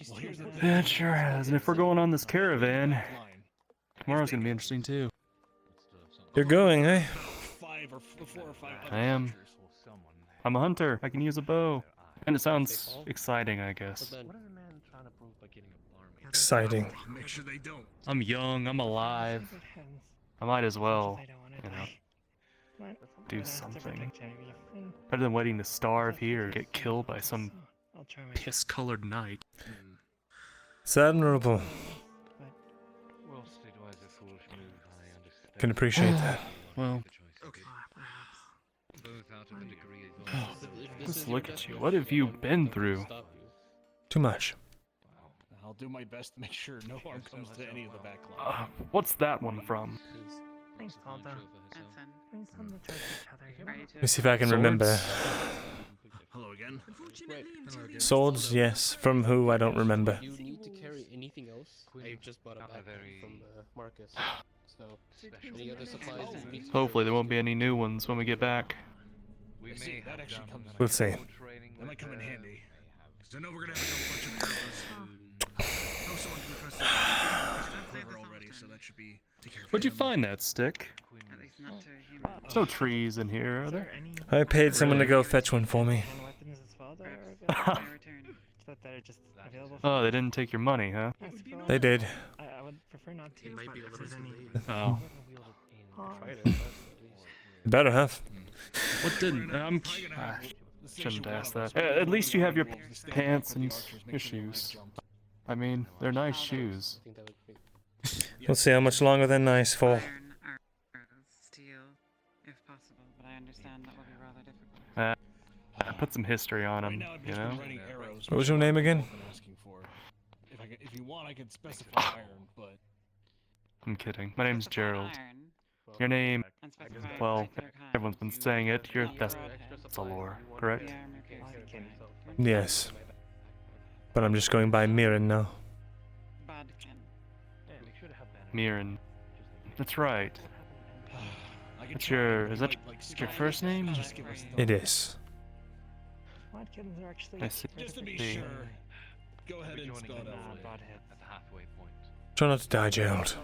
It sure has. And if we're going on this caravan, tomorrow's gonna be interesting too. You're going, eh? I am. I'm a hunter. I can use a bow. And it sounds exciting, I guess. Exciting. I'm young, I'm alive. I might as well, you know, do something. Better than waiting to starve here or get killed by some piss-colored knight. It's admirable. Can appreciate that. Well, just look at you. What have you been through? Too much. I'll do my best to make sure no harm comes to any of the backline. What's that one from? Let me see if I can remember. Hello again. Swords, yes. From who, I don't remember. You need to carry anything else. I just bought a backpack from Marcus. So, any other supplies that you need to Hopefully there won't be any new ones when we get back. We'll see. That might come in handy. Because I know we're gonna have a bunch of arrows. No, someone requested already, so that should be. Where'd you find that stick? There's no trees in here, are there? I paid someone to go fetch one for me. Oh, they didn't take your money, huh? They did. I would prefer not to, but if there's any... Oh. Better have. What didn't? Shouldn't ask that. At least you have your pants and your shoes. I mean, they're nice shoes. We'll see how much longer they're nice for. Iron or steel, if possible, but I understand that will be rather difficult. Put some history on them, you know? What was your name again? If you want, I can specify iron, but... I'm kidding. My name's Gerald. Iron, Your name, and specify a well, particular kind. everyone's been saying it. You're Thesalor, correct? The armor piercing knight. Yes. But I'm just going by Myrindal now. Bodkin. Myrindal. That's right. That's your, is that your first name? It is. I see. Just to be sure, go ahead and spell it out. Try not to die, Gerald.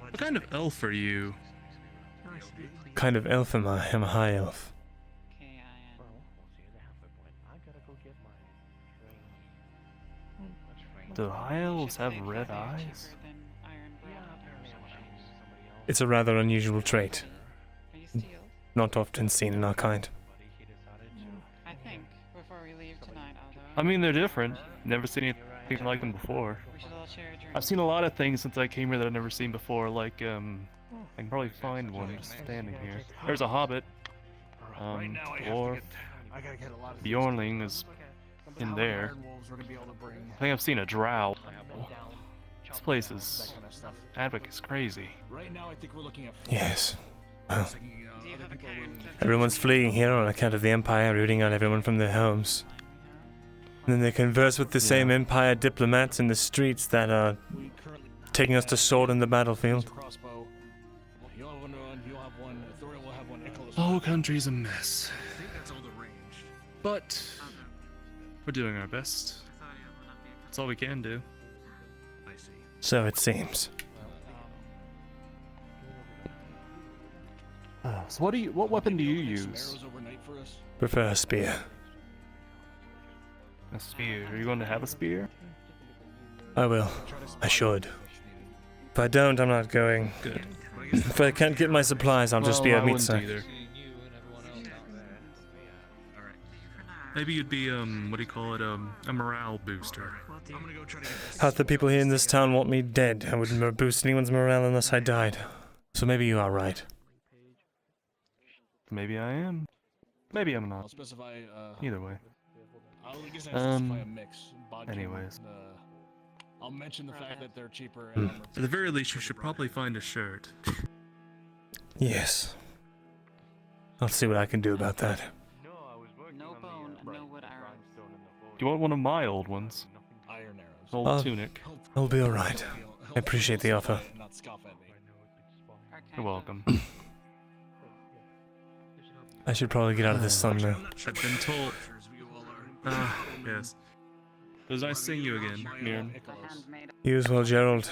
What kind of elf are you? What kind of elf am I? I'm a high elf. K-I-N. Do high elves have red eyes? It's a rather unusual trait. Are you steel? Not often seen in our kind. I think, before we leave tonight, although... I mean, they're different. Never seen anything like them before. We should all share a drink. I've seen a lot of things since I came here that I've never seen before, like, I can probably find one just standing here. There's a hobbit. Dwarf. Bjornling is in there. I think I've seen a drow. This place is... Advic is crazy. Right now, I think we're looking at... Yes. Well, everyone's fleeing here on account of the Empire rooting out everyone from their homes. And then they converse with the same Empire diplomats in the streets that are taking us to sword in the battlefield. The whole country's a mess. But we're doing our best. That's all we can do. So it seems. So what weapon do you use? Prefer a spear. A spear. Are you going to have a spear? I will. I should. If I don't, I'm not going. Good. If I can't get my supplies, I'll just be a meat sack. Maybe you'd be, what do you call it, a morale booster. Half the people here in this town want me dead. I wouldn't boost anyone's morale unless I died. So maybe you are right. Maybe I am. Maybe I'm not. Either way. Anyways. I'll mention the fact that they're cheaper. At the very least, you should probably find a shirt. Yes. I'll see what I can do about that. No bone and no wood arrows. Do you want one of my old ones? Iron arrows. Old tunic. I'll be alright. I appreciate the offer. You're welcome. I should probably get out of this sun now. I've been told. Yes. It was nice seeing you again, Mirren. The handmaid You as well, Gerald.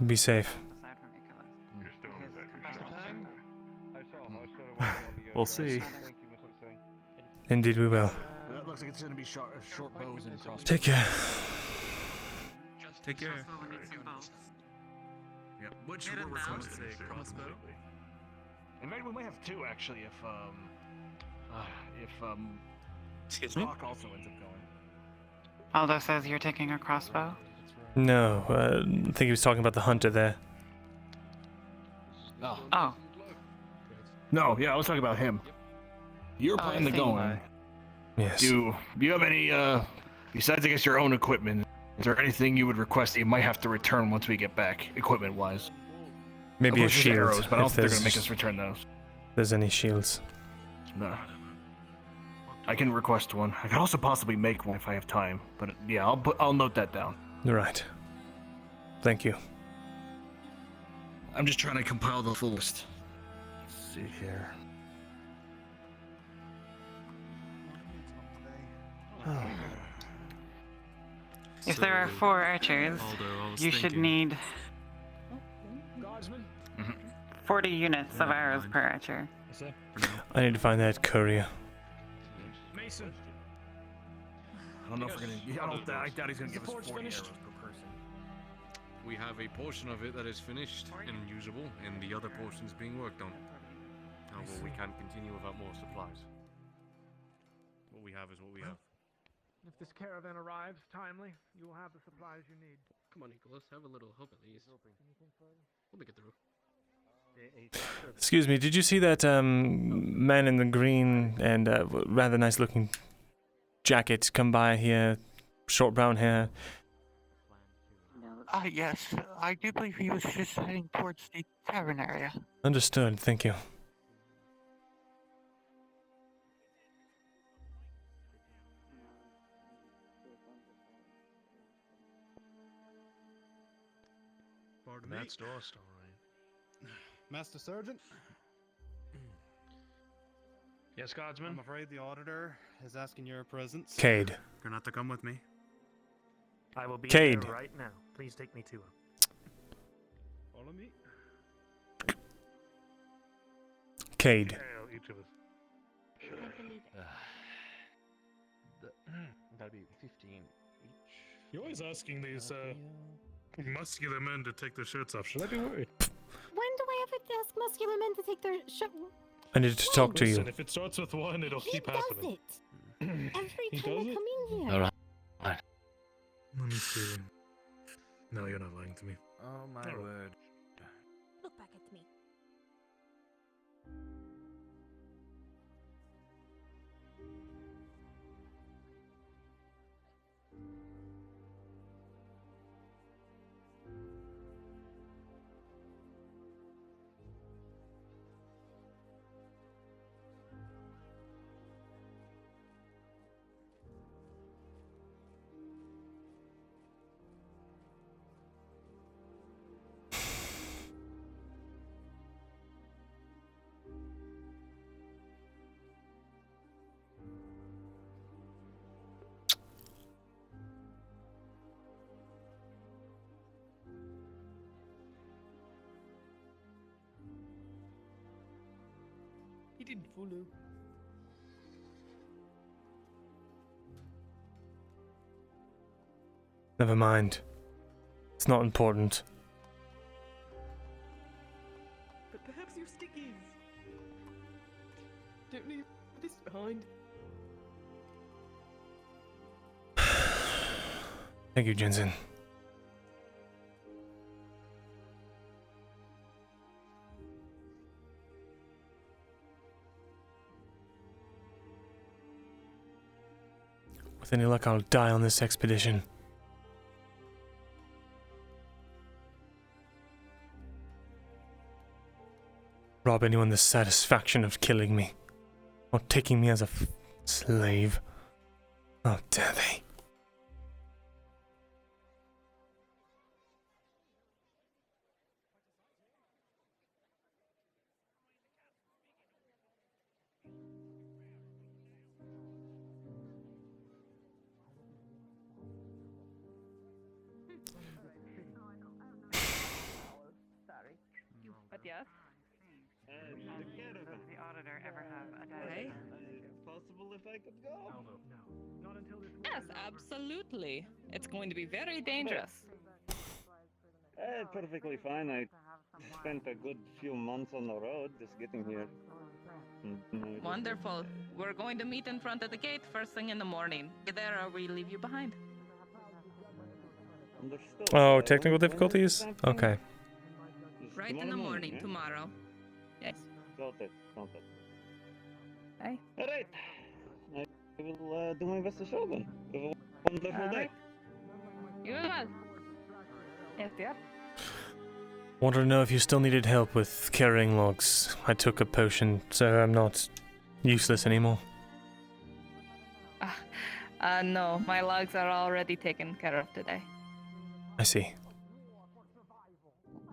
Be safe. aside from Icarus. His companion. We'll see. Indeed we will. That looks like it's gonna be short bows and crossbows. Take care. Take care. Crossbow will need some bolts. Yep. Which Myrindal. were requested. In fact, we might have two actually if Excuse me? Rock also ends up going. Aldo says you're taking a crossbow. No, I think he was talking about the hunter there. Oh, No, yeah, I was talking about him. You're Oh, I planning to see. go. Yes. Do you have any besides I guess your own equipment? Is there anything you would request that you might have to return once we get back, equipment-wise? Maybe a Of course, there's shield. arrows, but I don't if think they're gonna there's, make us return those. there's any shields. No. I can request one. I could also possibly make one if I have time. But yeah, I'll note that down. Right. Thank you. I'm just trying to compile the full list. Let's see here. if there are 4 archers, you should need 40 units of arrows per archer. I need to find that courier. Mason. I don't know if we're gonna. I doubt he's gonna give us 40 arrows per person. We have a portion of it that is finished and usable, and the other portion is being worked on. However, we can't continue without more supplies. What we have is what we have. If this caravan arrives timely, you will have the supplies you need. Come on, Nicholas, have a little hope at least. We'll make it through. Excuse me, did you see that man in the green and rather nice looking jacket come by here? Short brown hair. Yes, I do believe he was just heading towards the tavern area. Understood, thank you. Pardon That's Dost, alright. Master Sergeant? Yes, Guardsman. I'm afraid the auditor is asking your presence. Cade. You're not to come with me. I will be Cade. there right now. Please take me to him. Follow me. Cade. Each of us. That'd be 15 each. You're always asking these muscular men to take their shirts off. Should I be worried? When do I ever ask muscular men to take their shirt? I need to talk to you. Listen, if it starts with one, it'll He keep does happening. it. Every He time I does it? come in here. Alright. Let me see. No, you're not lying to me. Oh my Alright. word. Look back at me. He didn't follow. Never mind. It's not important. But perhaps your stick is. Don't leave this behind. Thank you, Jensen. With any luck, I'll die on this expedition. Rob anyone the satisfaction of killing me, or taking me as a slave. How dare they? yes? Does the auditor ever have a day? Possible if I could go? Not until this Yes, absolutely. It's going to be very dangerous. Perfectly fine. I spent a good few months on the road just getting here. Wonderful. We're going to meet in front of the gate first thing in the morning. Get there or we leave you behind. Understood. Oh, When technical is this difficulties? happening? Okay. Just Right in the tomorrow morning, yeah? tomorrow. Yes. Got it. Hey. All right. I will do my best to show them. Have a wonderful All day. right. You as well. Yes, dear. Wanted to know if you still needed help with carrying logs. I took a potion, so I'm not useless anymore. No, my logs are already taken care of today. I see.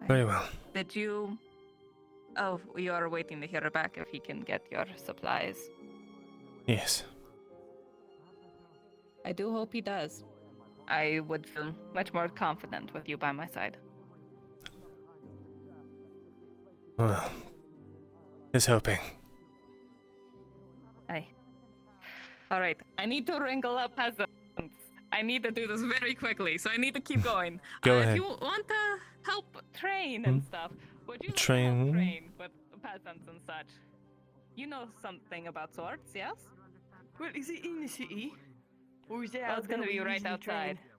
Very well. Did you... Oh, you are waiting to hear back if he can get your supplies. Yes. I do hope he does. I would feel much more confident with you by my side. Well, is hoping. Aye. Alright, I need to wrangle up peasants. I need to do this very quickly, so I need to keep going. Go If ahead. you want to help train and stuff, would you like to Train? help train with peasants and such? You know something about swords, yes? Well, is it in the city? Or is it Well, out it's gonna there be where you right usually outside. train?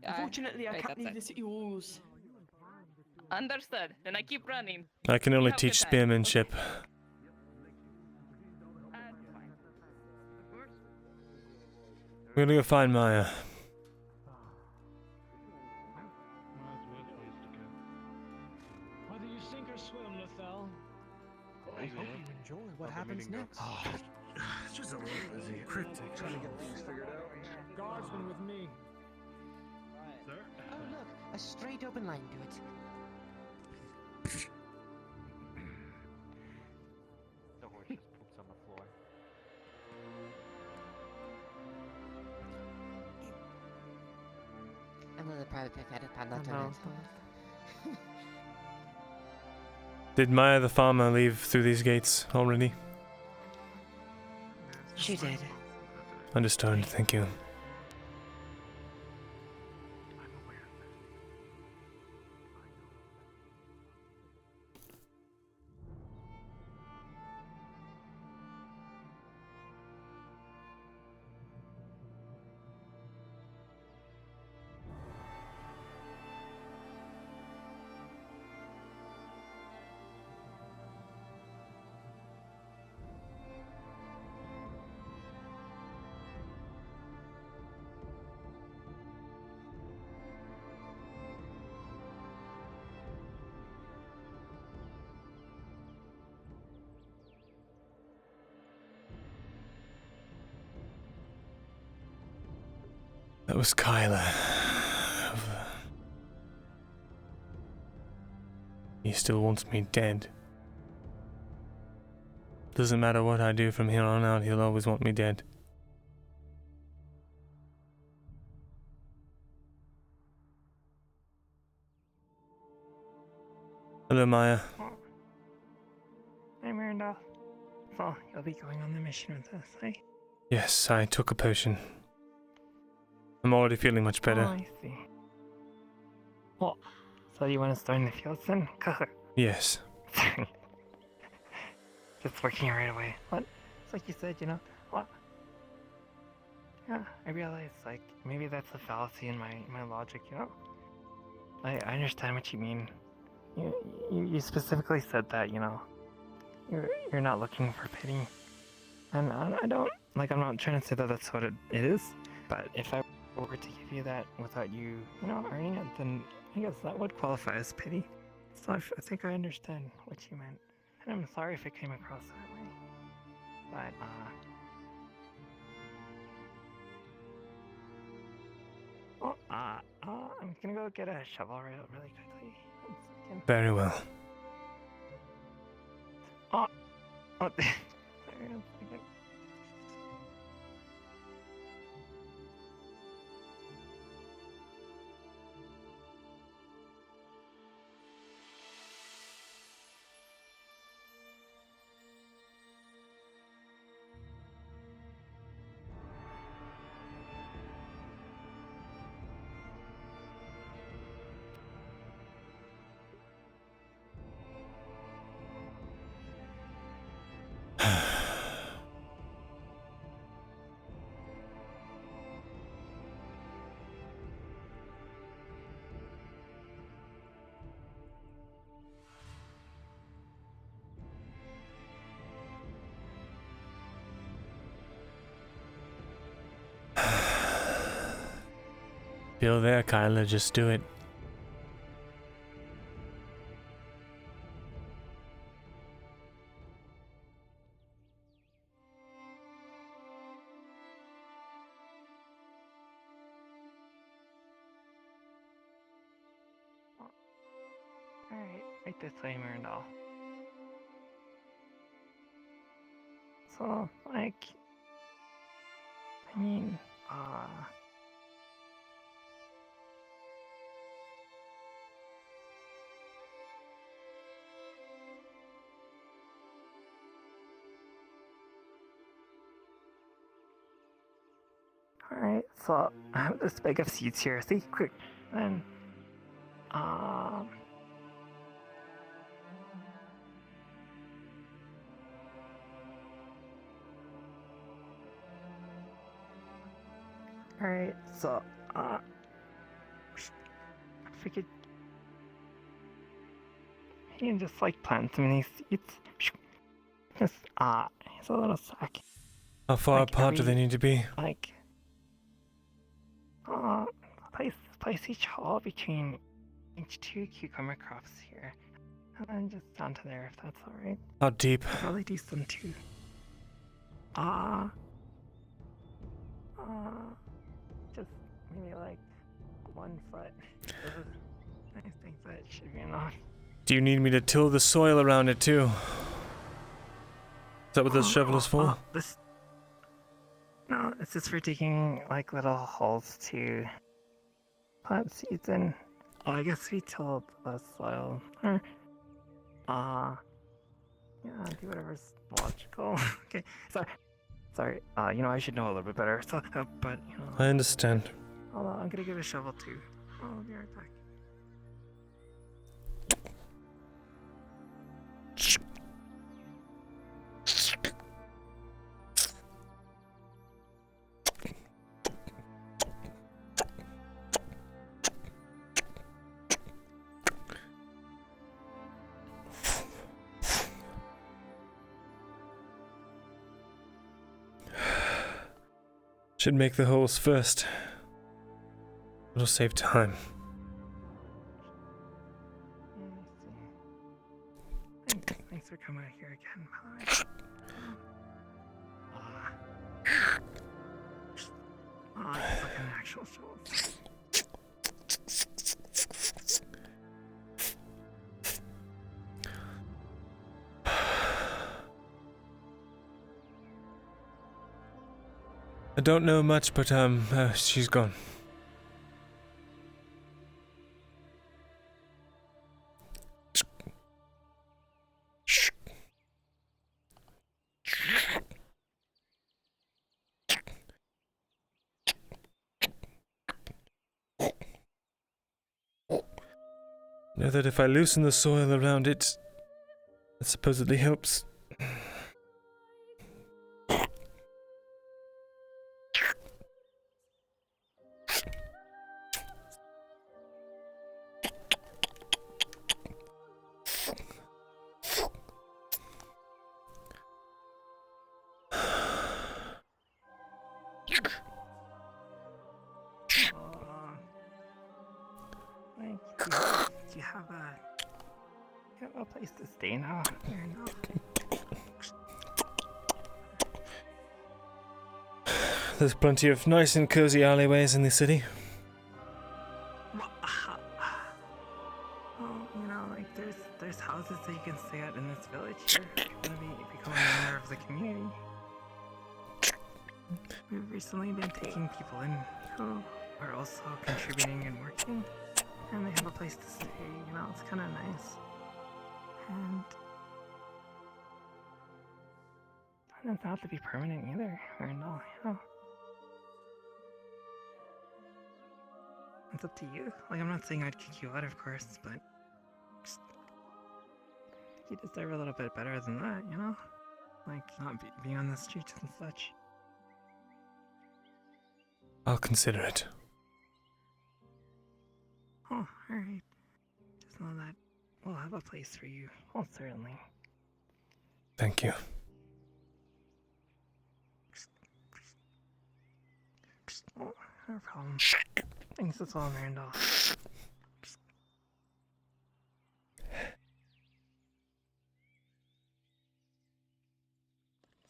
Unfortunately, I right can't leave outside. the city walls. Understood. Then I keep running. I can only You have a good teach time. spearmanship. We're gonna go find Maya. Whether you sink or swim, Lothal. I hope you enjoy what happens next. It's just a little cryptic. Trying to get things figured out. Guardsman with me. Sir? Oh, look, a straight open line to it. The horse just poops on the floor. Another private pathetic padlock on it. Did Maya the farmer leave through these gates already? She did. Understood, thank you. That was Kyla. He still wants me dead. Doesn't matter what I do from here on out, he'll always want me dead. Hello, Maya. Hey, Myrindal. So, you'll be going on the mission with us, eh? Yes, I took a potion. I'm already feeling much better. Oh, I see. Well, so you want to start in the fields then? Yes. Just working right away. What? It's like you said, you know. What? Yeah, I realize, like, maybe that's a fallacy in my logic, you know? I understand what you mean. You specifically said that, you know. You're not looking for pity. And I don't, like, I'm not trying to say that that's what it is. But if I were to give you that without you, you know, earning it, then I guess that would qualify as pity. So I think I understand what you meant. And I'm sorry if it came across that way. But, I'm gonna go get a shovel really quickly. 1 second. Very well. Oh, sorry, 1 second. Feel there, Kyla. Just do it. Alright, right this way, Myrindal. So, like, I mean, alright, so I have this bag of seeds here. See, quick, then, alright, so, if we could, you can just like plant some of these seeds. Just, it's a little sack. How far Like, apart do they need to be? Like, place each hole between each 2 cucumber crops here. And then just down to there, if that's alright. How deep? I'll probably do some too. Just maybe like 1 foot. I think that should be enough. Do you need me to till the soil around it too? Is that what this shovel is for? No, it's just for digging like little holes to plant seeds in. Oh, I guess we tilled the soil. Or, yeah, do whatever's logical. Okay, sorry. You know, I should know a little bit better. So, but you know. I understand. Hold on, I'm gonna give it a shovel too. I'll be right back. Should make the holes first. It'll save time. Thanks for coming out here again, by the way. It's like an actual shovel. I don't know much, but she's gone. Know that if I loosen the soil around it, it supposedly helps. Do you have a place to stay now? Here now. There's plenty of nice and cozy alleyways in the city. Oh, you know, like there's houses that you can stay at in this village here. You're gonna be becoming a member of the community. We've recently been taking people in who are also contributing and working, and they have a place to stay. You know, it's kind of nice. And it doesn't have to be permanent either, or no, you know. It's up to you. Like, I'm not saying I'd kick you out, of course, but you deserve a little bit better than that, you know? Like, not being on the streets and such. I'll consider it. Oh, alright. Just know that we'll have a place for you. Oh, certainly. Thank you. Oh, no problem. Thanks as well, Myrindal.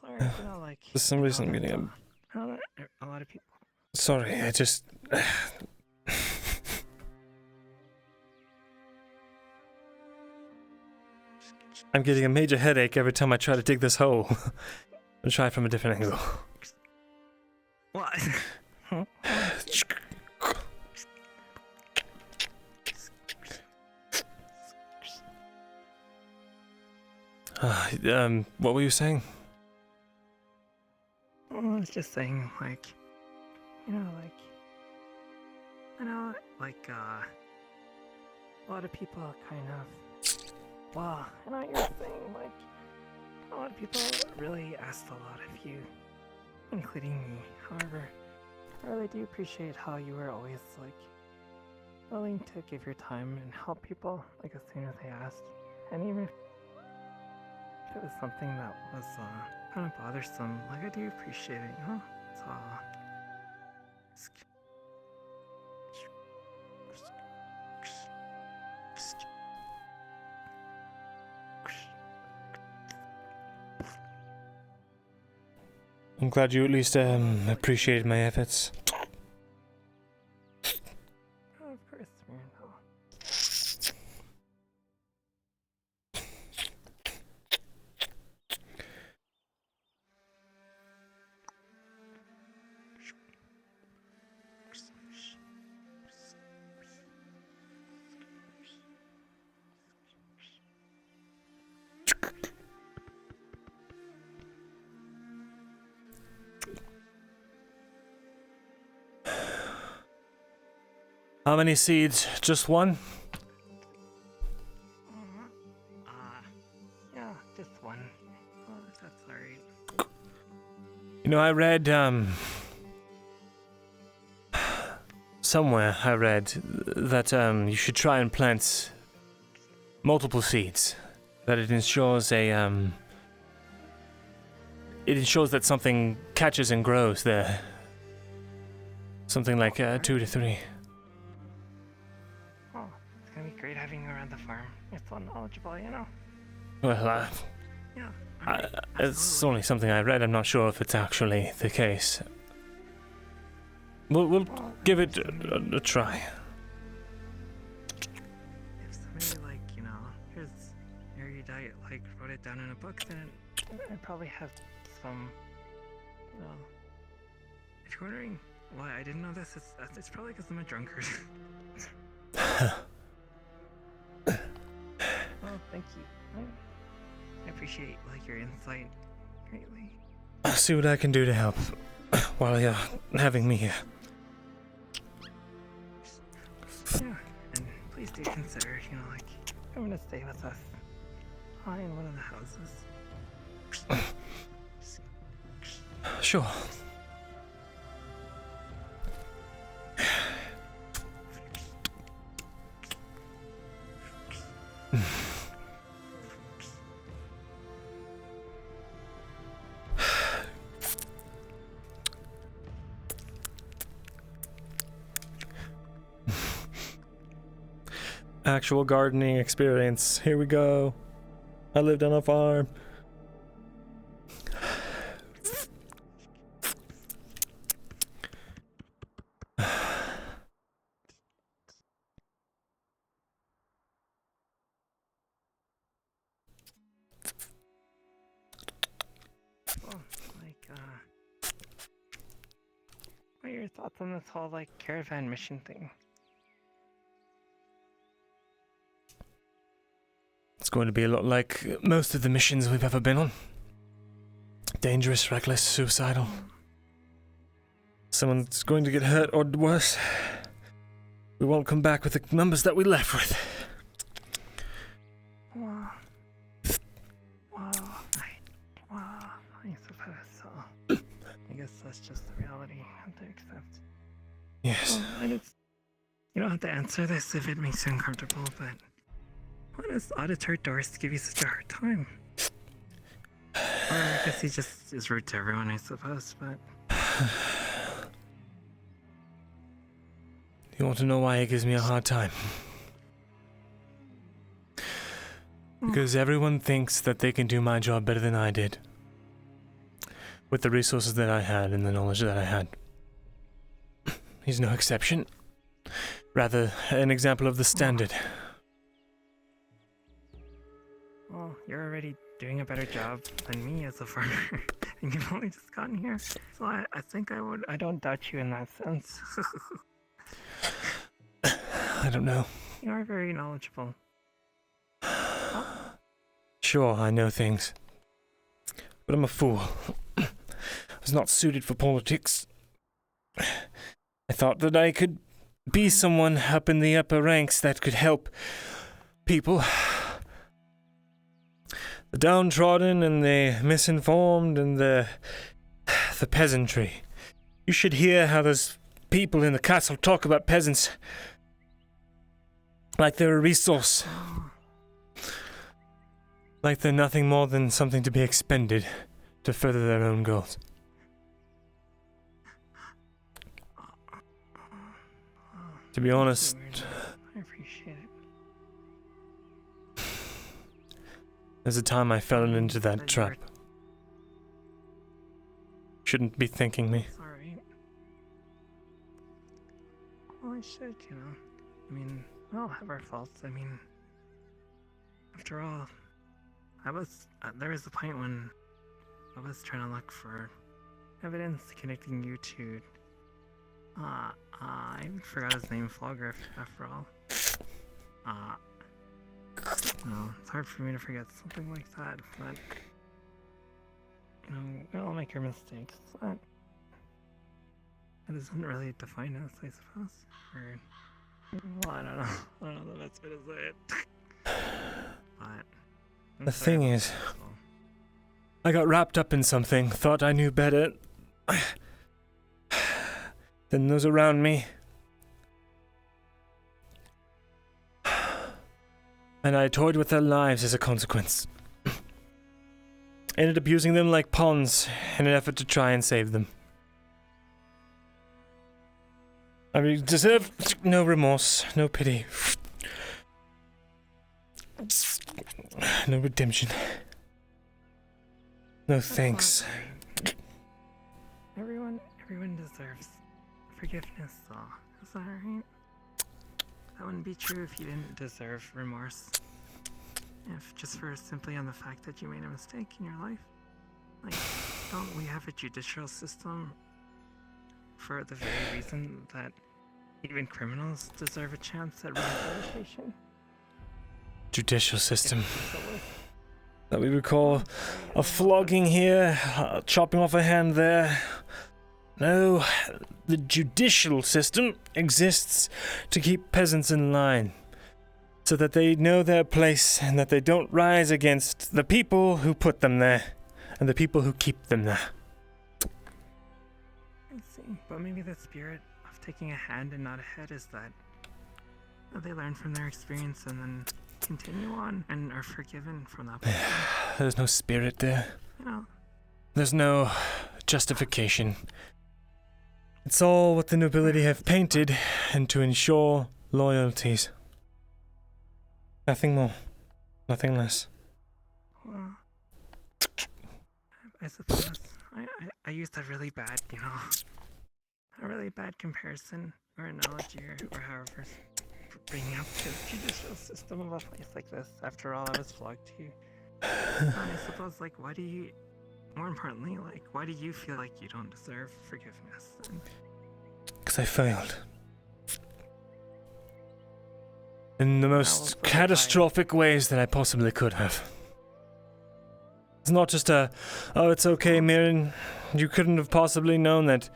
Sorry, you know, like... For some reason I'm getting a lot of people... Sorry, I just... I'm getting a major headache every time I try to dig this hole. I'll try it from a different angle. What? What were you saying? Well, I was just saying, like, you know, like, I know, like, a lot of people kind of, well, I know what you're saying, like, a lot of people really asked a lot of you, including me. However, I really do appreciate how you were always, like, willing to give your time and help people, like, as soon as they asked. And even if it was something that was, kind of bothersome, like, I do appreciate it, you know? It's, I'm glad you at least appreciated my efforts. of course, Myrindal. How many seeds? Just one? Yeah, just one. Oh, if that's alright. You know, I read, somewhere I read that, you should try and plant multiple seeds. That it ensures it ensures that something catches and grows there. Something like, 2 to 3. Oh, it's gonna be great having you around the farm. You're so knowledgeable, you know? Well, Yeah. it's only something I read. I'm not sure if it's actually the case. We'll give it a try. If somebody, like, you know, here's erudite, like, wrote it down in a book, then I'd probably have some, you know... If you're wondering why I didn't know this, it's probably because I'm a drunkard. Oh, thank you. I appreciate, like, your insight greatly. I'll see what I can do to help while you're having me here. Yeah, and please do consider, you know, like, coming to stay with us. In one of the houses. Sure. Actual gardening experience. Here we go. I lived on a farm. What are your thoughts on this whole, like, caravan mission thing? It's going to be a lot like most of the missions we've ever been on. Dangerous, reckless, suicidal. Someone's going to get hurt or worse. We won't come back with the numbers that we left with. Well, I suppose so. I guess that's just the reality I have to accept. Yes. Well, you don't have to answer this if it makes you uncomfortable, but why does Auditor Doris give you such a hard time? Or I guess he just is rude to everyone, I suppose, but... You want to know why he gives me a hard time? Because everyone thinks that they can do my job better than I did. With the resources that I had and the knowledge that I had. He's no exception. Rather, an example of the standard. Well, you're already doing a better job than me as a farmer. And you've only just gotten here. So I think I don't doubt you in that sense. I don't know. You are very knowledgeable. Sure, I know things. But I'm a fool. I was not suited for politics. I thought that I could be someone up in the upper ranks that could help people. The downtrodden and the misinformed and the peasantry. You should hear how those people in the castle talk about peasants. Like they're a resource. Like they're nothing more than something to be expended to further their own goals. To be honest, I appreciate it. there's a time I fell into that trap. Shouldn't be thanking me. It's alright. Well, I should, you know. I mean, we all have our faults. I mean, after all, there was a point when I was trying to look for evidence connecting you to, I even forgot his name, Flogriff, after all. No, it's hard for me to forget something like that, but, you know, we all make our mistakes. That doesn't really define us, I suppose. Or, well, I don't know. I don't know the best way to say it. But The thing is, I got wrapped up in something, thought I knew better than those around me. And I toyed with their lives as a consequence. Ended up using them like pawns in an effort to try and save them. I deserve no remorse, no pity. No redemption. No thanks. Everyone deserves forgiveness, though. Is that right? That wouldn't be true if you didn't deserve remorse. If just for simply on the fact that you made a mistake in your life. Like, don't we have a judicial system for the very reason that even criminals deserve a chance at rehabilitation? Judicial system. That we would call a flogging here, chopping off a hand there. No, the judicial system exists to keep peasants in line, so that they know their place and that they don't rise against the people who put them there, and the people who keep them there. I see, but maybe the spirit of taking a hand and not a head is that they learn from their experience and then continue on and are forgiven from that point. There's no spirit there. You know. There's no justification. It's all what the nobility have painted and to ensure loyalties. Nothing more. Nothing less. Well, I suppose I used a really bad, a really bad comparison or analogy or however, bringing up the judicial system of a place like this. After all, I was flogged too. And I suppose, why do you, more importantly, why do you feel like you don't deserve forgiveness? Because I failed. In the most catastrophic ways that I possibly could have. It's not just oh, it's okay, Myrin. You couldn't have possibly known that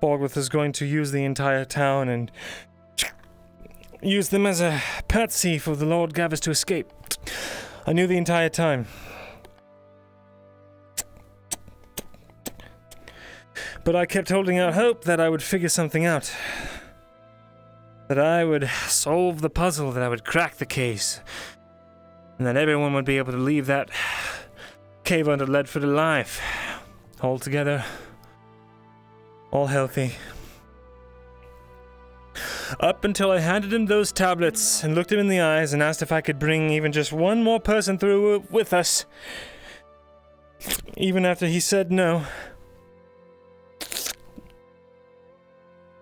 Borgwith is going to use the entire town and use them as a patsy for the Lord Gavus to escape. I knew the entire time. But I kept holding out hope that I would figure something out. That I would solve the puzzle, that I would crack the case. And that everyone would be able to leave that cave under Leadfoot alive. All together. All healthy. Up until I handed him those tablets and looked him in the eyes and asked if I could bring even just one more person through with us. Even after he said no.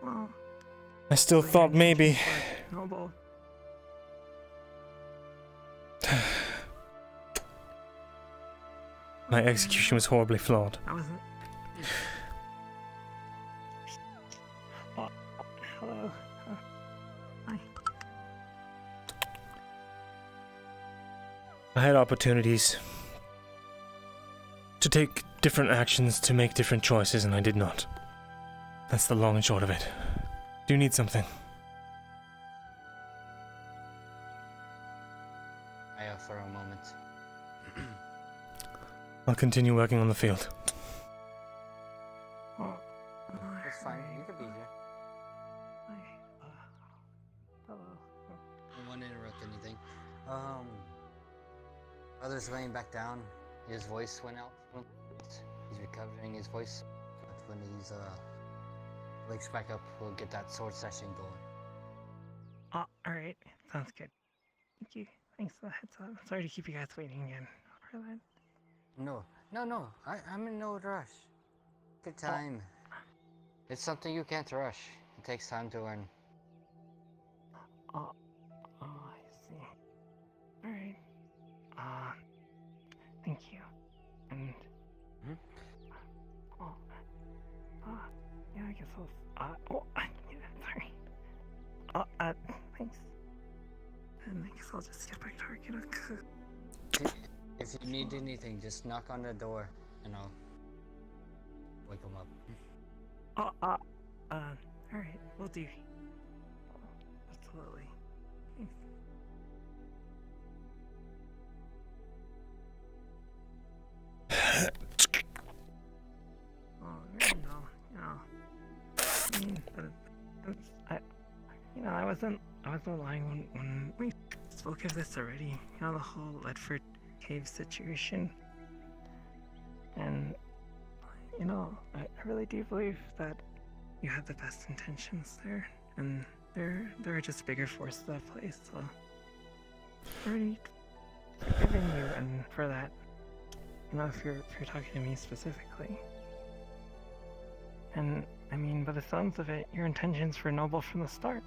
Well, I still thought maybe... Noble. My execution was horribly flawed. I wasn't... Hello. Hi. I had opportunities to take different actions, to make different choices, and I did not. That's the long and short of it. Do you need something? I offer a moment. I'll continue working on the field. It's fine, you could be here. Hello. I won't interrupt anything. Brother's laying back down. His voice went out. He's recovering his voice. But when he's wakes back up, we'll get that sword session going. Alright. Sounds good. Thank you. Thanks for the heads up. Sorry to keep you guys waiting again. For that. No. I'm in no rush. Good time. It's something you can't rush. It takes time to learn. I see. Alright. Thank you. And... yeah, I guess I'll... sorry. Thanks. And I guess I'll just get back to work, you know, 'cause... If you need anything, just knock on the door, and I'll wake him up. Alright, we'll do. Absolutely. Thanks. I wasn't lying when we spoke of this already. You know, the whole Ledford Cave situation. And, you know, I really do believe that you had the best intentions there. And there are just bigger forces at play, so I'm already forgiving you and for that. You know, if you're talking to me specifically. And, I mean, by the sounds of it, your intentions were noble from the start.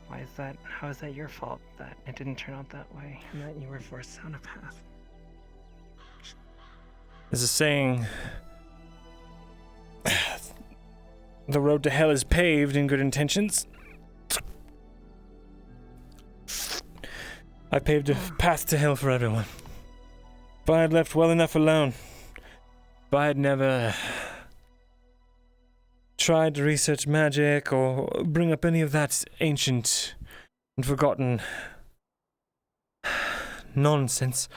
Why is that? How is that your fault that it didn't turn out that way and that you were forced down a path? There's a saying, the road to hell is paved in good intentions. I paved a path to hell for everyone. If I had left well enough alone, if I had never tried to research magic or bring up any of that ancient and forgotten nonsense,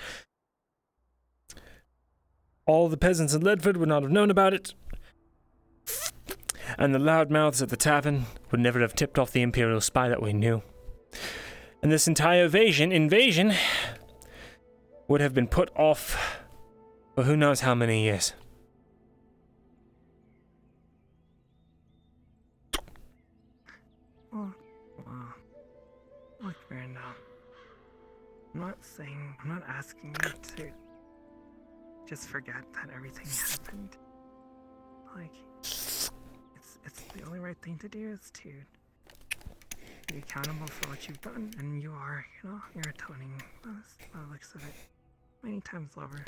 all the peasants in Ledford would not have known about it, and the loudmouths at the tavern would never have tipped off the Imperial spy that we knew. And this entire invasion would have been put off for who knows how many years. Look, Myrindal, I'm not asking you to just forget that everything happened. Like, it's the only right thing to do is to be accountable for what you've done, and you are, you know, you're atoning by the looks of it many times over.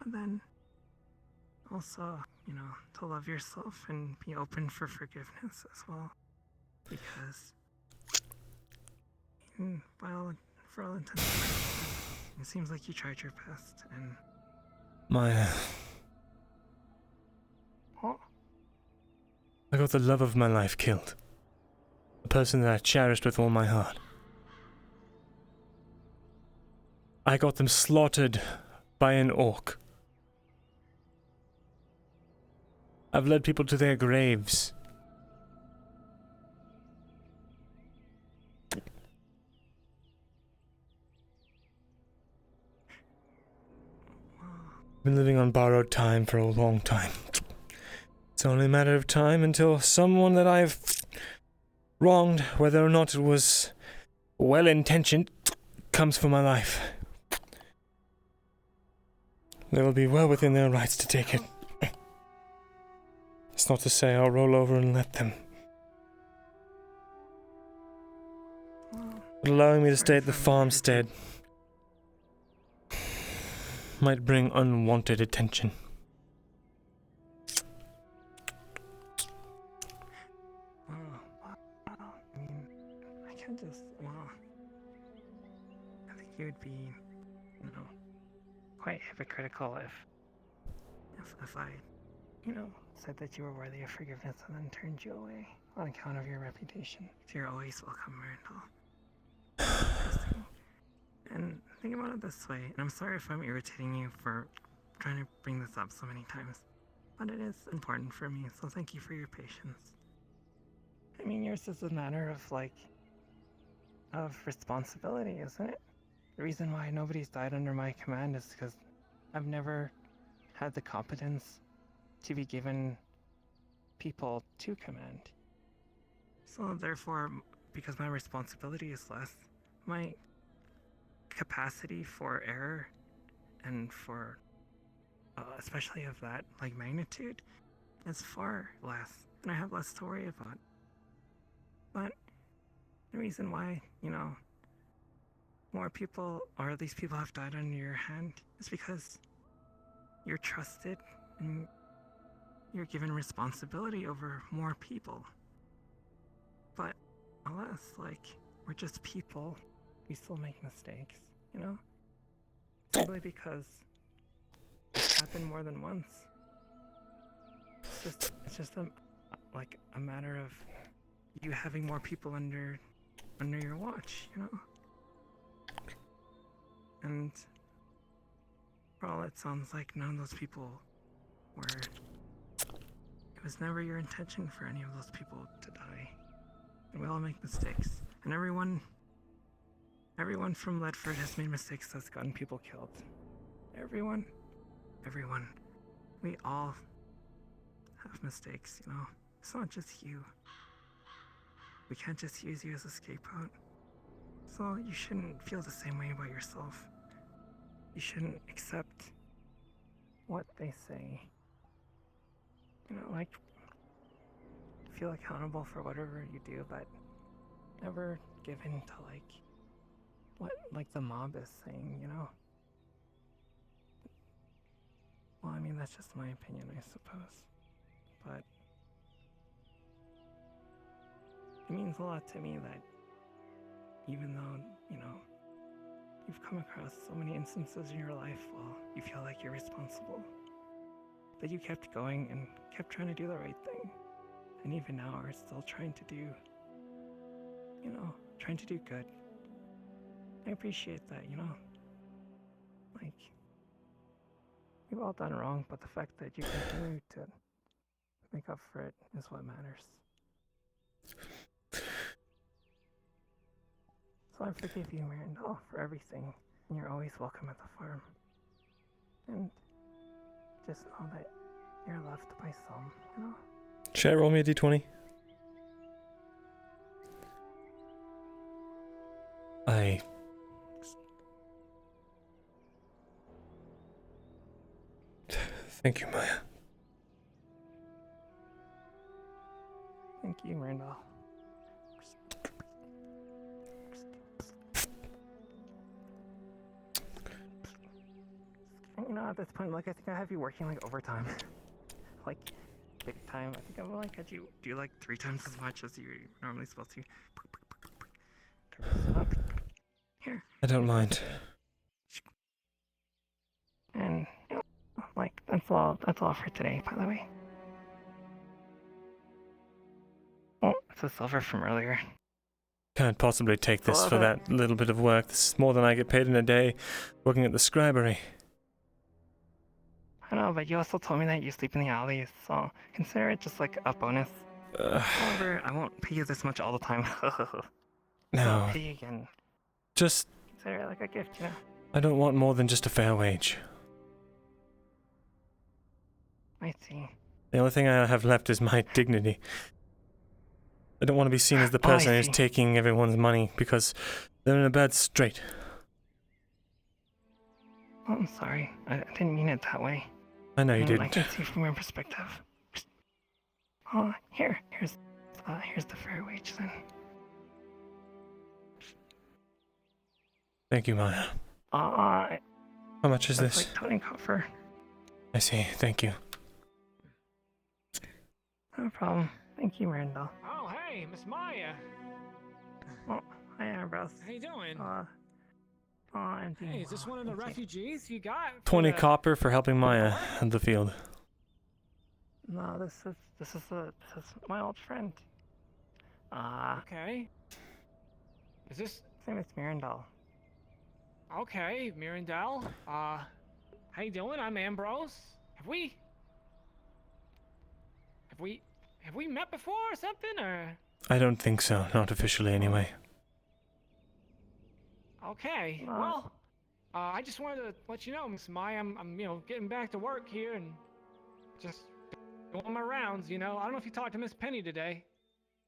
And then also, you know, to love yourself and be open for forgiveness as well, because for all intents and purposes, it seems like you tried your best, and I got the love of my life killed. The person that I cherished with all my heart. I got them slaughtered by an orc. I've led people to their graves. I've been living on borrowed time for a long time. It's only a matter of time until someone that I've wronged, whether or not it was well-intentioned, comes for my life. They will be well within their rights to take it. It's not to say I'll roll over and let them. But allowing me to stay at the farmstead might bring unwanted attention. I mean, I can't just, I think you would be, quite hypocritical if I, said that you were worthy of forgiveness and then turned you away on account of your reputation. So you're always welcome, Myrindal. And think about it this way, and I'm sorry if I'm irritating you for trying to bring this up so many times, but it is important for me, so thank you for your patience. I mean, yours is a matter of responsibility, isn't it? The reason why nobody's died under my command is because I've never had the competence to be given people to command. So therefore, because my responsibility is less, my capacity for error and for, especially of that magnitude, is far less, and I have less to worry about. But the reason why, more people, or at least people have died under your hand, is because you're trusted and you're given responsibility over more people. But alas, we're just people. We still make mistakes, Simply because it's happened more than once. It's just a matter of you having more people under your watch, And for all it sounds like none of those people were. It was never your intention for any of those people to die. And we all make mistakes. And everyone from Ledford has made mistakes that's gotten people killed. Everyone. We all have mistakes, It's not just you. We can't just use you as a scapegoat. So you shouldn't feel the same way about yourself. You shouldn't accept what they say. Feel accountable for whatever you do, but never give in to what the mob is saying, Well, I mean, that's just my opinion, I suppose. But it means a lot to me that even though, you've come across so many instances in your life while you feel like you're responsible, that you kept going and kept trying to do the right thing. And even now are still trying to do, good. I appreciate that, we've all done wrong, but the fact that you continue to make up for it is what matters. So I forgive you, Myrindal, for everything, and you're always welcome at the farm. And just know that you're loved by some, Chat, roll me a d20. Thank you, Maya. Thank you, Myrindal. At this point, I think I have you working overtime. Big time. I think I'm had you do 3 times as much as you're normally supposed to. Here. I don't mind. And that's all for today, by the way. Oh, it's a silver from earlier. Can't possibly take this for that little bit of work. This is more than I get paid in a day working at the scribery. I know, but you also told me that you sleep in the alleys, so consider it just a bonus. However, I won't pay you this much all the time. No. I'll pay you again. Just consider it a gift, I don't want more than just a fair wage. I see. The only thing I have left is my dignity. I don't want to be seen as the Oh, I person who's see. taking everyone's money because they're in a bad strait. Oh, I'm sorry. I didn't mean it that way. I know you I didn't. can see from your perspective. Oh, here's the fair wage then. Thank you, Maya. How How much is this? Like toting coffer. I see. Thank you. No problem. Thank you, Myrindal. Oh, hey, Miss Maya. Oh, hi, Ambrose. How you doing? I'm doing Hey, is this well, one of the thank you. refugees you got? for 20 the- copper for helping Maya in the field. No, this is my old friend. Okay. Is this... His name is Myrindal. Okay, Myrindal. How you doing? I'm Ambrose. Have we met before or something, or? I don't think so. Not officially, anyway. Okay. Well, I just wanted to let you know, Miss Maya, I'm getting back to work here and just doing my rounds. I don't know if you talked to Miss Penny today,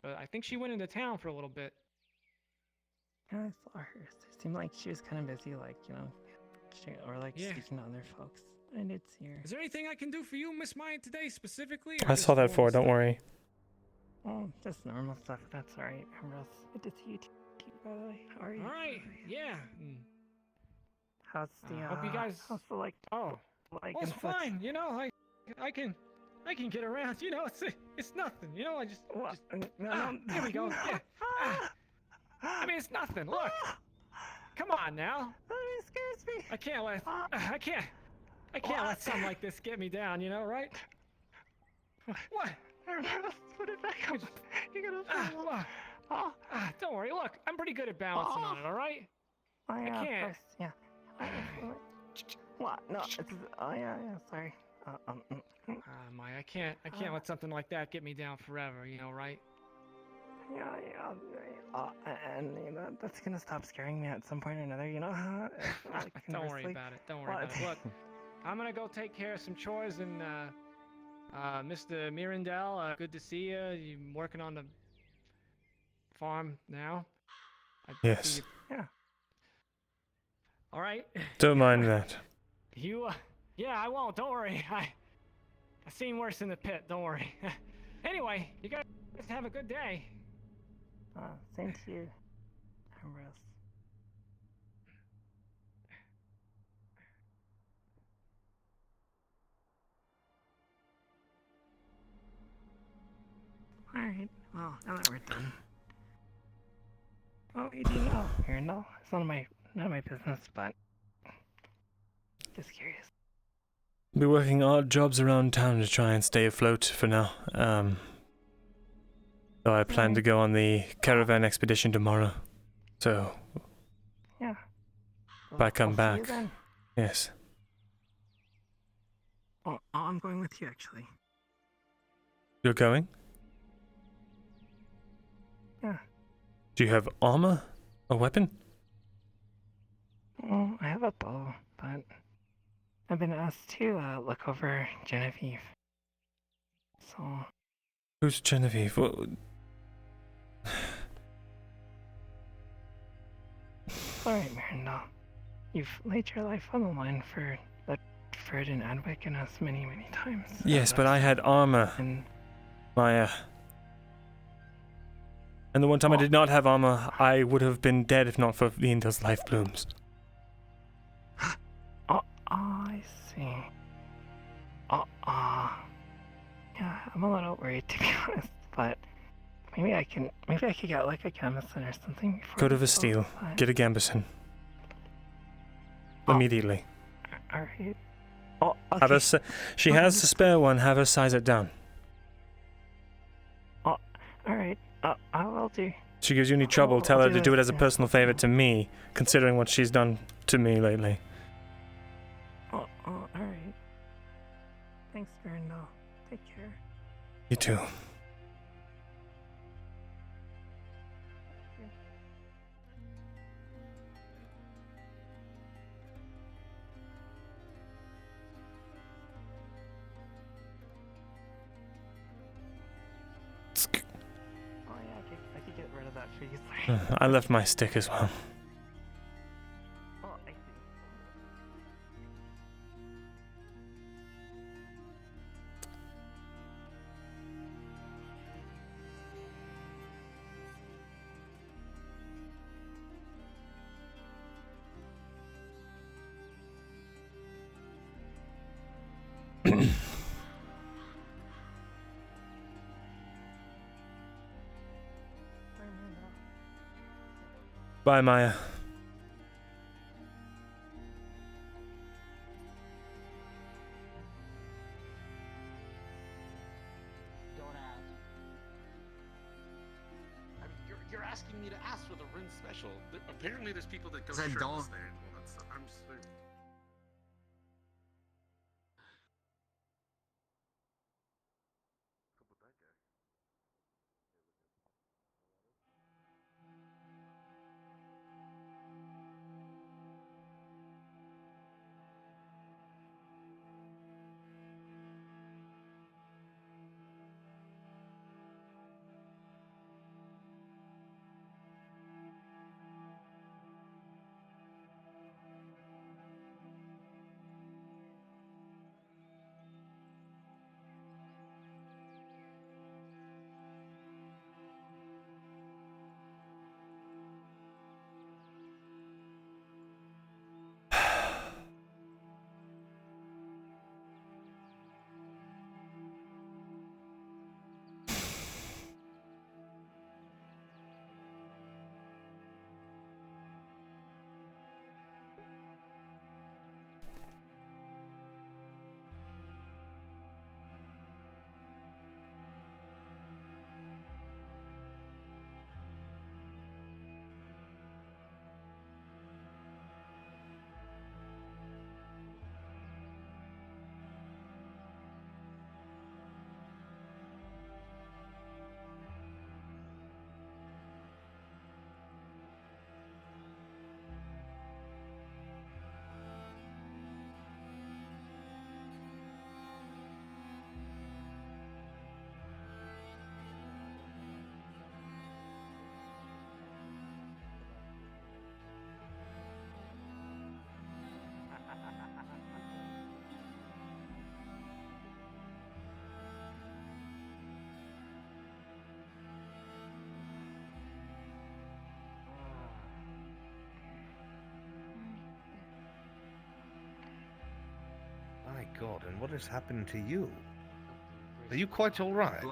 but I think she went into town for a little bit. Yeah, I saw her. It seemed like she was kind of busy, like speaking to other folks. I did see her. Is there anything I can do for you, Miss Maya, today specifically? or I just saw that normal for. Don't stuff? worry. Oh, just normal stuff. That's alright, Ambrose. Good to see you too, by the way. How are you? All right. Yeah. How's the Hope you guys. How's the like? Oh. Like Well, it's and such? fine. I can get around. It's nothing. I just. Here we go. Yeah. I mean, it's nothing. Look. Come on now. It scares me. I can't let something like this get me down. Right? What? Put it back up. You're gonna fall. Don't worry. Look, I'm pretty good at balancing on it. All right? I Of can't. course, yeah. What? No, it's yeah, sorry. Maya, I can't let something like that get me down forever. Right? And that's gonna stop scaring me at some point or another. Don't worry about it. Don't worry about it. Look, I'm gonna go take care of some chores and Mr. Myrindal, good to see you. You're working on the farm now. I Yes. see you- Yeah. All right. Don't mind that. Yeah, I won't. Don't worry. I've seen worse in the pit. Don't worry. Anyway, you guys have a good day. Same to you, Ambrose. Alright, well, now that we're done. What do you know? Myrindal? It's none of my business, but just curious. Be working odd jobs around town to try and stay afloat for now. So I plan to go on the caravan expedition tomorrow. So Yeah. if I come I'll see you back, then. yes. Oh, I'm going with you actually. You're going? Yeah. Do you have armor? A weapon? Well, I have a bow, but I've been asked to look over Genevieve. So. Who's Genevieve? Alright, Myrindal. You've laid your life on the line for Fred and Adwick and us many, many times. Yes, but I had armor. Maya. And the one time I did not have armor, I would have been dead if not for Myrindal's life blooms. I see. Yeah, I'm a little worried to be honest, but maybe I could get like a gambeson or something before. Go to we Vestille. outside. Get a gambeson. Immediately. Alright. Oh, okay. Have her she has a spare one, have her size it down. Alright, I will do. If she gives you any trouble, tell her to do it as a personal favor to me, considering what she's done to me lately. Alright. Thanks, Myrindal. Take care. You too. Oh yeah, Jeez. I left my stick as well. Oh, I see. Bye, Maya. Don't ask. I mean, you're asking me to ask for the Rin special. Apparently, there's people that go I shirtless don't- there and all that stuff. I'm just. My God, and what has happened to you? Are you quite all right?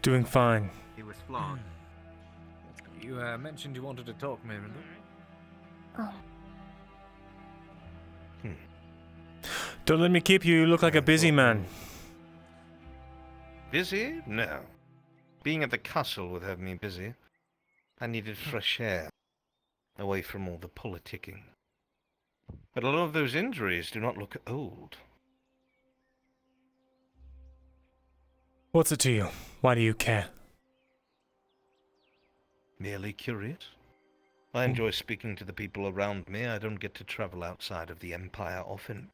Doing fine. He was flawed. You mentioned you wanted to talk, Myrindal. Oh. Don't let me keep you. You look like a busy man. Busy? No. Being at the castle would have me busy. I needed fresh air, away from all the politicking. But a lot of those injuries do not look old. What's it to you? Why do you care? Merely curious. I enjoy speaking to the people around me. I don't get to travel outside of the Empire often.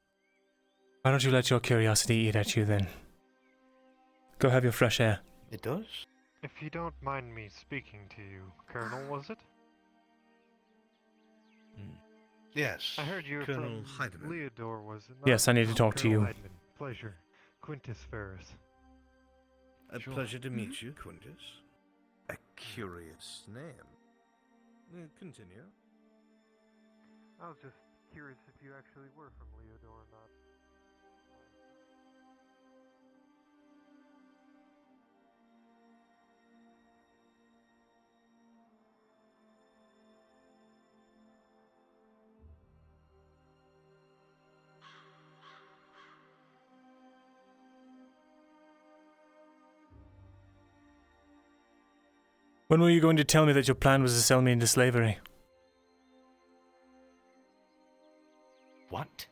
Why don't you let your curiosity eat at you then? Go have your fresh air. It does? If you don't mind me speaking to you, Colonel, was it? Yes. I heard you were Colonel from Heidemann. Leodor, was it not? Yes, I need to talk to Colonel you. Heidemann. Pleasure. Quintus Ferris. A pleasure to meet you, Quintus. A curious name. Continue. I was just curious if you actually were from Leodor or not. When were you going to tell me that your plan was to sell me into slavery? What?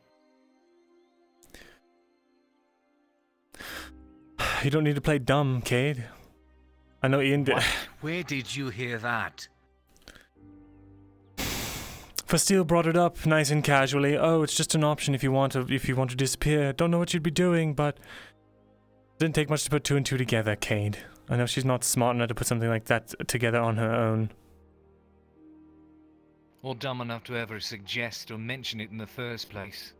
You don't need to play dumb, Cade. I know Ian did. Where did you hear that? Fastille brought it up nice and casually. Oh, it's just an option if you want to disappear. Don't know what you'd be doing, but didn't take much to put two and two together, Cade. I know she's not smart enough to put something like that together on her own. Or dumb enough to ever suggest or mention it in the first place.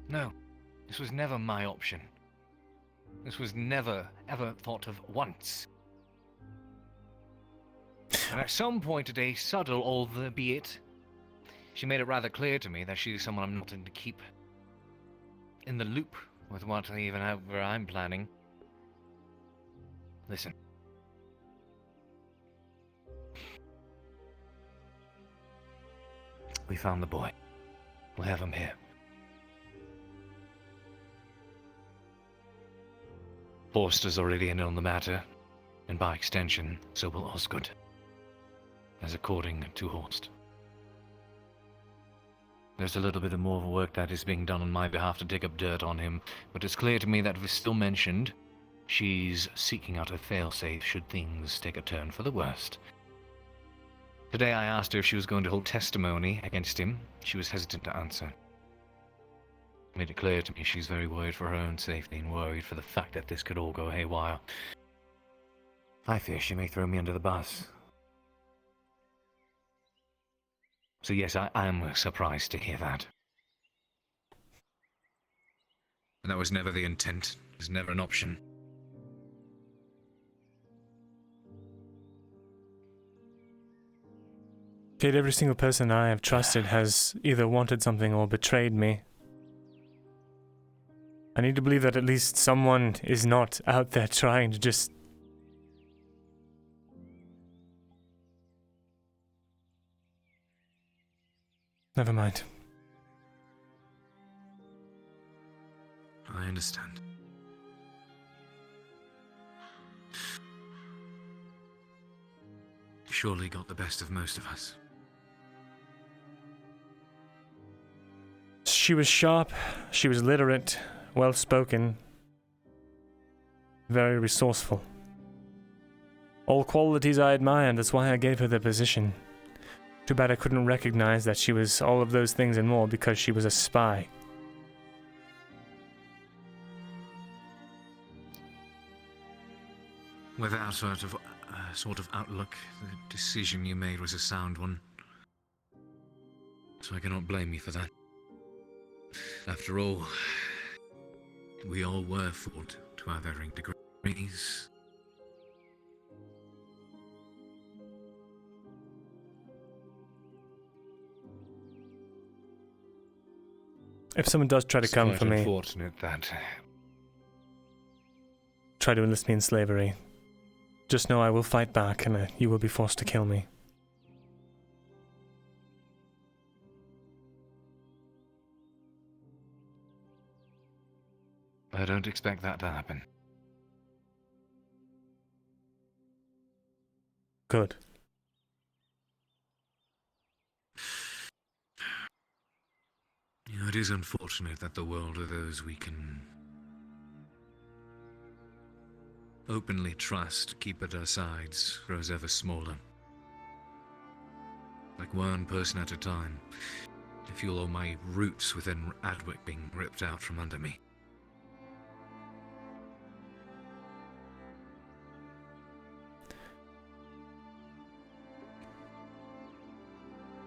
No, this was never my option. This was never, ever thought of once. And at some point today, subtle albeit, she made it rather clear to me that she's someone I'm not in to keep in the loop with whatever I'm planning. Listen. We found the boy. We'll have him here. Forster's already in on the matter, and by extension, so will Osgood, as according to Horst. There's a little bit more work that is being done on my behalf to dig up dirt on him, but it's clear to me that if it's still mentioned, she's seeking out a failsafe should things take a turn for the worst. Today I asked her if she was going to hold testimony against him. She was hesitant to answer. Made it clear to me she's very worried for her own safety and worried for the fact that this could all go haywire. I fear she may throw me under the bus. So yes, I am surprised to hear that. And that was never the intent. It was never an option. Kate, every single person I have trusted has either wanted something or betrayed me. I need to believe that at least someone is not out there trying to just... Never mind. I understand. Surely got the best of most of us. She was sharp, she was literate, well-spoken, very resourceful. All qualities I admire, and that's why I gave her the position. Too bad I couldn't recognize that she was all of those things and more because she was a spy. With our sort of outlook, the decision you made was a sound one. So I cannot blame you for that. After all, we all were fought to our varying degrees. If someone does try to come for me, unfortunate that try to enlist me in slavery, just know I will fight back and you will be forced to kill me. I don't expect that to happen. Good. You know, it is unfortunate that the world of those we can openly trust, keep at our sides, grows ever smaller. Like one person at a time. I feel all my roots within Adwick being ripped out from under me.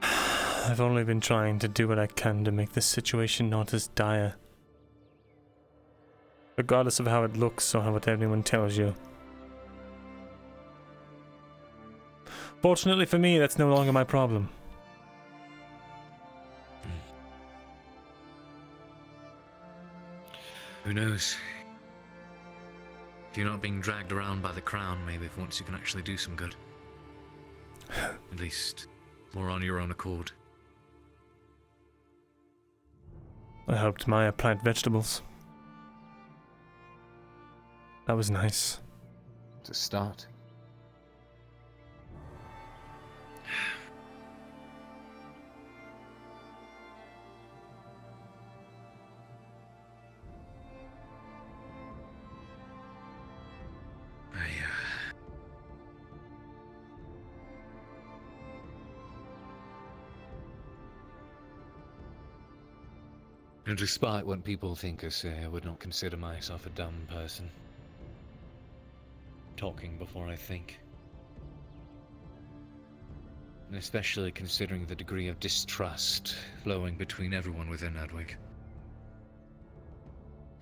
I've only been trying to do what I can to make this situation not as dire. Regardless of how it looks or what anyone tells you. Fortunately for me, that's no longer my problem. Who knows? If you're not being dragged around by the crown, maybe if once you can actually do some good. At least, more on your own accord. I helped Maya plant vegetables. That was nice. To start. And despite what people think I say, I would not consider myself a dumb person. Talking before I think. And especially considering the degree of distrust flowing between everyone within Adwick.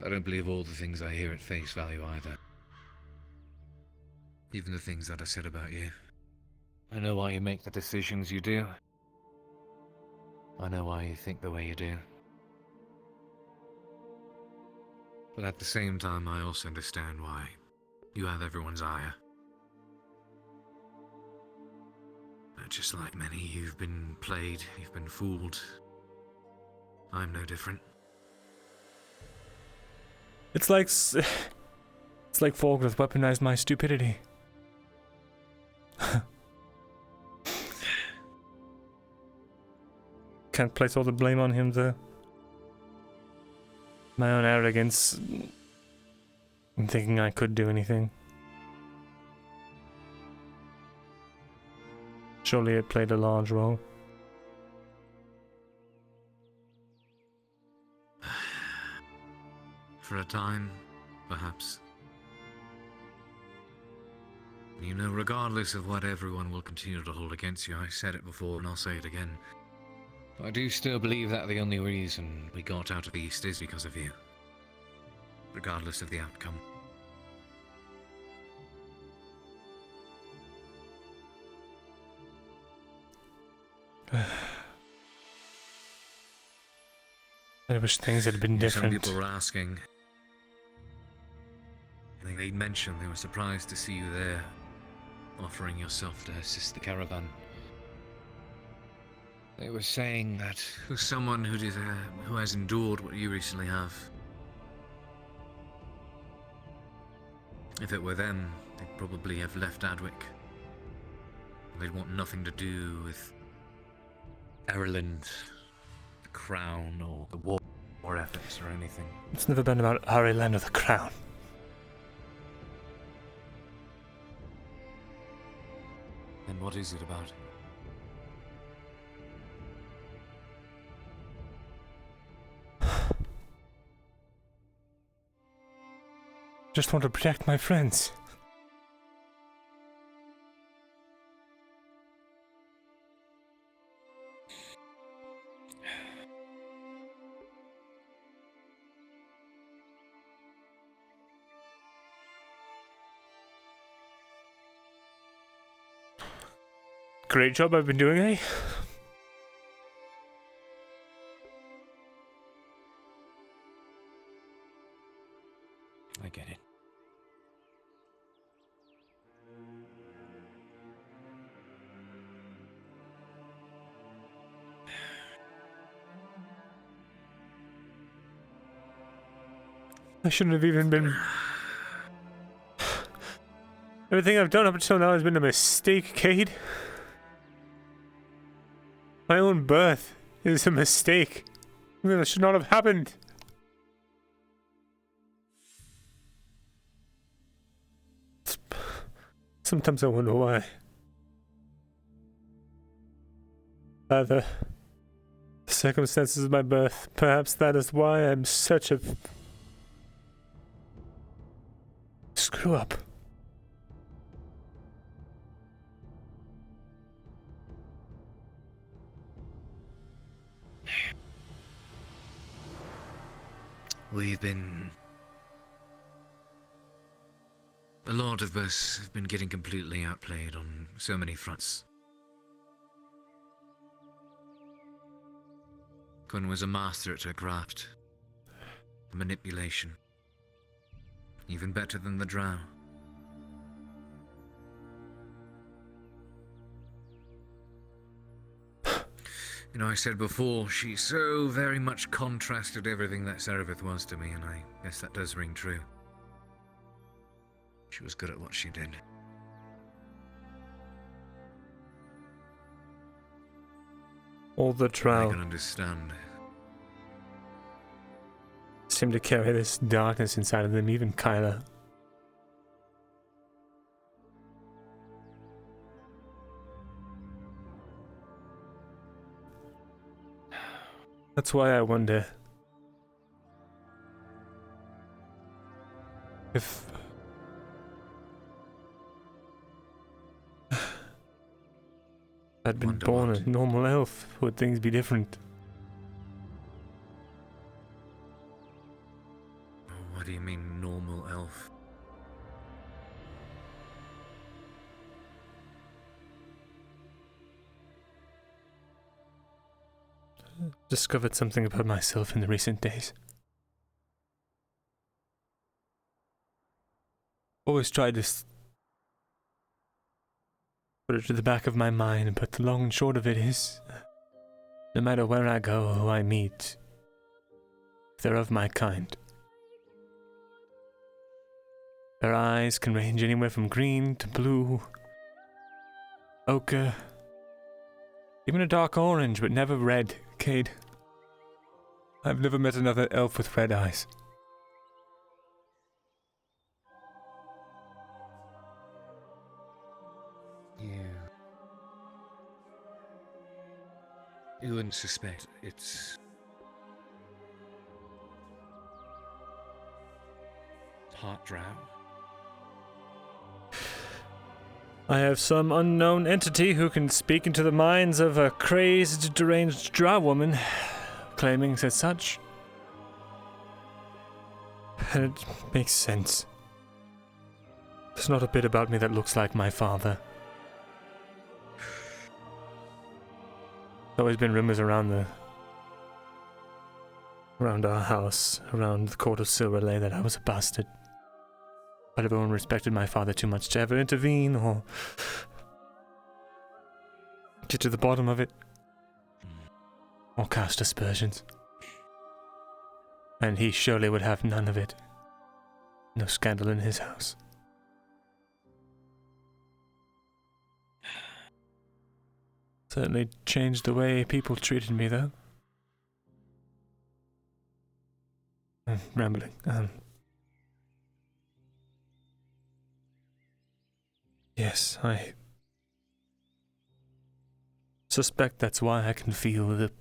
I don't believe all the things I hear at face value either. Even the things that are said about you. I know why you make the decisions you do. I know why you think the way you do. But at the same time, I also understand why you have everyone's ire. Just like many, you've been played, you've been fooled. I'm no different. It's like Falk has weaponized my stupidity. Can't place all the blame on him though. My own arrogance in thinking I could do anything. Surely it played a large role. For a time, perhaps. You know, regardless of what everyone will continue to hold against you, I said it before and I'll say it again. I do still believe that the only reason we got out of the East is because of you. Regardless of the outcome. I wish things had been different. Some people were asking. I think they mentioned they were surprised to see you there, offering yourself to assist the caravan. They were saying that for someone who has endured what you recently have, if it were them, they'd probably have left Adwick. They'd want nothing to do with Ireland, the crown, or the war efforts, or anything. It's never been about Ireland or the crown. Then what is it about? Just want to protect my friends. Great job I've been doing, eh? I get it. I shouldn't have even been... Everything I've done up until now has been a mistake, Cade. My own birth is a mistake. That should not have happened. Sometimes I wonder why. The circumstances of my birth. Perhaps that is why I'm such a screw up. A lot of us have been getting completely outplayed on so many fronts. Gunn was a master at her craft. Manipulation. Even better than the drow. You know, I said before, she so very much contrasted everything that Serapith was to me, and I guess that does ring true. She was good at what she did. All the drow I can understand. seem to carry this darkness inside of them, even Kyla. That's why I wonder, If I'd been born a normal elf, would things be different? What do you mean, normal elf? Discovered something about myself in the recent days. Always tried to put it to the back of my mind, but the long and short of it is, no matter where I go, who I meet, if they're of my kind, their eyes can range anywhere from green to blue, ochre, even a dark orange, but never red, Cade. I've never met another elf with red eyes. You wouldn't suspect it's part drow? I have some unknown entity who can speak into the minds of a crazed, deranged drow woman, claiming as such. And it makes sense. There's not a bit about me that looks like my father. There's always been rumors around our house, around the court of Silverlay, that I was a bastard. But everyone respected my father too much to ever intervene or get to the bottom of it, or cast aspersions. And he surely would have none of it. No scandal in his house. Certainly changed the way people treated me, though. I'm rambling. Yes, I suspect that's why I can feel the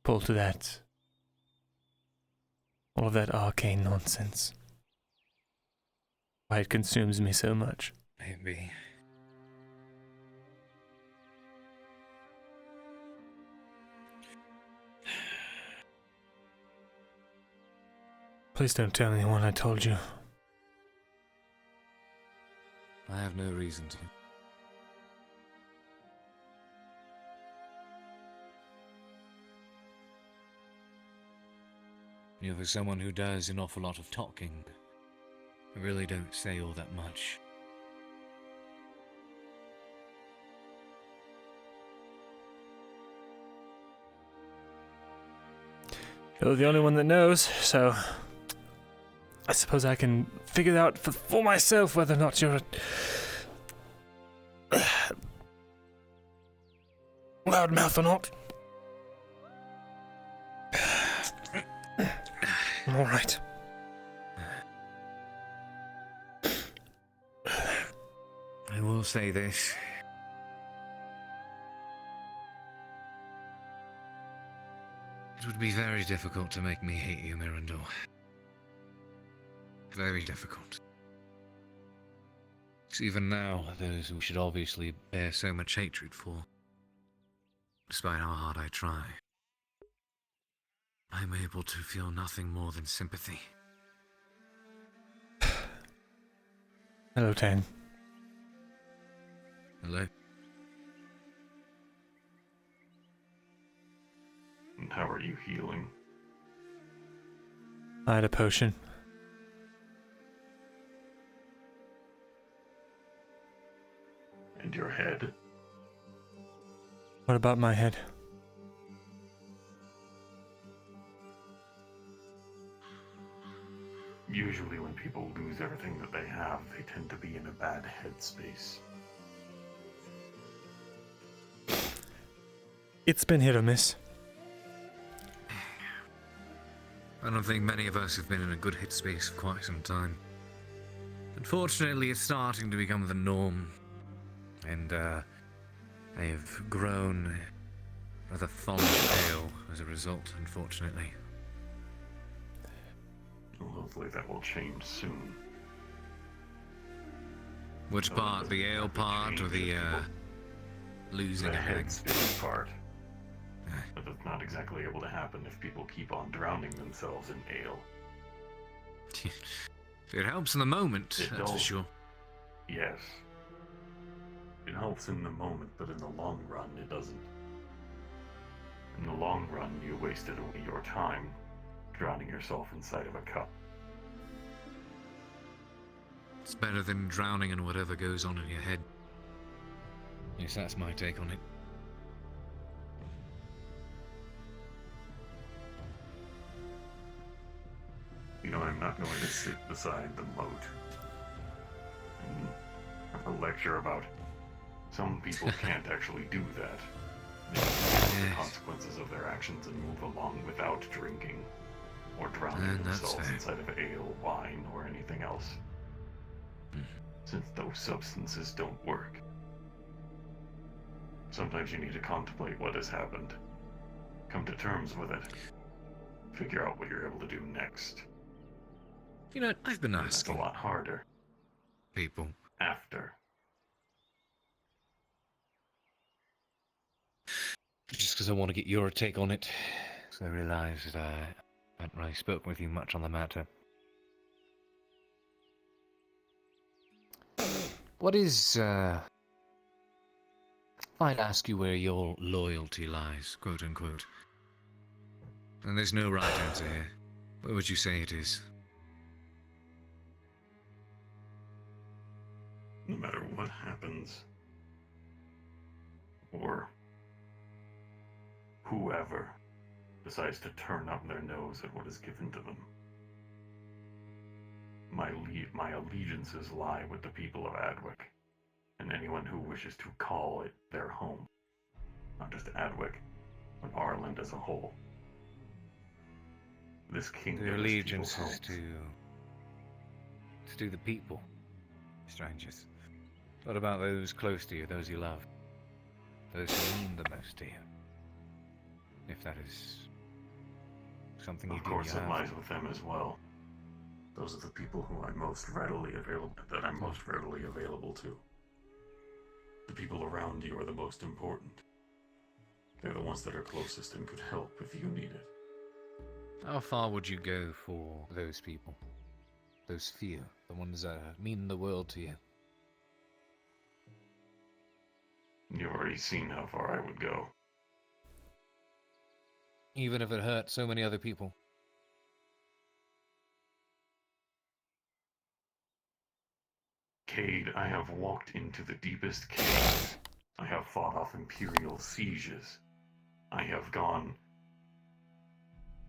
pull to that. All of that arcane nonsense. Why it consumes me so much. Maybe. Please don't tell anyone I told you. I have no reason to. You're for someone who does an awful lot of talking. I really don't say all that much. You're the only one that knows, so I suppose I can figure out for myself whether or not you're a loudmouth or not. All right. I will say this. It would be very difficult to make me hate you, Myrindal. Very difficult. It's even now those who should obviously bear so much hatred for, despite how hard I try. I'm able to feel nothing more than sympathy. Hello, Tang. Hello? And how are you healing? I had a potion. And your head? What about my head? Usually when people lose everything that they have, they tend to be in a bad headspace. It's been hit or miss. I don't think many of us have been in a good headspace for quite some time. Unfortunately, it's starting to become the norm. And, I have grown rather fond of ale as a result, unfortunately. Well, hopefully that will change soon. Which part? The ale part or the losing The everything? head spinning part. But that's not exactly able to happen if people keep on drowning themselves in ale. It helps in the moment, It that's for does. sure. Yes. It helps in the moment, but in the long run, it doesn't. In the long run, you wasted away your time drowning yourself inside of a cup. It's better than drowning in whatever goes on in your head. Yes, that's my take on it. You know, I'm not going to sit beside the moat and have a lecture about some people can't actually do that. They know the consequences of their actions and move along without drinking or drowning themselves inside of ale, wine, or anything else. Since those substances don't work. Sometimes you need to contemplate what has happened. Come to terms with it. Figure out what you're able to do next. You know, I've been asking. It's a lot harder. People. After. Just because I want to get your take on it. So I realised that I hadn't really spoken with you much on the matter. What is, if I'd ask you where your loyalty lies, quote unquote, and there's no right answer here, where would you say it is? No matter what happens, or whoever decides to turn up their nose at what is given to them, my allegiances lie with the people of Adwick, and anyone who wishes to call it their home. Not just Adwick, but Ireland as a whole. This kingdom Your is allegiance people's is homes. to the people, strangers. What about those close to you, those you love? Those who mean the most to you? If that is something you Of do course, you it have. lies with them as well. Those are the people who I'm most readily available to. The people around you are the most important. They're the ones that are closest and could help if you need it. How far would you go for those people? Those few, the ones that mean the world to you? You've already seen how far I would go. Even if it hurt so many other people? Cade, I have walked into the deepest caves. I have fought off imperial sieges. I have gone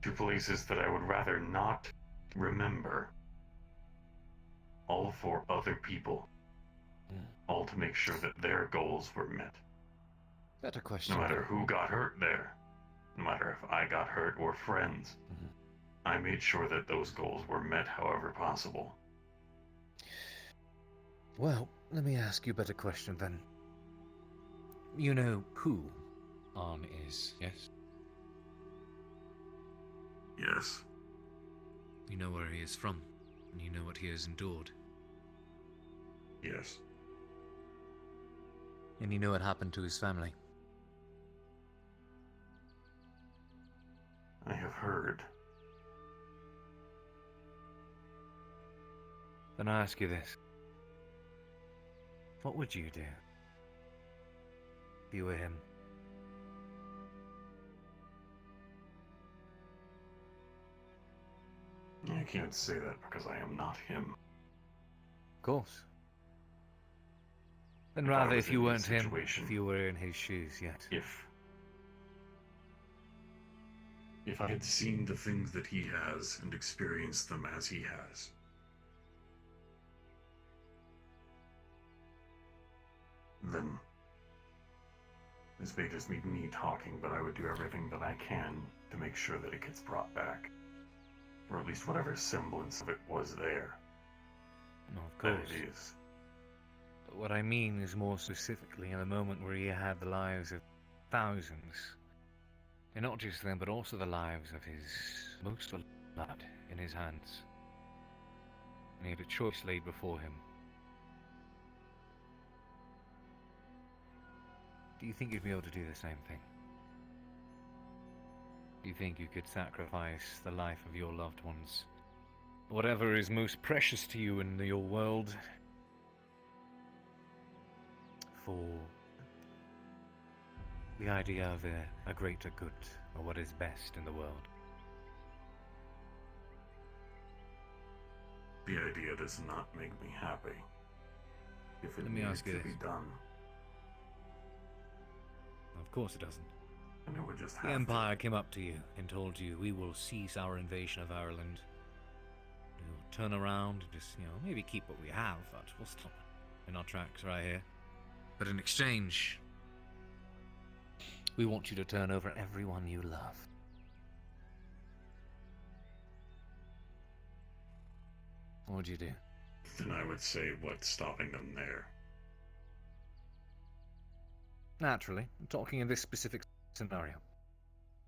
to places that I would rather not remember. All for other people. All to make sure that their goals were met. Better question. No matter who got hurt there. No matter if I got hurt or friends. I made sure that those goals were met however possible. Well, let me ask you a better question then. You know who Arn is, yes? Yes. You know where he is from, and you know what he has endured. Yes. And you know what happened to his family. I have heard. Then I ask you this. What would you do if you were him? I can't say that because I am not him. Of course. Then If I rather was if you in weren't his him, situation- if you were in his shoes yet. If I had seen the things that he has and experienced them as he has. Then this may just be me talking, but I would do everything that I can to make sure that it gets brought back. Or at least whatever semblance of it was there. No, of That course. it is. But what I mean is more specifically in a moment where he had the lives of thousands. And not just them, but also the lives of his most beloved in his hands. and he had a choice laid before him. Do you think you'd be able to do the same thing? Do you think you could sacrifice the life of your loved ones? Whatever is most precious to you in your world, for the idea of a greater good, or what is best in the world? The idea does not make me happy. If it Let me needs ask you to this. be done, Of course it doesn't. and it would just The have to. Empire came up to you and told you, we will cease our invasion of Ireland. We'll turn around and just, maybe keep what we have, but we'll stop in our tracks right here. But in exchange, we want you to turn over everyone you love. What would you do? Then I would say, what's stopping them there? Naturally, I'm talking in this specific scenario.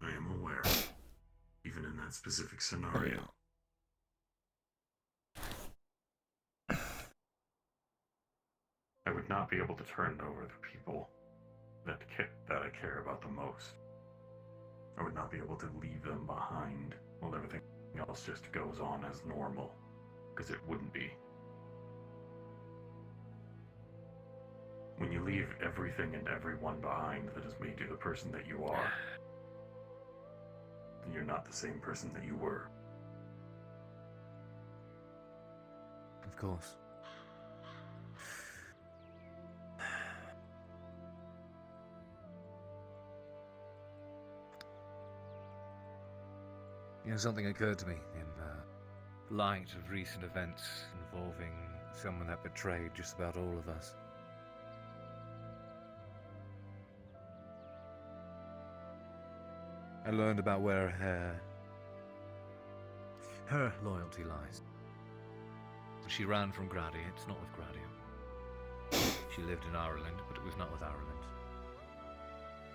I am aware. Even in that specific scenario. I would not be able to turn over the people that I care about the most. I would not be able to leave them behind while everything else just goes on as normal, because it wouldn't be. When you leave everything and everyone behind that has made you the person that you are, then you're not the same person that you were. Of course. Something occurred to me in light of recent events involving someone that betrayed just about all of us. I learned about where her loyalty lies. She ran from Gradia. It's not with Gradia. She lived in Ireland, but it was not with Ireland.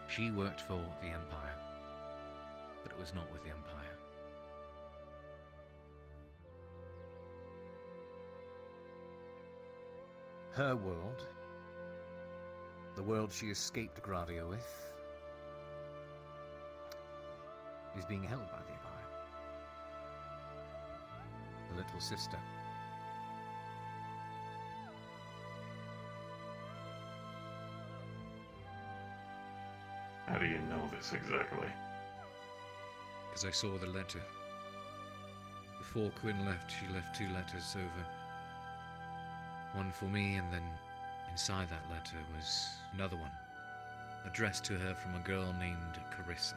She worked for the Empire, but it was not with the Empire. Her world, the world she escaped Gradia with, is being held by the Empire. The little sister. How do you know this exactly? Because I saw the letter. Before Quinn left, she left 2 letters over. One for me, and then inside that letter was another one, addressed to her from a girl named Carissa.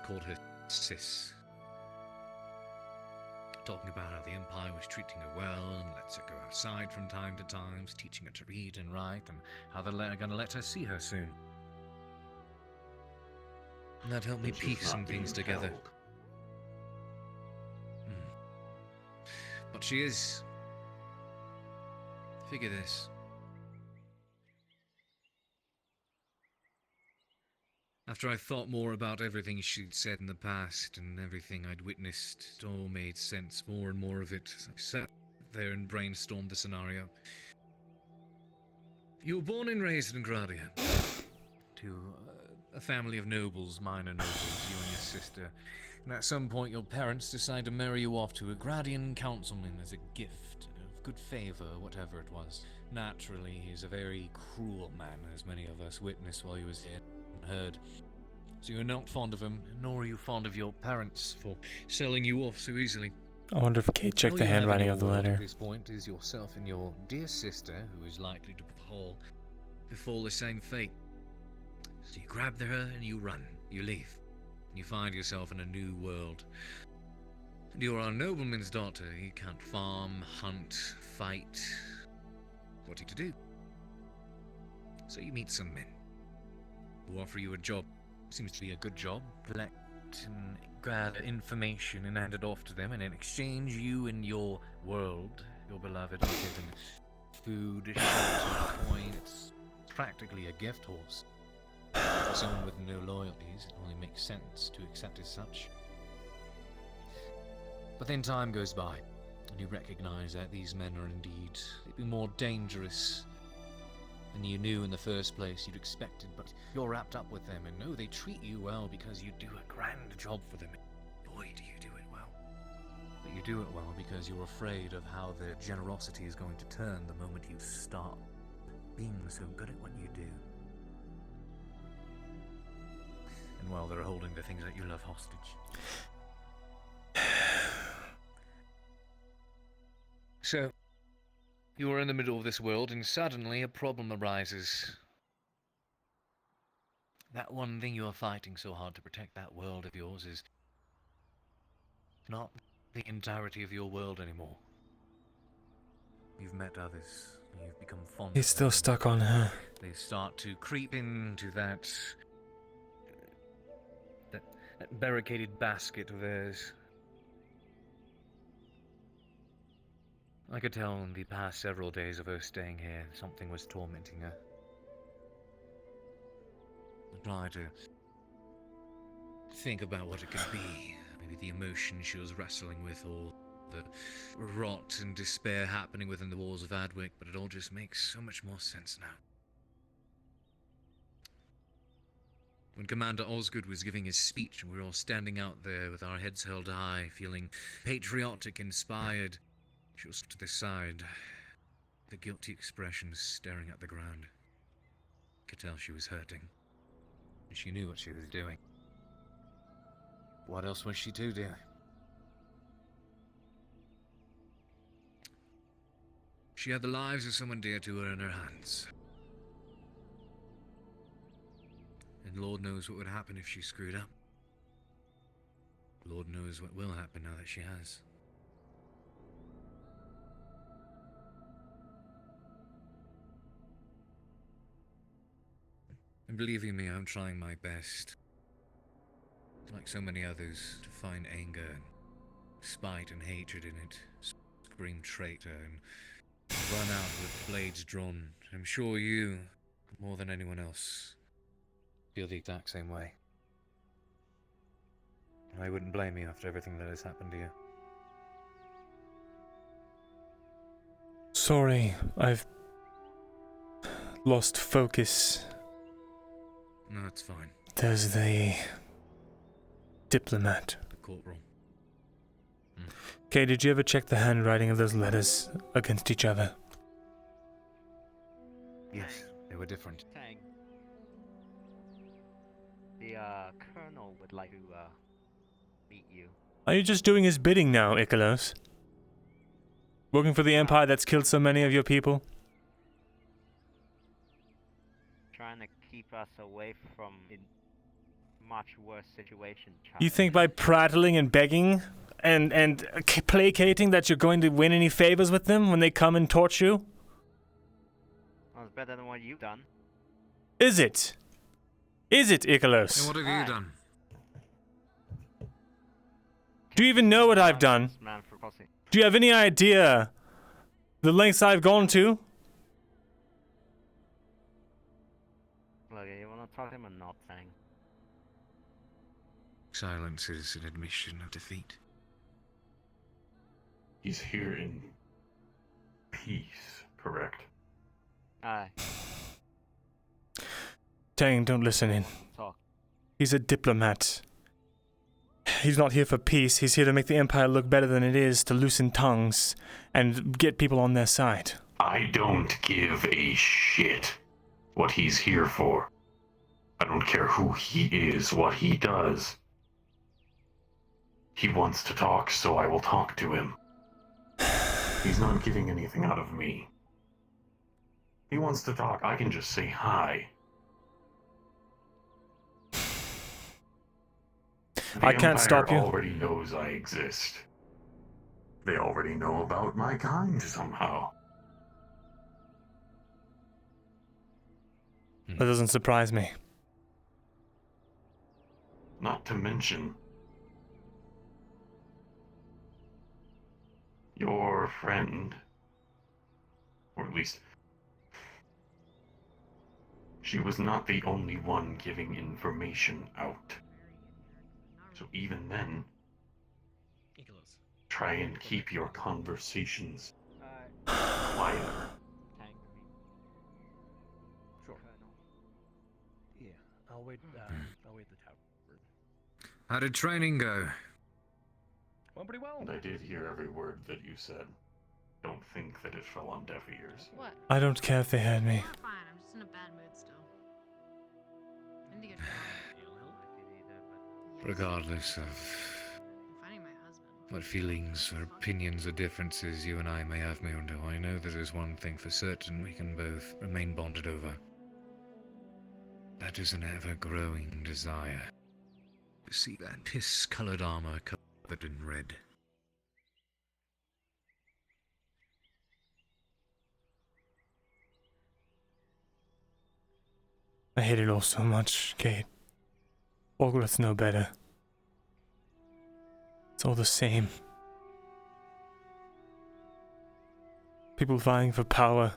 Called her Sis. Talking about how the Empire was treating her well and lets her go outside from time to time, teaching her to read and write, and how they're going to let her see her soon. And that helped me piece some things together. But she is. Figure this. After I thought more about everything she'd said in the past and everything I'd witnessed, it all made sense, more and more of it. I sat there and brainstormed the scenario. You were born and raised in Gradia. To a family of nobles, minor nobles, you and your sister. And at some point your parents decide to marry you off to a Gradian councilman as a gift of good favor, whatever it was. Naturally, he's a very cruel man, as many of us witnessed while he was here and heard. So you're not fond of him, nor are you fond of your parents for selling you off so easily. I wonder if Kate checked the handwriting of the letter. At this point is yourself and your dear sister, who is likely to befall the same fate. So you grab her and you run, you leave. You find yourself in a new world. And you're a nobleman's daughter. You can't farm, hunt, fight. What are you to do? So you meet some men who offer you a job. Seems to be a good job. Collect and gather information and hand it off to them, and in exchange, you and your world, your beloved, are given food, shelter, points. It's practically a gift horse. For someone with no loyalties, it only makes sense to accept as such. But then time goes by, and you recognize that these men are indeed more dangerous than you knew in the first place you'd expected, but you're wrapped up with them, and no, they treat you well because you do a grand job for them. Boy, do you do it well. But you do it well because you're afraid of how their generosity is going to turn the moment you start being so good at what you do. And while they're holding the things that you love hostage. So, you are in the middle of this world, and suddenly a problem arises. That one thing you are fighting so hard to protect, that world of yours, is not the entirety of your world anymore. You've met others, you've become fond He's of still them. stuck on her. They start to creep into that barricaded basket of theirs. I could tell in the past several days of her staying here, something was tormenting her. I tried to think about what it could be. Maybe the emotion she was wrestling with, or the rot and despair happening within the walls of Adwick, but it all just makes so much more sense now. When Commander Osgood was giving his speech and we were all standing out there with our heads held high, feeling patriotic, inspired, she was to the side, the guilty expression staring at the ground. Could tell she was hurting. And she knew what she was doing. What else was she to do? She had the lives of someone dear to her in her hands. And Lord knows what would happen if she screwed up. Lord knows what will happen now that she has. And believe you me, I'm trying my best, like so many others, to find anger and spite and hatred in it, scream traitor and run out with blades drawn. I'm sure you, more than anyone else, feel the exact same way. I wouldn't blame you after everything that has happened to you. Sorry, I've lost focus. No, it's fine. There's the diplomat. The corporal. Okay, did you ever check the handwriting of those letters against each other? Yes, they were different. Tang. The colonel would like to meet you. Are you just doing his bidding now, Ikelos? Working for the Empire that's killed so many of your people? Trying to keep us away from a much worse situation. You think by prattling and begging and placating that you're going to win any favors with them when they come and torch you? Well, it's better than what you've done. Is it? Is it, Ikelos? And what have you done? Do you even know what I've done? Do you have any idea the lengths I've gone to? Look, you want to talk to him or not, Tang? Silence is an admission of defeat. He's here in peace, correct? Aye. Tang, don't listen in. Talk. He's a diplomat. He's not here for peace. He's here to make the Empire look better than it is, to loosen tongues and get people on their side. I don't give a shit what he's here for. I don't care who he is, what he does. He wants to talk, so I will talk to him. He's not getting anything out of me. He wants to talk, I can just say hi. I can't stop you. The Empire already knows I exist. They already know about my kind somehow. That doesn't surprise me. Not to mention your friend, or at least she was not the only one giving information out. So even then, Try and keep your conversations quieter. Sure. Yeah, I'll wait at the tower. How did training go? Went pretty well. I did hear every word that you said. Don't think that it fell on deaf ears. What? I don't care if they had me. Fine, I'm just in a bad mood still. I need to get Regardless of finding my husband. what feelings or opinions or differences you and I may have, Myrindal, I know there is one thing for certain we can both remain bonded over. That is an ever-growing desire to see that piss-colored armor covered in red. I hate it all so much, Kate. Orguleth's no better. It's all the same. People vying for power.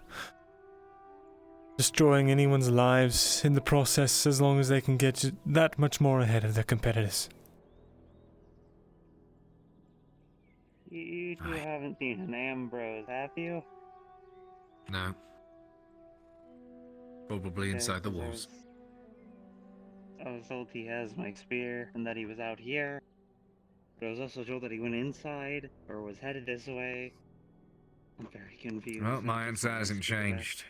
Destroying anyone's lives in the process as long as they can get that much more ahead of their competitors. You two haven't seen an Ambrose, have you? No. Probably inside the walls. I was told he has my spear and that he was out here. But I was also told that he went inside or was headed this way. I'm very confused. Well, my answer hasn't changed.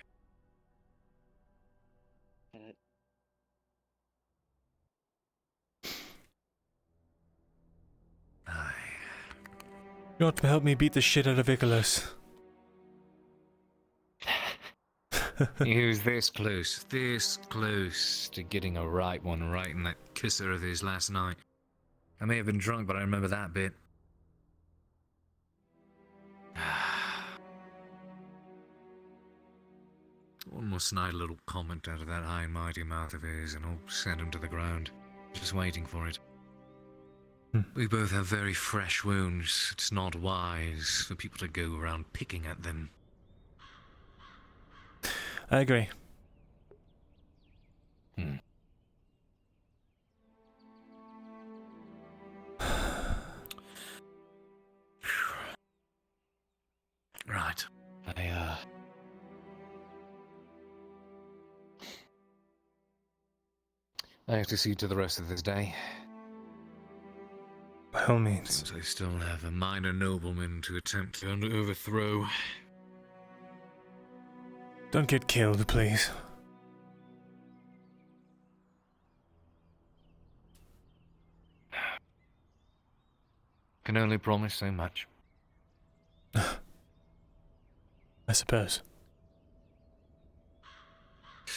You ought to help me beat the shit out of Icarus. He was this close to getting a right one right in that kisser of his last night. I may have been drunk, but I remember that bit. One more snide little comment out of that high and mighty mouth of his, and I'll send him to the ground. Just waiting for it. We both have very fresh wounds. It's not wise for people to go around picking at them. I agree. Right. I have to see to the rest of this day. By all means. Since I still have a minor nobleman to attempt to overthrow. Don't get killed, please. Can only promise so much. I suppose.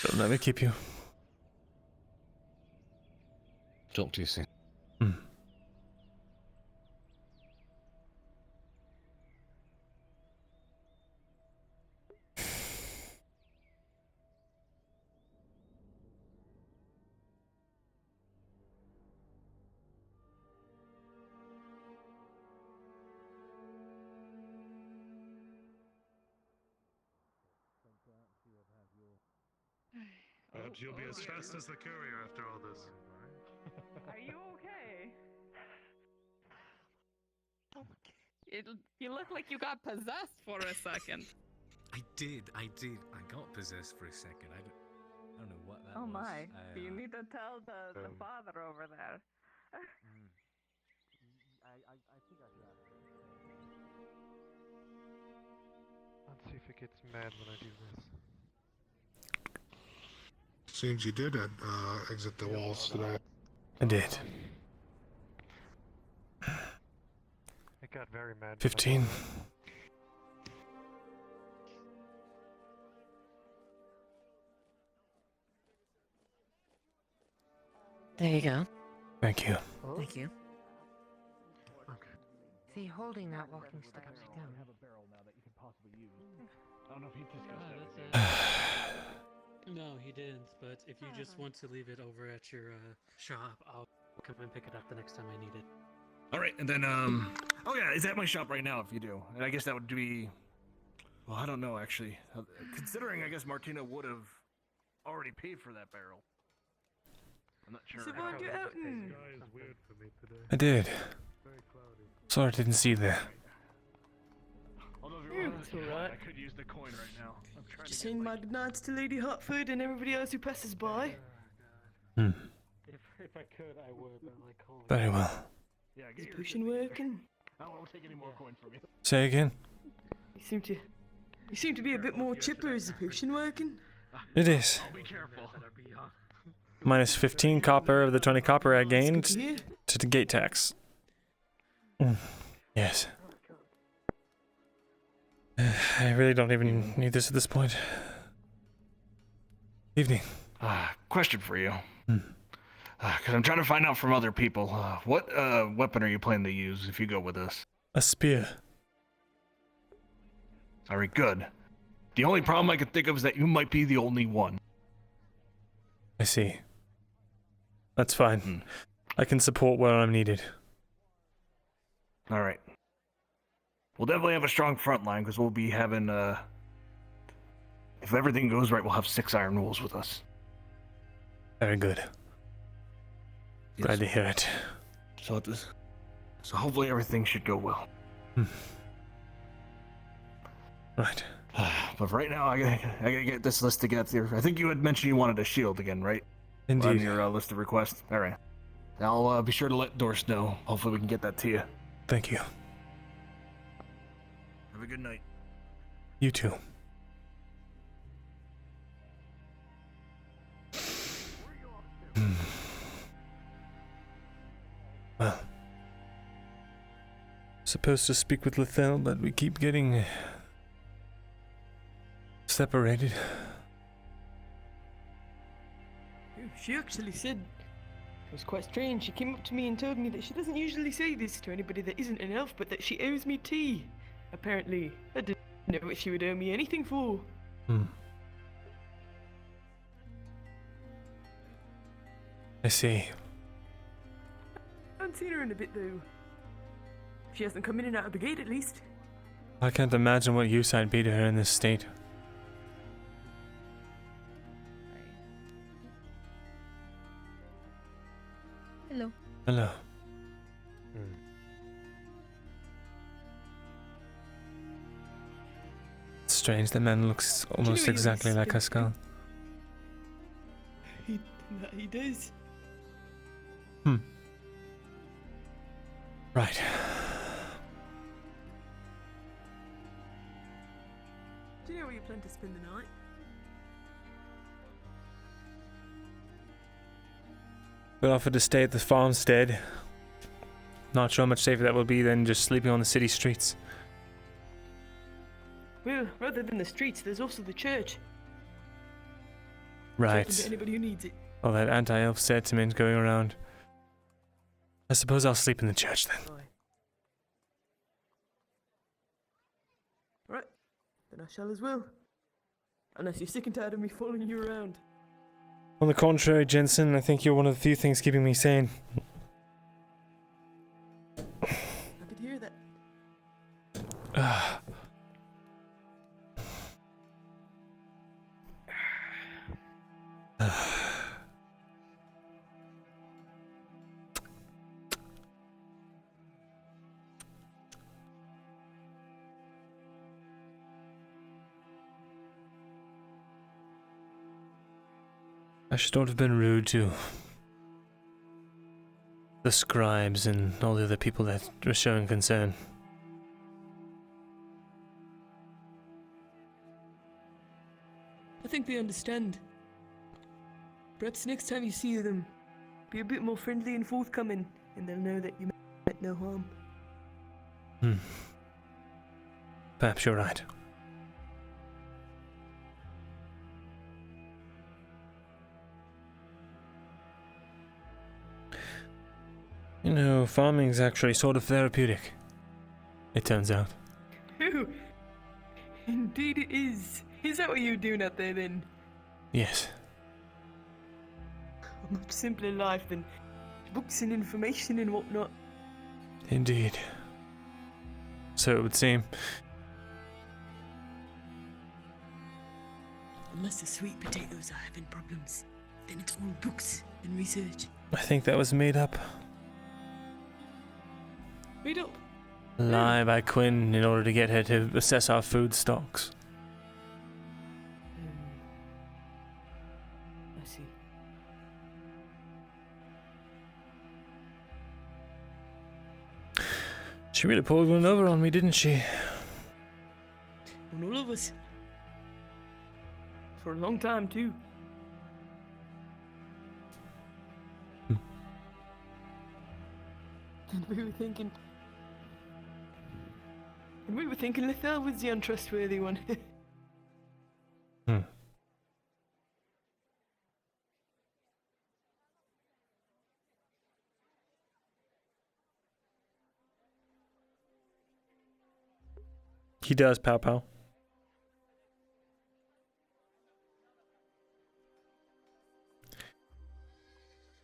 Don't let me keep you. Talk to you soon. Perhaps you'll be as fast as the courier after all this. Are you okay? You look like you got possessed for a second. I did. I got possessed for a second. I don't know what that was. Oh my. You need to tell the father over there. I think I should ask. Let's see if it gets mad when I do this. Seems you did exit the walls today. I did. It got very mad. 15. There you go. Thank you. Thank you. See, holding that walking stick upside down. Have a barrel now that you can possibly use. I don't know if you discussed that. No, he didn't, but if you just want to leave it over at your shop, I'll come and pick it up the next time I need it. Alright, and then, oh yeah, it's at my shop right now if you do. And I guess that would be, well, I don't know, actually. Considering, I guess Martina would have already paid for that barrel. I'm not sure. So won't you open? Sky is weird for me today. I did. Very cloudy. Sorry I didn't see you there. It's alright. I could use the coin right now. I'm trying Just saying my goodnights to Lady Hartford and everybody else who passes by. Hmm. If I could, I would, but like, holy. Very well. Yeah, Is the potion working? I won't take any more coin from you. Say again? You seem to be a bit more chipper. Is the potion working? It is. I'll be careful. Minus 15 copper of the 20 copper I gained to hear. to the gate tax. Yes. I really don't even need this at this point. Evening. Question for you. Because I'm trying to find out from other people. What weapon are you planning to use if you go with us? A spear. Very good. The only problem I can think of is that you might be the only one. I see. That's fine. I can support where I'm needed. Alright. We'll definitely have a strong front line because we'll be having, if everything goes right, we'll have 6 iron wolves with us. Very good. Glad to hear it. So hopefully everything should go well. Right. But right now, I gotta get this list together. I think you had mentioned you wanted a shield again, right? Indeed. On your list of requests. All right. I'll be sure to let Doris know. Hopefully we can get that to you. Thank you. Have a good night. You too. Well. Supposed to speak with Lethal, but we keep getting separated. She actually said it was quite strange. She came up to me and told me that she doesn't usually say this to anybody that isn't an elf, but that she owes me tea. Apparently, I didn't know what she would owe me anything for. I see. I haven't seen her in a bit though. She hasn't come in and out of the gate at least. I can't imagine what use I'd be to her in this state. Hello. Hello. It's strange, the man looks almost he exactly looks like Haskell. He does. Right. Do you know where you plan to spend the night? We offered to stay at the farmstead. Not sure how much safer that will be than just sleeping on the city streets. Well, rather than the streets, there's also the church. It's open Right. to anybody who needs it. All that anti-elf sentiment going around. I suppose I'll sleep in the church then. Right, then I shall as well. Unless you're sick and tired of me following you around. On the contrary, Jensen, I think you're one of the few things keeping me sane. I could hear that. I should not have been rude to the scribes and all the other people that were showing concern. I think they understand. Perhaps next time you see them, be a bit more friendly and forthcoming, and they'll know that you meant no harm. Perhaps you're right. You know, farming's actually sort of therapeutic. It turns out. Oh, indeed it is. Is that what you're doing out there then? Yes. A much simpler life than books and information and whatnot. Indeed. So it would seem. Unless the sweet potatoes are having problems, then it's all books and research. I think that was made up. Made up? lie by Quinn in order to get her to assess our food stocks. I see. She really pulled one over on me, didn't she? On all of us. For a long time, too. And we were thinking Lethal was the untrustworthy one. He does, Pow Pow.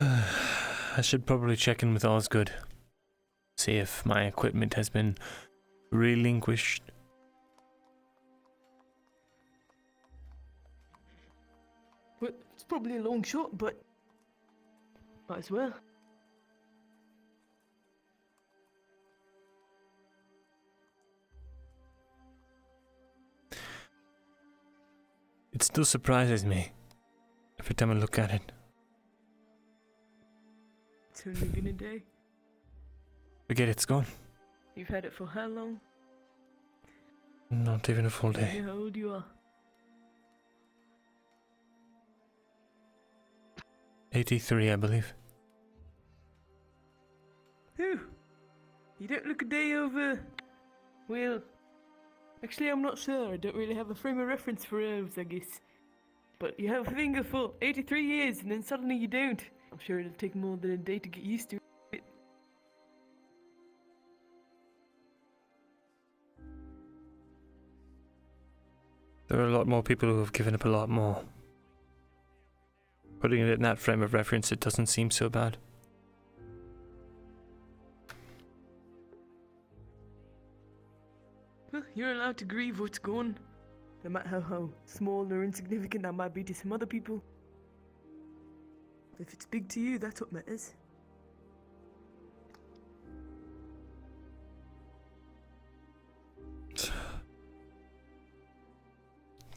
I should probably check in with Osgood. See if my equipment has been relinquished. Well, it's probably a long shot, but might as well. It still surprises me every time I look at it. It's only been a day. Forget it's gone. You've had it for how long? Not even a full I don't day. know how old you are. 83, I believe. Whew. You don't look a day over. Well, actually, I'm not sure. I don't really have a frame of reference for elves, I guess. But you have a finger for 83 years, and then suddenly you don't. I'm sure it'll take more than a day to get used to it. There are a lot more people who have given up a lot more. Putting it in that frame of reference, it doesn't seem so bad. Well, you're allowed to grieve what's gone, no matter how small or insignificant that might be to some other people. If it's big to you, that's what matters.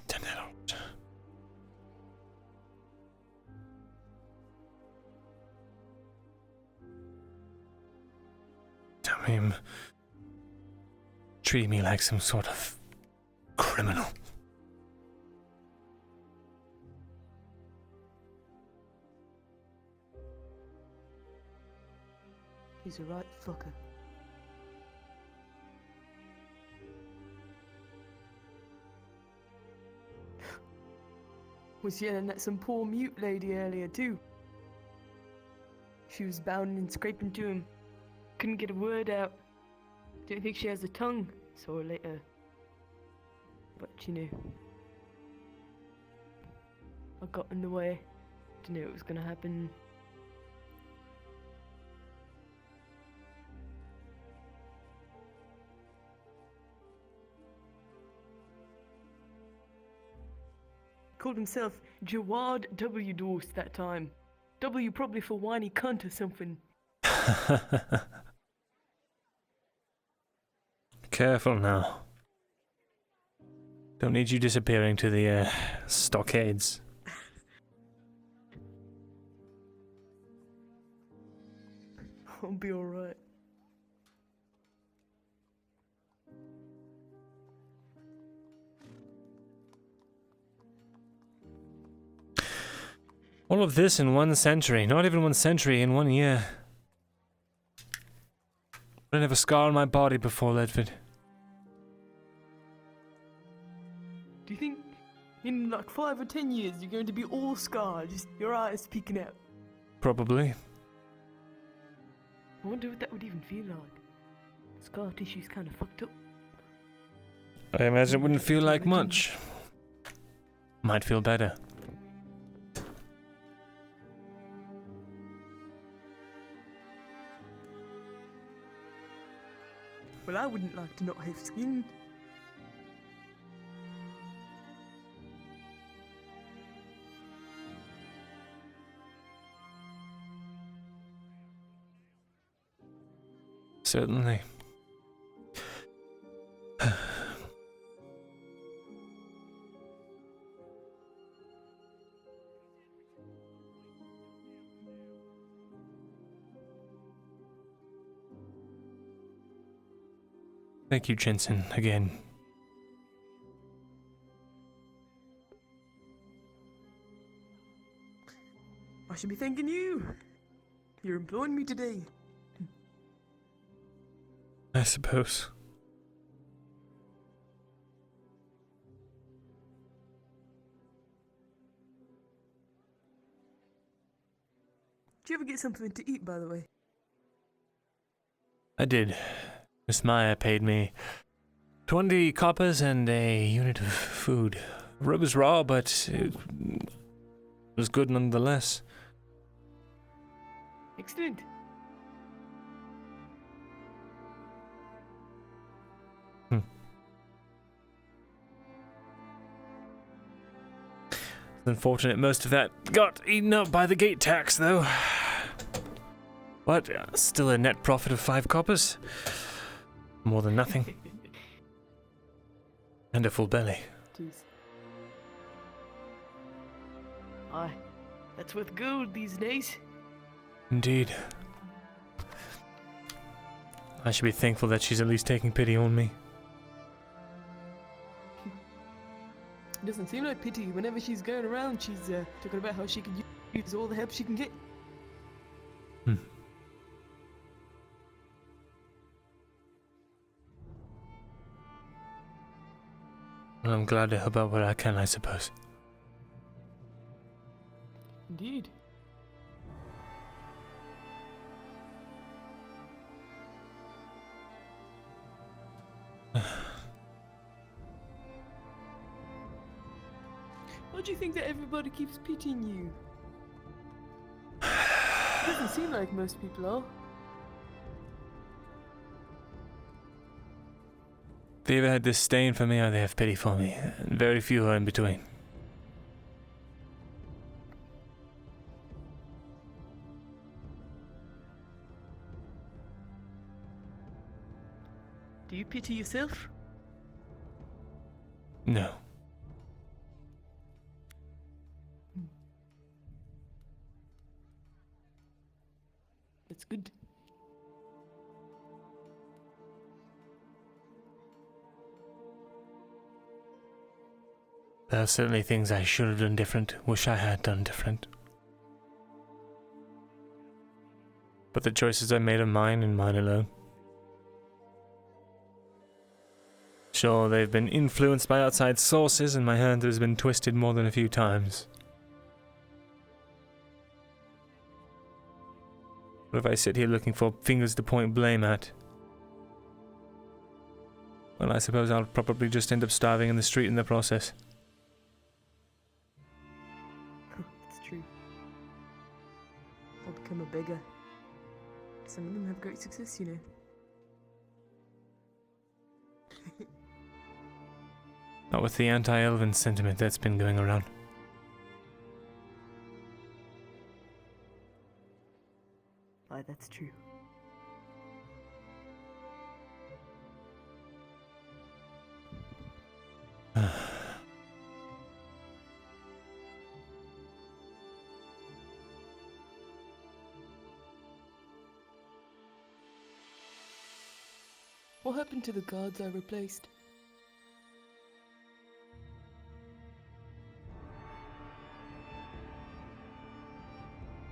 Damn that out. Tell him treating me like some sort of criminal. He's a right fucker. Was yelling at some poor mute lady earlier too. She was bounding and scraping to him. Couldn't get a word out. Don't think she has a tongue. Saw her later. But you know, I got in the way. Didn't know it was gonna happen. Called himself Jawad W. Dorse that time. W probably for whiny cunt or something. Careful now. Don't need you disappearing to the stockades. I'll be alright. All of this in 1 century. Not even 1 century, in 1 year. I didn't have a scar on my body before, Ledford. Do you think in like 5 or 10 years you're going to be all scarred, just your eyes peeking out? Probably. I wonder what that would even feel like. Scar tissue's kind of fucked up. I imagine it wouldn't feel like much. Might feel better. Well, I wouldn't like to not have skin. Certainly. Thank you, Jensen, again. I should be thanking you. You're employing me today. I suppose. Did you ever get something to eat, by the way? I did. Miss Maya paid me 20 coppers and a unit of food. Rib was raw, but it was good nonetheless. Excellent. It's unfortunate most of that got eaten up by the gate tax, though. But still a net profit of 5 coppers. More than nothing. And a full belly. Jeez. Aye, that's worth gold these days. Indeed. I should be thankful that she's at least taking pity on me. It doesn't seem like pity. Whenever she's going around, she's talking about how she can use all the help she can get. Well, I'm glad to help out where I can, I suppose. Indeed. Why do you think that everybody keeps pitying you? Doesn't seem like most people are. They either had disdain for me or they have pity for me. And very few are in between. Do you pity yourself? No. That's good. There are certainly things I should have done different, wish I had done different. But the choices I made are mine and mine alone. Sure, they've been influenced by outside sources and my hand has been twisted more than a few times. But if I sit here looking for fingers to point blame at, well, I suppose I'll probably just end up starving in the street in the process. It's true. I'll become a beggar. Some of them have great success, you know. Not with the anti-Elven sentiment that's been going around. Aye, that's true. What happened to the guards I replaced?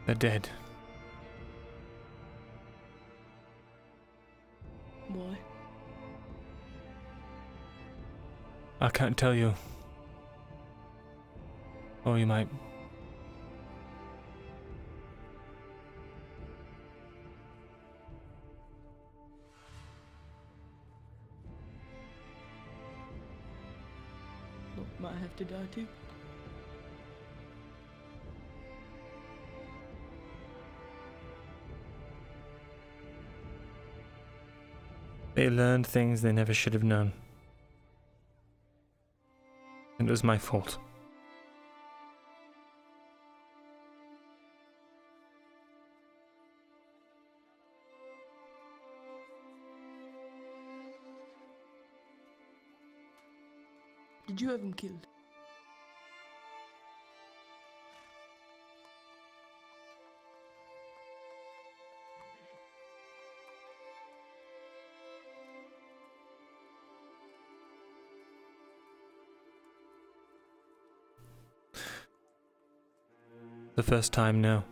They're dead. Why? I can't tell you. Or you might. Might have to die too. They learned things they never should have known. And it was my fault. Did you have him killed? The first time, no.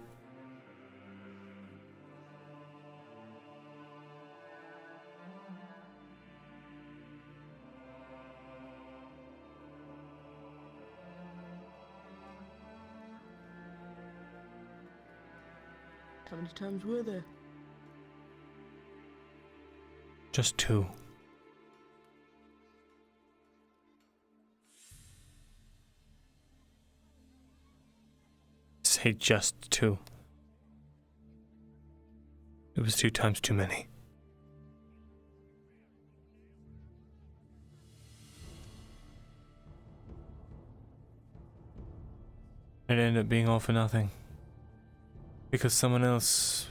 How many times were there? Just 2. Say just 2. It was 2 times too many. It ended up being all for nothing. Because someone else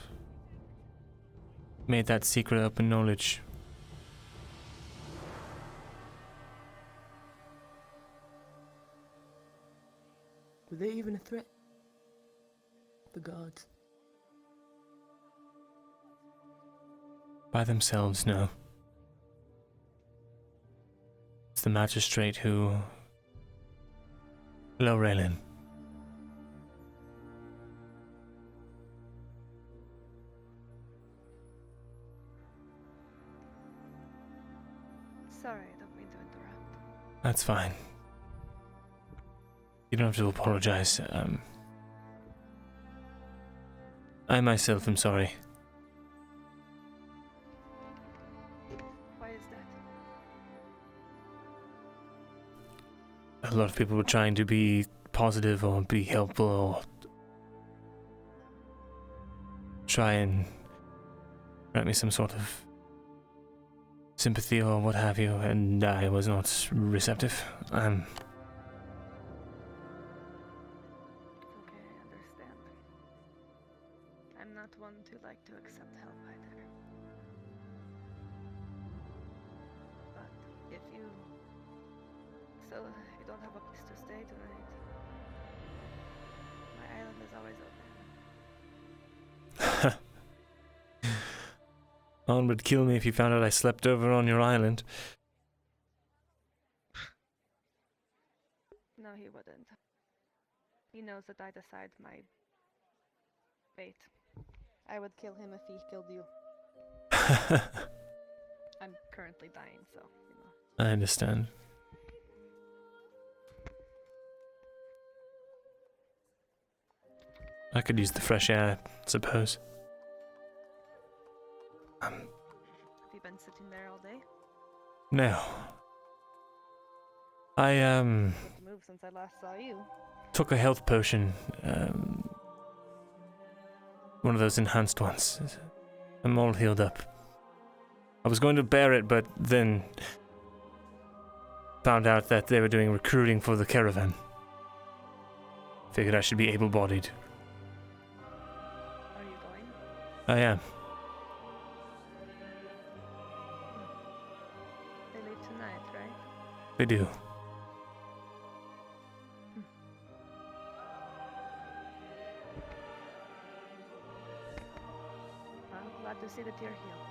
made that secret open knowledge. Were they even a threat? The guards. By themselves, no. It's the magistrate who... Lorelin. Sorry, I don't mean to interrupt. That's fine. You don't have to apologize. I myself am sorry. Why is that? A lot of people were trying to be positive or be helpful or try and grant me some sort of sympathy or what have you, and I was not receptive. I'm not one to like to accept help either. But if you... So, you don't have a place to stay tonight. My island is always open. One would kill me if you found out I slept over on your island. No, he wouldn't. He knows that I decide my fate. I would kill him if he killed you. I'm currently dying, so, you know. I understand. I could use the fresh air, I suppose. Have you been sitting there all day? No. I, Good move since I last saw you. took a health potion. One of those enhanced ones. I'm all healed up. I was going to bear it, but then found out that they were doing recruiting for the caravan. Figured I should be able-bodied. Are you going? I am. They leave tonight, right? They do. I'm glad to see that you're healed.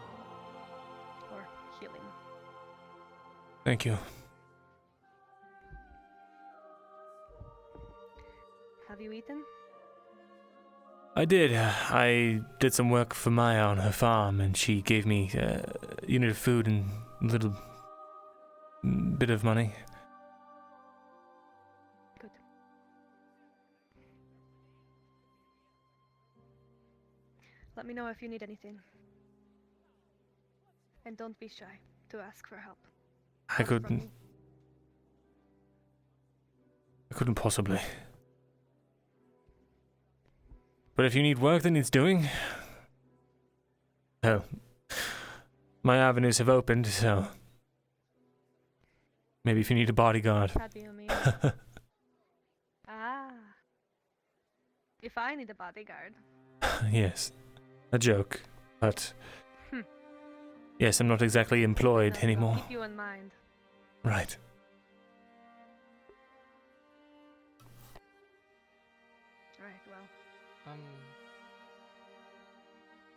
Or healing. Thank you. Have you eaten? I did. I did some work for Maya on her farm, and she gave me a unit of food and a little bit of money. Good. Let me know if you need anything. And don't be shy to ask for help. I couldn't possibly. But if you need work that needs doing, hell, my avenues have opened, so maybe if you need a bodyguard. How do you mean? Ah. If I need a bodyguard. Yes, a joke, but Hmm. yes, I'm not exactly employed I'll anymore. keep you in mind. Right. Right, well.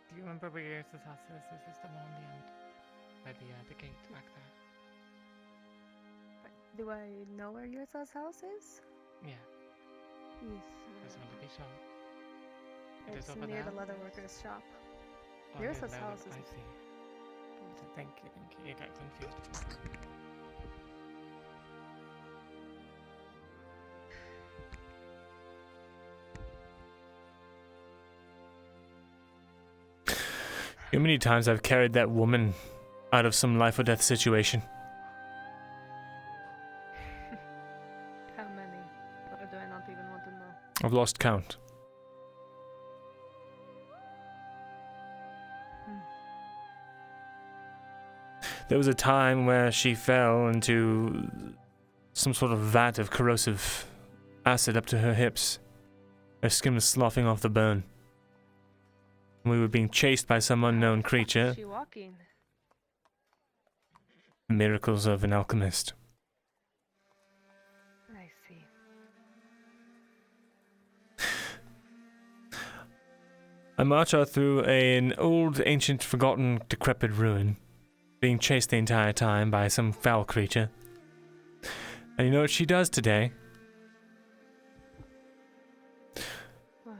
Do you remember where your house is? Is this the one on the end? By the gate back there? Do I know where Yurza's house is? Yeah. Yes. Just want to be sure. It's over near there? the leatherworker's shop. Oh, Yours his has leather- houses. I see. Thank you, thank you. You got confused. How many times I've carried that woman out of some life or death situation? How many? Or do I not even want to know? I've lost count. There was a time where she fell into some sort of vat of corrosive acid up to her hips. Her skin was sloughing off the bone. We were being chased by some unknown creature. Is she walking? Miracles of an alchemist. I see. I march her through an old, ancient, forgotten, decrepit ruin, being chased the entire time by some foul creature. And you know what she does today? What?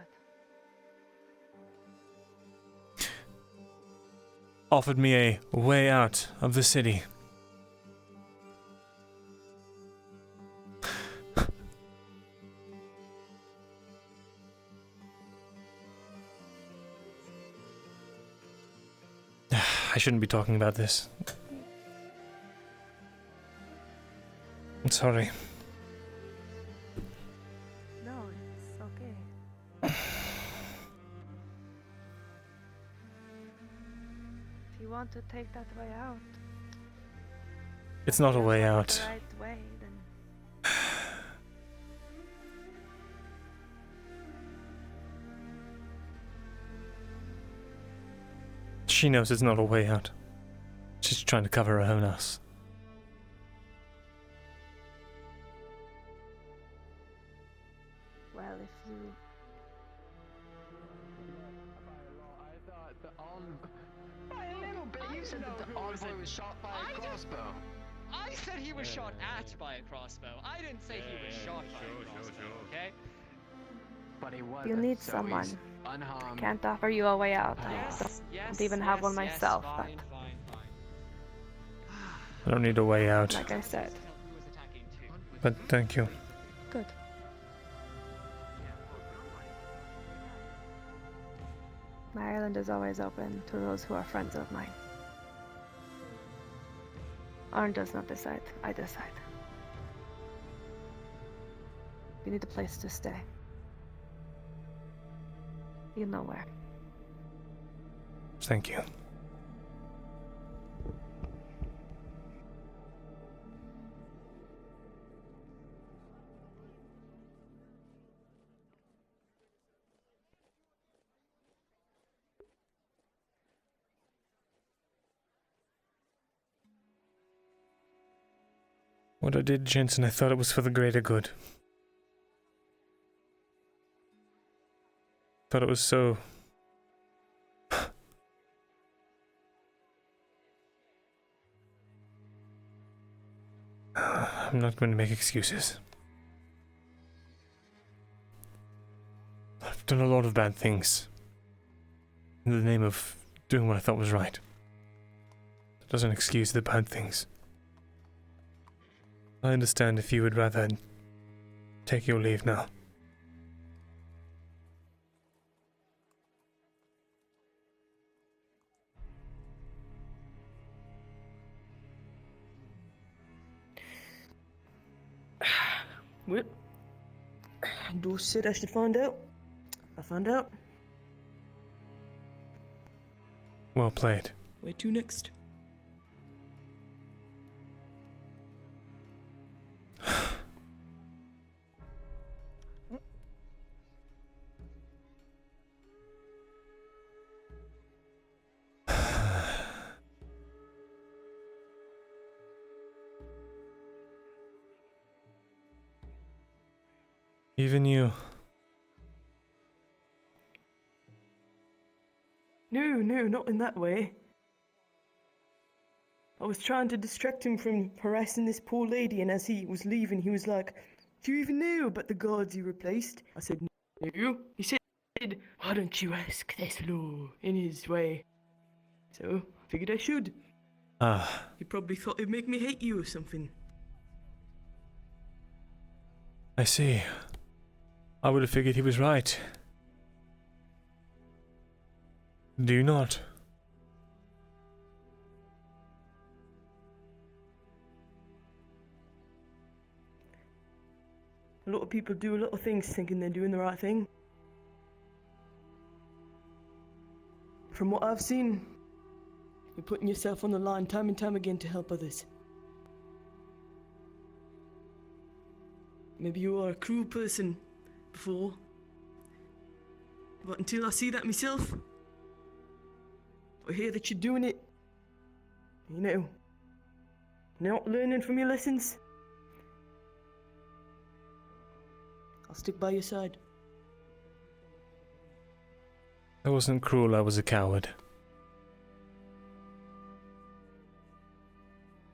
Offered me a way out of the city. I shouldn't be talking about this. I'm sorry. No, it's okay. If you want to take that way out, It's not a way the out. right way, then She knows it's not a way out. She's trying to cover her own ass. well, if you By a little bit, you said that the envoy was shot by a crossbow. I said he was shot at by a crossbow. I didn't say he was shot by a crossbow, okay? But he was. you need so someone, he's unharmed. I can't offer you a way out. I Yes, don't even have one myself, fine, but fine. I don't need a way out. like I said, But thank you. good. My island is always open to those who are friends of mine. Arn does not decide, I decide. You need a place to stay. You know where. Thank you. What I did, Jensen, I thought it was for the greater good. Thought it was so... I'm not going to make excuses. I've done a lot of bad things in the name of doing what I thought was right. That doesn't excuse the bad things. I understand if you would rather take your leave now. Well, Dose said I should find out. I found out. Well played. Where to next? Even you. No, not in that way. I was trying to distract him from harassing this poor lady, and as he was leaving, he was like, "Do you even know about the guards you replaced?" I said, "No." He said, said, why don't you ask Thesalor in his way? So, figured I should. He probably thought it'd make me hate you or something. I see. I would have figured he was right. Do you not? A lot of people do a lot of things thinking they're doing the right thing. From what I've seen, you're putting yourself on the line time and time again to help others. Maybe you were a cruel person before, but until I see that myself, or hear that you're doing it, you know, not learning from your lessons, I'll stick by your side. I wasn't cruel, I was a coward.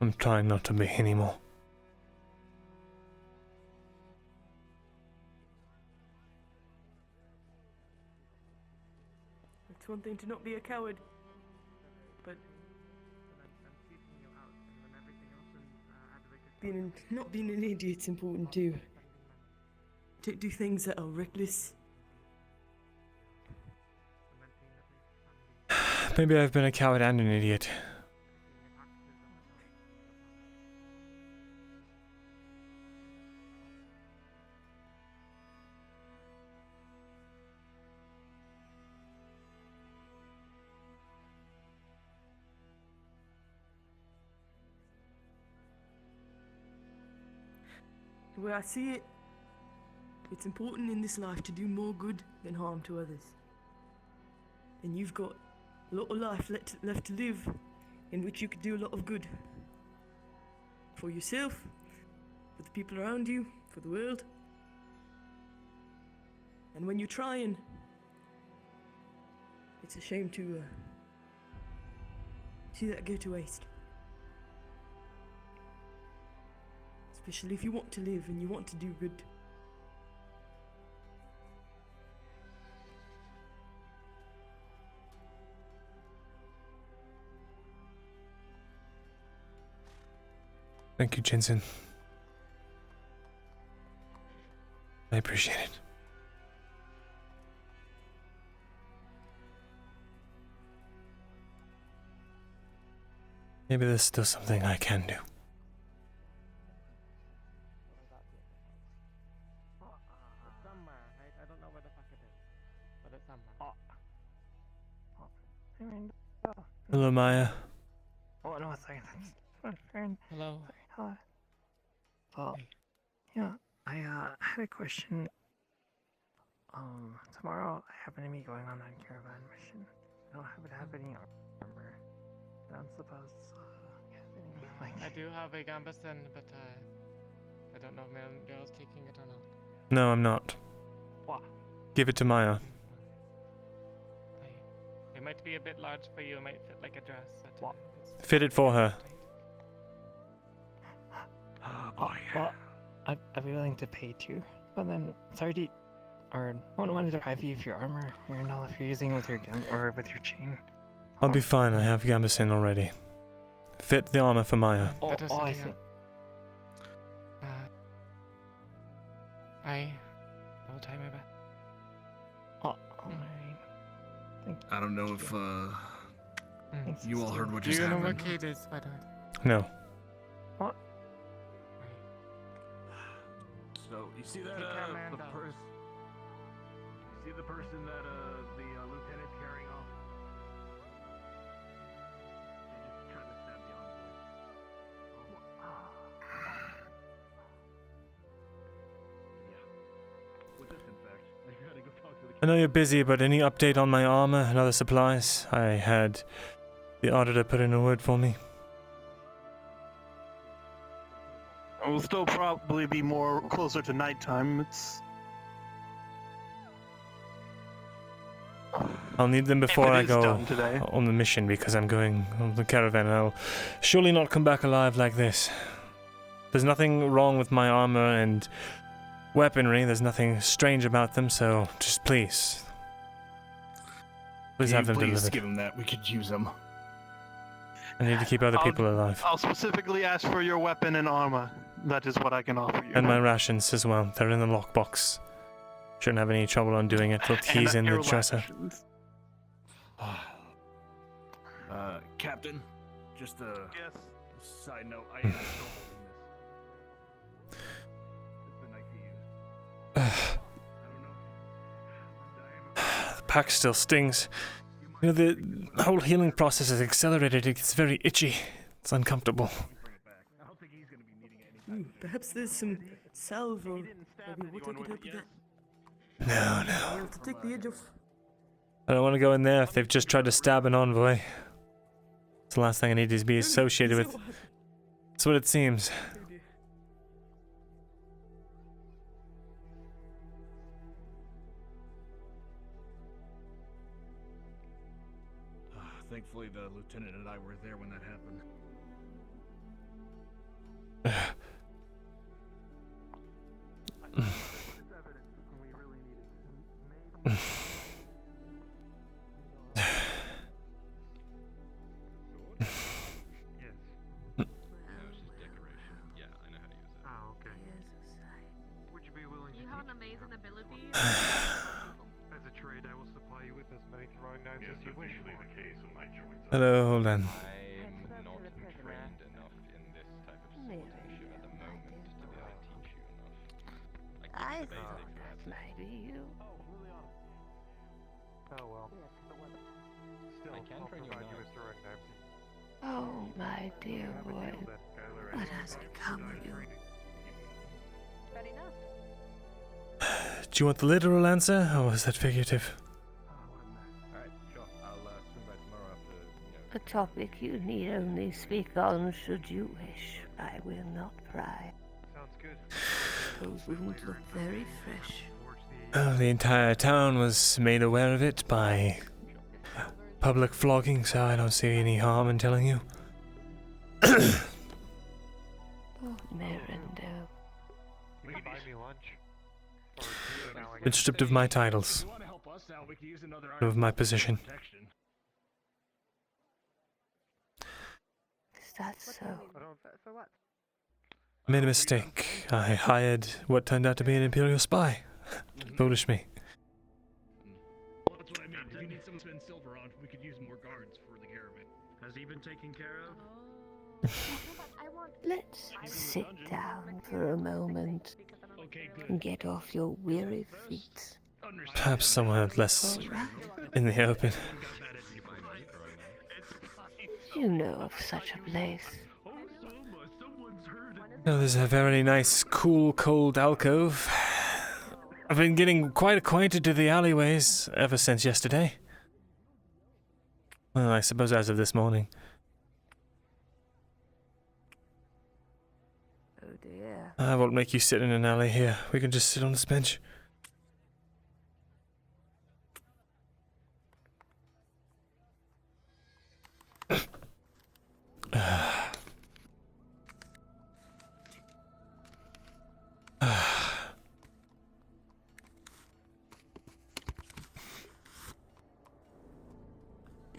I'm trying not to be anymore. It's one thing to not be a coward, but not being an idiot's important too. Don't do things that are reckless. Maybe I've been a coward and an idiot. The way I see it, it's important in this life to do more good than harm to others. And you've got a lot of life left to live in which you could do a lot of good. For yourself, for the people around you, for the world. And when you're trying, it's a shame to see that go to waste. Especially if you want to live and you want to do good. Thank you, Jensen. I appreciate it. Maybe there's still something I can do. I don't know where the fuck it is, but it's somewhere. Hello, Maya. Oh no, it's like that's friend. Hello. Hello. Well, yeah, I had a question. Tomorrow I happen to be going on that caravan mission. I don't happen to have any armor. I don't suppose have any, like... I do have a gambeson, but I don't know if Myrindal's taking it or not. No, I'm not. What? Give it to Maya. It might be a bit large for you. It might fit like a dress. But, Fit it for her. Oh, yeah. Well, I'd be willing to pay too. But then, sorry to... Or, I wanted to deprive you of your armor, Myrindal, if you're using it with your gun or with your chain. I'll be fine, I have gambeson already. Fit the armor for Maya. Oh, I see. I will try my best. Oh, alright. I don't know if you all heard what Do just you know happened. what Kate is, by the way? No. What? So you see that the person? You see the person that the lieutenant's carrying off? They just tried to stab the envoy. Yeah. With this, in fact, I gotta go talk to the. I know you're busy, but any update on my armor and other supplies? I had the auditor put in a word for me. It will still probably be more closer to nighttime. I'll need them before If it I is go done today. on the mission because I'm going on the caravan and I'll surely not come back alive like this. There's nothing wrong with my armor and weaponry, there's nothing strange about them, so just please, Please have them Please delivered. give him that. We could use them. I need to keep other people alive. I'll specifically ask for your weapon and armor. That is what I can offer you. And my rations as well. They're in the lockbox. Shouldn't have any trouble undoing it. The key's in the dresser. Captain, just a side note. I am still holding this. It's the knife you used. The pack still stings. You know, the whole healing process is accelerated. It gets very itchy. It's uncomfortable. Perhaps there's some salve or maybe water could help with that. No. Well, to take the edge off. I don't want to go in there if they've just tried to stab an envoy. It's the last thing I need to be associated with. That's what it seems. Thankfully, the lieutenant and I were there when that happened. Would you be willing to You have an amazing ability. As a trade, I will supply you with as many throwing knives as you wish. The case when I joined. Hello, hold on. I'm not trained enough in this type of sportsmanship at the moment to be able to teach you enough. I thought that might be you. Oh well. Still, I can I'll train you provide you enough. with throwing knives. Oh, my dear boy. What has become of you? Fair enough. Do you want the literal answer, or was that figurative? Alright, sure. I'll swing by tomorrow after, A topic you need only speak on should you wish. I will not pry. Sounds good. Those wounds look very fresh. Oh, the entire town was made aware of it by public flogging, so I don't see any harm in telling you. Oh, Myrindal. You can buy me lunch. Been stripped of my titles, of my position. Is that so? For what? I made a mistake. I hired what turned out to be an Imperial spy. Foolish me. Well, that's what I mean. If you need someone to spend silver on, we could use more guards for the caravan. Has he been taken care of? Let's sit down for a moment and get off your weary feet. Perhaps somewhere less in the open. You know of such a place. Oh, there's a very nice, cool, cold alcove. I've been getting quite acquainted to the alleyways ever since yesterday. Well, I suppose as of this morning. Oh dear. I won't make you sit in an alley here. We can just sit on this bench.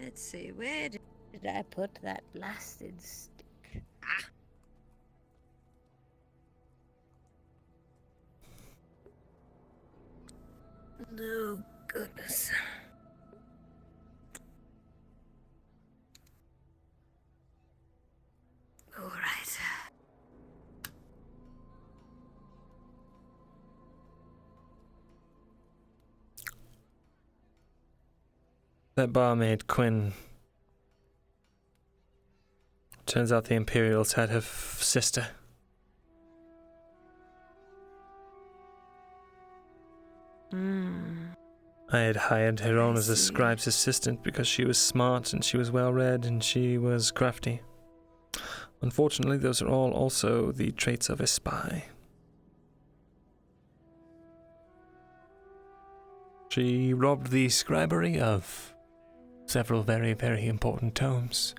Let's see, where did I put that blasted stick? Ah! No goodness. All right. That barmaid, Quinn. Turns out the Imperials had her sister. I had hired her on as a scribe's assistant because she was smart and she was well read and she was crafty. Unfortunately, those are all also the traits of a spy. She robbed the scribery of several very, very important tomes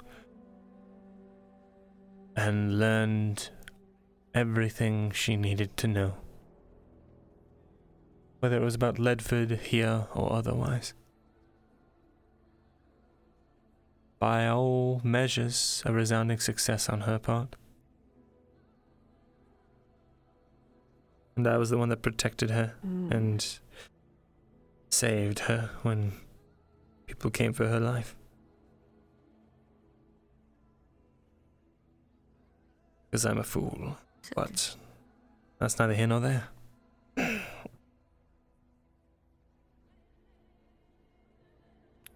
and learned everything she needed to know, whether it was about Ledford here or otherwise. by all measures, a resounding success on her part. And I was the one that protected her and saved her when people came for her life. Because I'm a fool. But that's neither here nor there.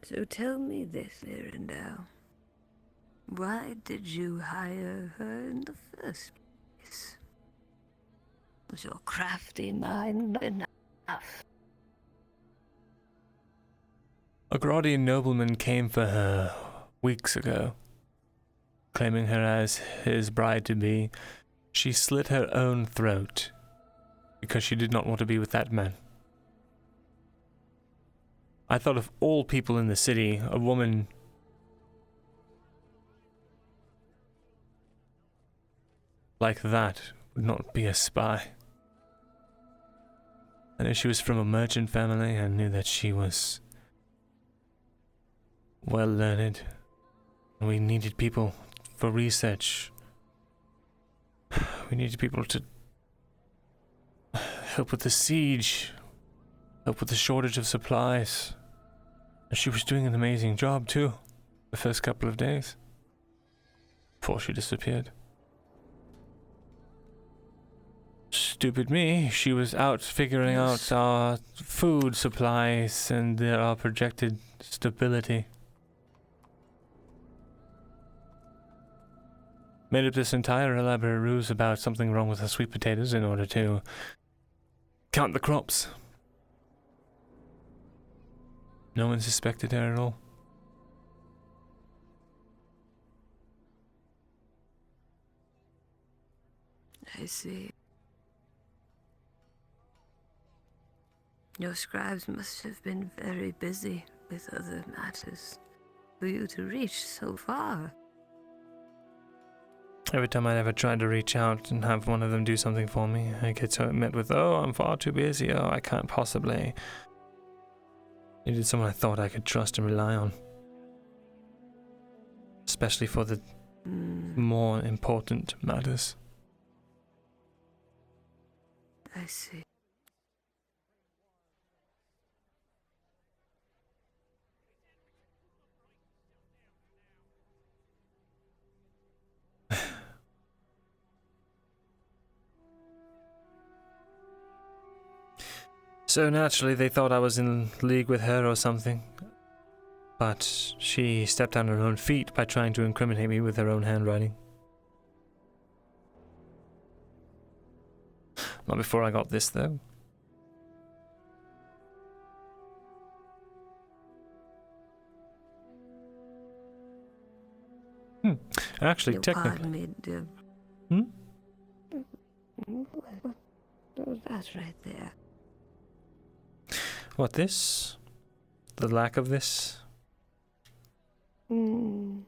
So tell me this, Myrindal. Why did you hire her in the first place? Was your crafty mind not enough? A Grodian nobleman came for her weeks ago, claiming her as his bride-to-be. She slit her own throat because she did not want to be with that man. I thought of all people in the city, a woman like that would not be a spy. I knew she was from a merchant family. I knew that she was well learned. We needed people for research. We needed people to help with the siege, help with the shortage of supplies. And she was doing an amazing job too, the first couple of days, before she disappeared. Stupid me, she was out figuring out our food supplies and our projected stability. Made up this entire elaborate ruse about something wrong with the sweet potatoes in order to count the crops. No one suspected her at all. I see. Your scribes must have been very busy with other matters for you to reach so far. Every time I ever tried to reach out and have one of them do something for me, I get met with, oh, I'm far too busy, oh, I can't possibly. Needed someone I thought I could trust and rely on. Especially for the more important matters. I see. So naturally they thought I was in league with her or something. But she stepped on her own feet by trying to incriminate me with her own handwriting. Not before I got this, though. Actually, technically... Pardon me, dear. That's right there. What, this? The lack of this? The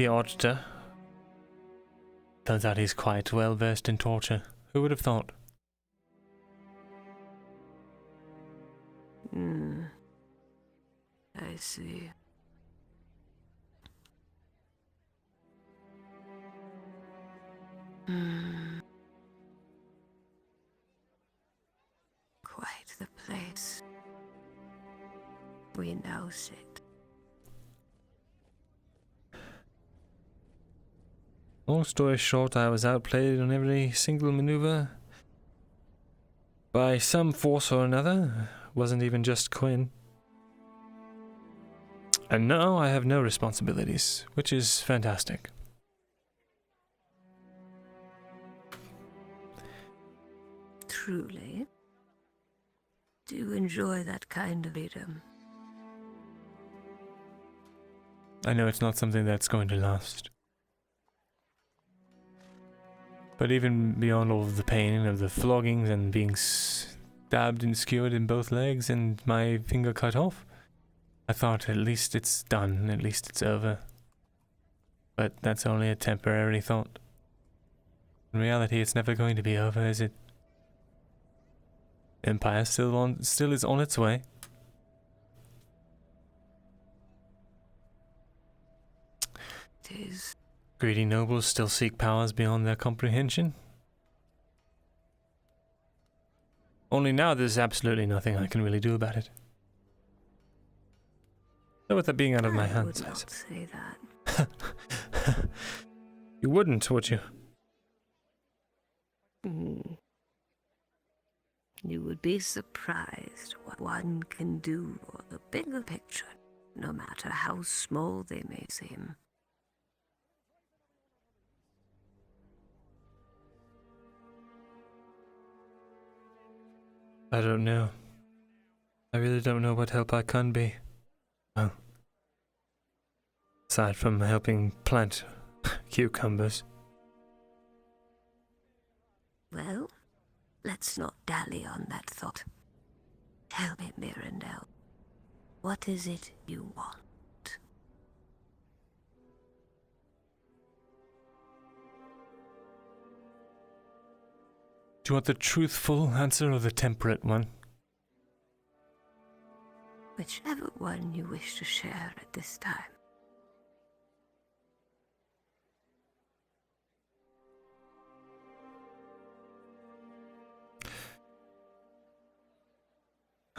auditor. Turns out he's quite well versed in torture. Who would have thought? I see. Quite the place we now sit. Long story short, I was outplayed on every single maneuver. By some force or another. Wasn't even just Quinn. And now I have no responsibilities, which is fantastic. Truly. Do you enjoy that kind of freedom? I know it's not something that's going to last. But even beyond all of the pain of the floggings and being stabbed and skewered in both legs and my finger cut off, I thought at least it's done, at least it's over. But that's only a temporary thought. In reality, it's never going to be over, is it? Empire still is on its way. It is. Greedy nobles still seek powers beyond their comprehension. Only now there's absolutely nothing I can really do about it. So with that being out of my hands, I would not say that. You wouldn't, would you? You would be surprised what one can do for the bigger picture, no matter how small they may seem. I don't know. I really don't know what help I can be. Well, aside from helping plant cucumbers. Well, let's not dally on that thought. Tell me, Myrindal, what is it you want? Do you want the truthful answer or the temperate one? Whichever one you wish to share at this time.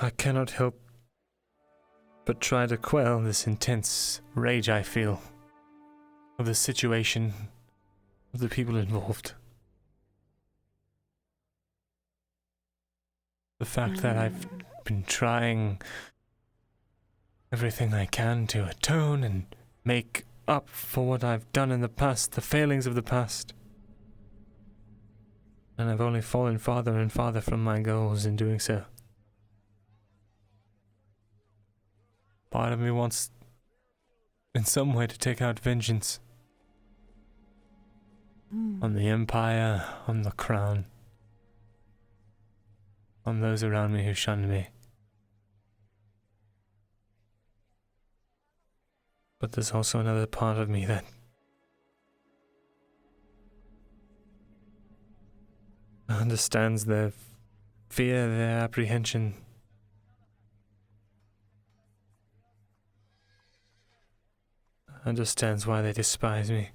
I cannot help but try to quell this intense rage I feel of the situation, of the people involved. The fact that I've been trying everything I can to atone and make up for what I've done in the past, the failings of the past. And I've only fallen farther and farther from my goals in doing so. Part of me wants, in some way, to take out vengeance. On the Empire, on the Crown. On those around me who shunned me. But there's also another part of me that understands their fear, their apprehension. Understands why they despise me.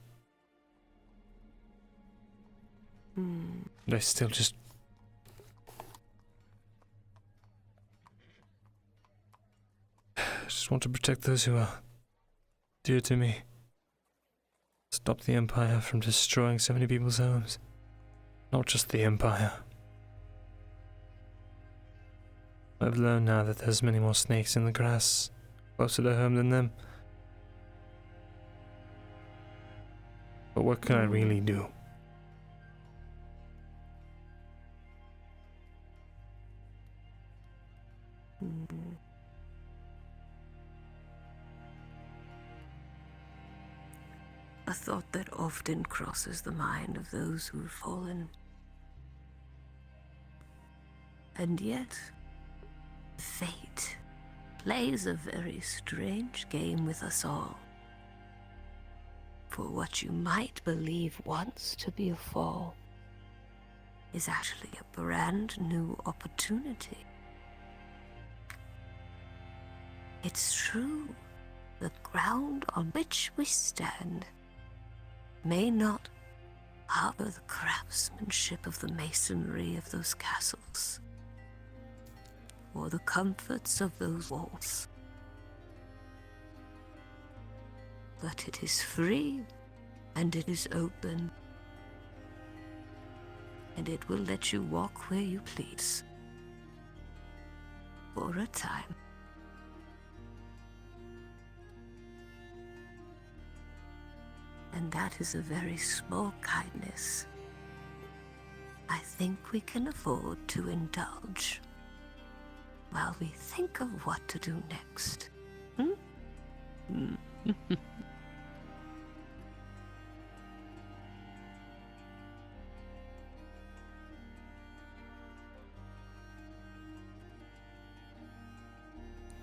But I still just want to protect those who are dear to me. Stop the Empire from destroying so many people's homes. Not just the Empire. I've learned now that there's many more snakes in the grass closer to home than them. But what can I really do? A thought that often crosses the mind of those who've fallen. And yet, fate plays a very strange game with us all. For what you might believe once to be a fall is actually a brand new opportunity. It's true, the ground on which we stand may not harbor the craftsmanship of the masonry of those castles, or the comforts of those walls. But it is free, and it is open, and it will let you walk where you please, for a time. And that is a very small kindness I think we can afford to indulge while we think of what to do next.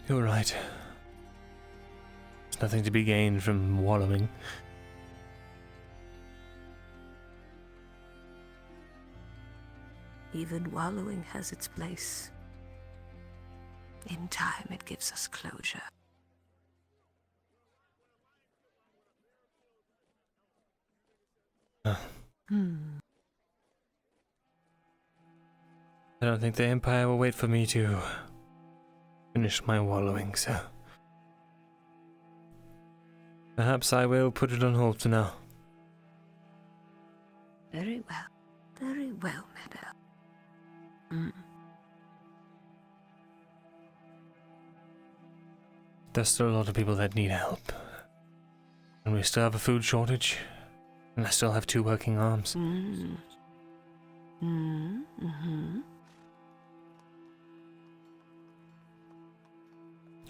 You're right. There's nothing to be gained from wallowing. Even wallowing has its place. In time, it gives us closure. I don't think the Empire will wait for me to finish my wallowing, so perhaps I will put it on hold for now. Very well. Very well, Meadow. There's still a lot of people that need help. And we still have a food shortage. And I still have 2 working arms.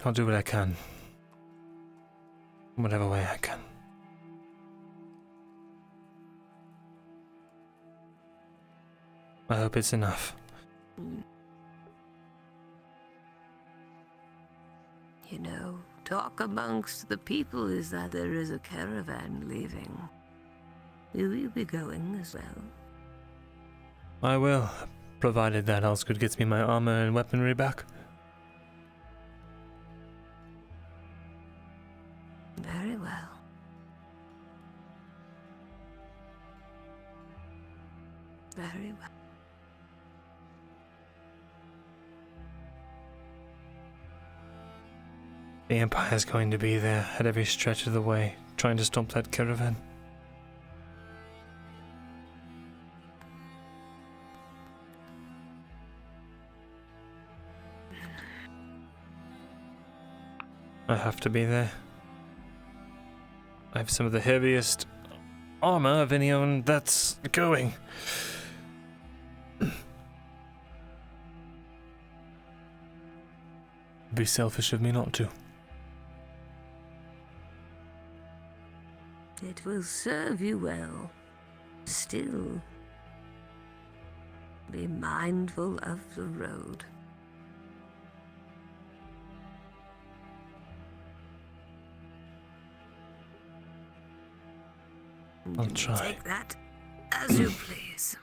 I'll do what I can. Whatever way I can. I hope it's enough. You know, talk amongst the people is that there is a caravan leaving. Will you be going as well? I will, provided that Osgood gets me my armor and weaponry back. Very well. Very well. The Empire's going to be there at every stretch of the way, trying to stop that caravan. I have to be there. I have some of the heaviest armor of anyone that's going. It'd be selfish of me not to. It will serve you well. Still, be mindful of the road. I'll try. Take that as you please.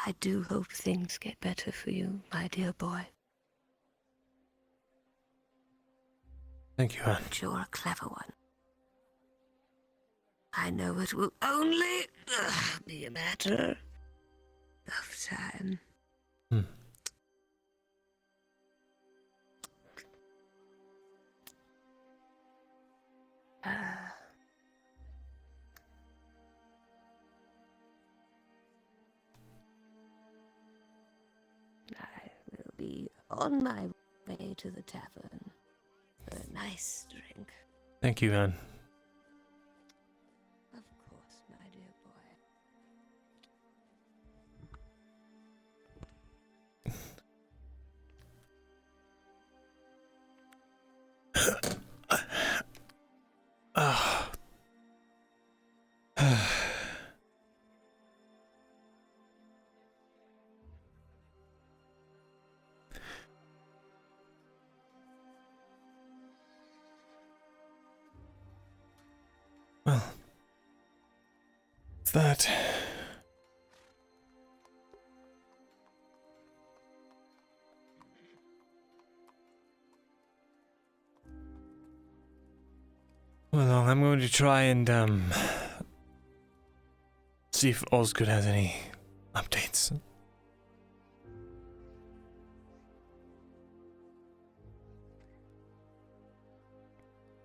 I do hope things get better for you, my dear boy. Thank you, Anne. But you're a clever one. I know it will only be a matter of time. I will be on my way to the tavern for a nice drink. Thank you, Anne. Of course, my dear Well, it's that. Well, I'm going to try and see if Osgood has any updates.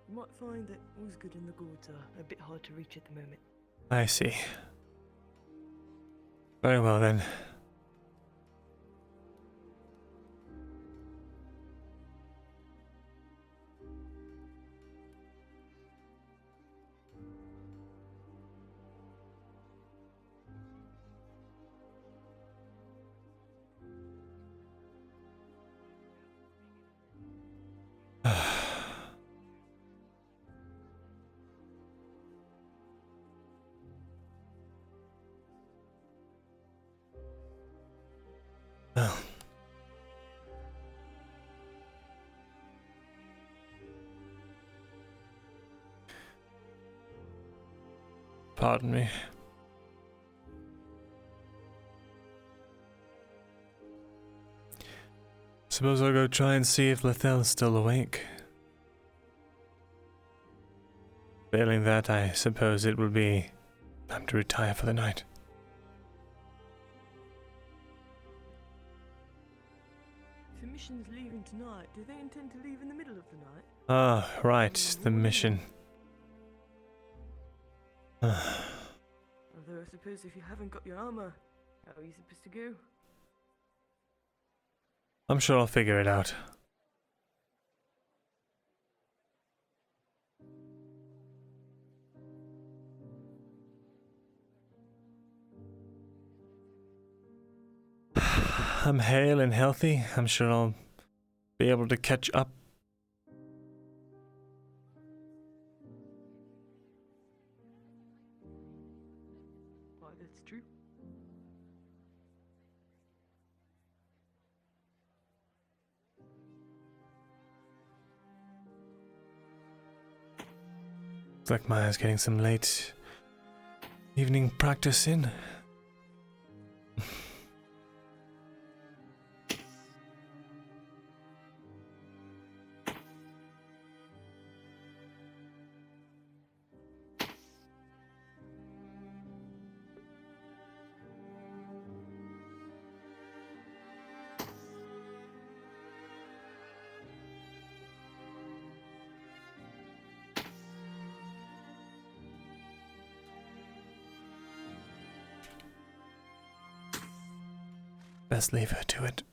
You might find that Osgood and the gourds are a bit hard to reach at the moment. I see. Very well then. Well. Pardon me. suppose I'll go try and see if Lethel's still awake. Failing that, I suppose it will be time to retire for the night. If the mission's leaving tonight, do they intend to leave in the middle of the night? Ah, right, the mission. Although I suppose if you haven't got your armor, how are you supposed to go? I'm sure I'll figure it out. I'm hale and healthy. I'm sure I'll be able to catch up. Why, that's true. Looks like Maya's getting some late evening practice in. Best leave her to it.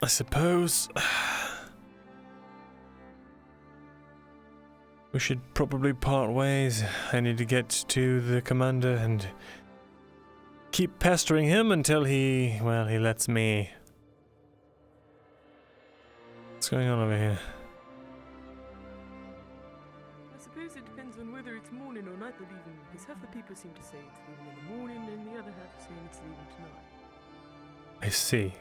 I suppose we should probably part ways. I need to get to the commander and keep pestering him until he lets me. What's going on over here? I suppose it depends on whether it's morning or night they're leaving, because half the people seem to say it's leaving in the morning, and the other half saying it's leaving tonight. I see.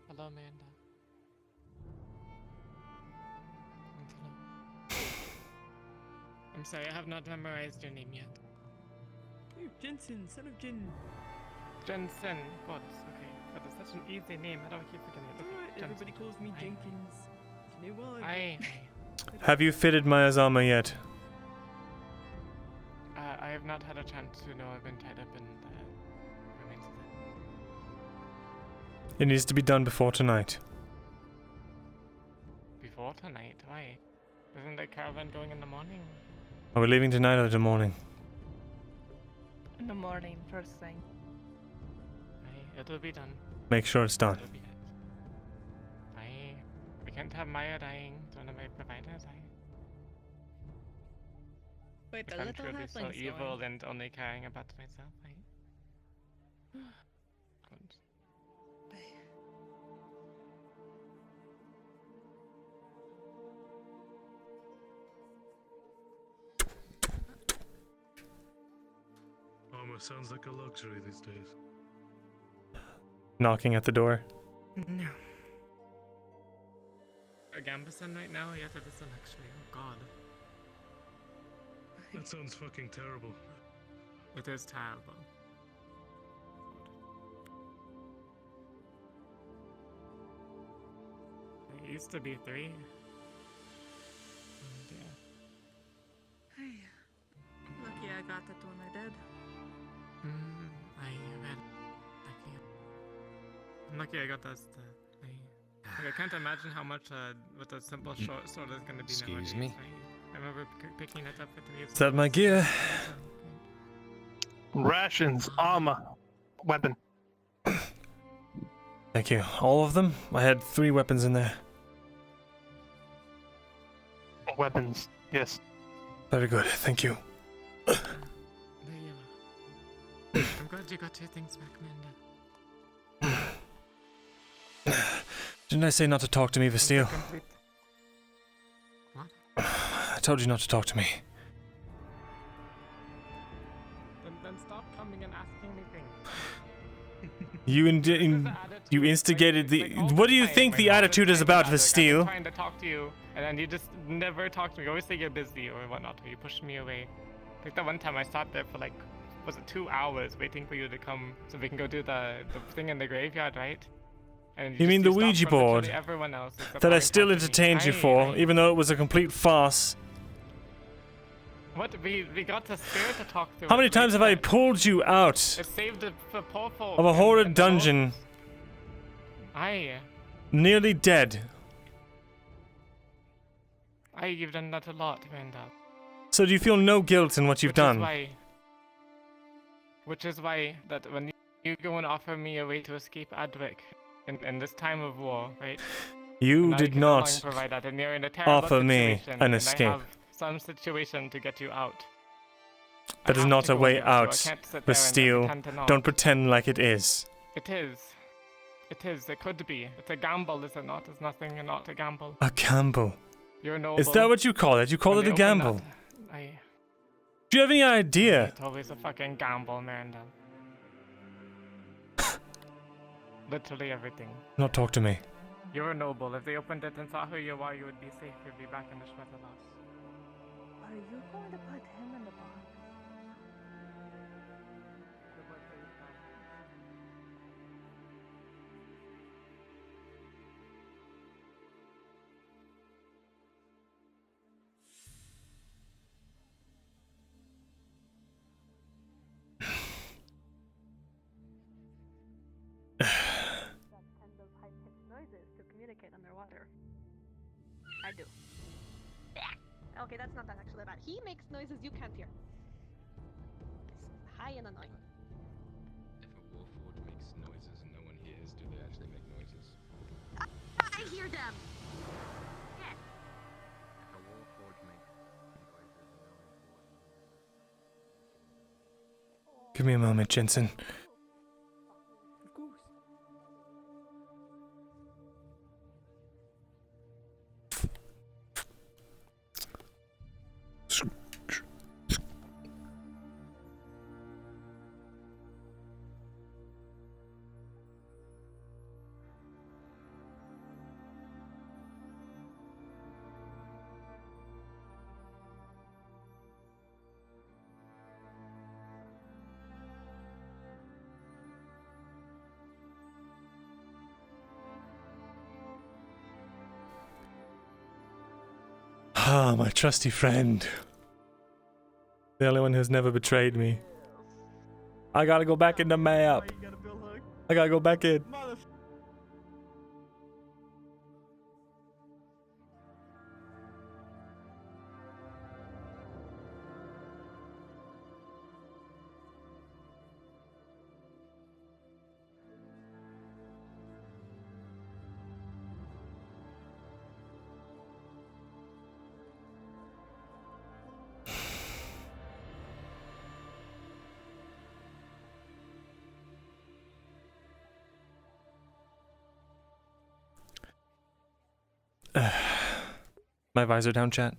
Hello, Amanda. I'm sorry, I have not memorized your name yet. Oh, Jensen, son of Jin. Jensen. God, okay. That is such an easy name. How do I keep forgetting it? Okay, Alright, Jensen. everybody calls me Jenkins. Do you know why? Aye. Have you fitted Maya's armor yet? I have not had a chance to know. I've been tied up in the remains of it. It needs to be done before tonight. Before tonight? Why? Isn't the caravan going in the morning? Are we leaving tonight or the morning? In the morning, first thing. Aye, it'll be done. Make sure it's done. It'll be it. Aye. We can't have Maya dying. It's one of my providers. Aye. Wait, I the can't little truly so halfling's evil going. and only caring about myself. Aye. Good. Armor sounds like a luxury these days. Knocking at the door. No. A Gambeson right now? Yes, it is an actually. Oh god. That sounds fucking terrible. It is terrible. It used to be 3. Oh dear. Lucky I got it when I did. lucky I got that. I can't imagine how much with a simple short sword is going to be. Excuse nowadays. me? I remember picking it up at the Is that my gear? Rations, armor, weapon. Thank you. All of them? I had 3 weapons in there. Weapons, yes. Very good, thank you. There you are. I'm glad you got your things back, Amanda. Didn't I say not to talk to me, Vasteel? What? I told you not to talk to me. Then stop coming and asking me things. You instigated the. What do you think the attitude is about, I'm Vasteel? trying to talk to you, and then you just never talk to me. You always say you're busy or whatnot, or you push me away. Like that one time I sat there for like, was it 2 hours waiting for you to come so we can go do the thing in the graveyard, right? And You mean the stopped Ouija from literally board everyone else except that I for still talking to me. entertained you for, even though it was a complete farce? What? We got the spirit to talk to. How many us, times have I pulled you out It saved the poor folk of a and- horrid and the dungeon, wolves. Aye. nearly dead? Aye, you've done that a lot, Myrindal. So do you feel no guilt in what you've done? Which is why that when you go and offer me a way to escape Adwick in this time of war, right? You now did can no longer not provide that, and you're in a terrible offer me situation, an and escape. I have some situation to get you out. That is have not to a go way and do it, so I out, can't sit there and Vasteel. pretend to not. Don't pretend like it is. It is. It is. It could be. It's a gamble, is it not? It's nothing and not a gamble. A gamble. You're noble. Is that what you call it? You call When it a they open gamble? that- Aye. Do you have any idea? It's always a fucking gamble, Myrindal. Literally everything. Not talk to me. You're noble. If they opened it and saw who you are, you would be safe. You'd be back in the Eshma Thalas. Are you going to put him in the box? That kind of high-pitched noises to communicate underwater. I do. Okay, that's not that actually bad. He makes noises you can't hear. It's high and annoying. If a warforged makes noises and no one hears, do they actually make noises? I hear them! Yes. If a warforged makes noises and no one hears. Give me a moment, Jensen. Of course. Ah, my trusty friend. The only one who's never betrayed me. I gotta go back in the map. I gotta go back in. My visor down, chat.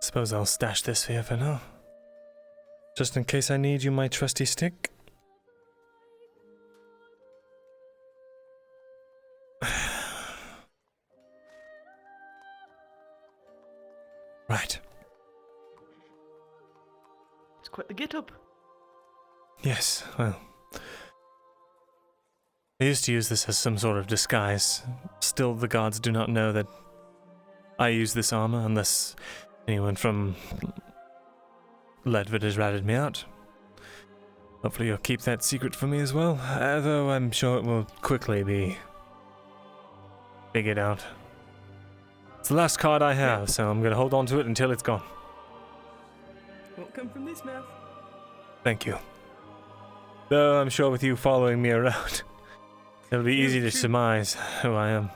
Suppose I'll stash this here for now. Just in case I need you, my trusty stick. Right. It's quite the get-up. Yes, well. I used to use this as some sort of disguise. Still, the gods do not know that I use this armor unless anyone from Ledford has ratted me out. Hopefully you'll keep that secret for me as well, though I'm sure it will quickly be figured out. It's the last card I have, so I'm gonna hold on to it until it's gone. Won't come from this mouth. Thank you. Though I'm sure with you following me around, it'll be easy to surmise who I am.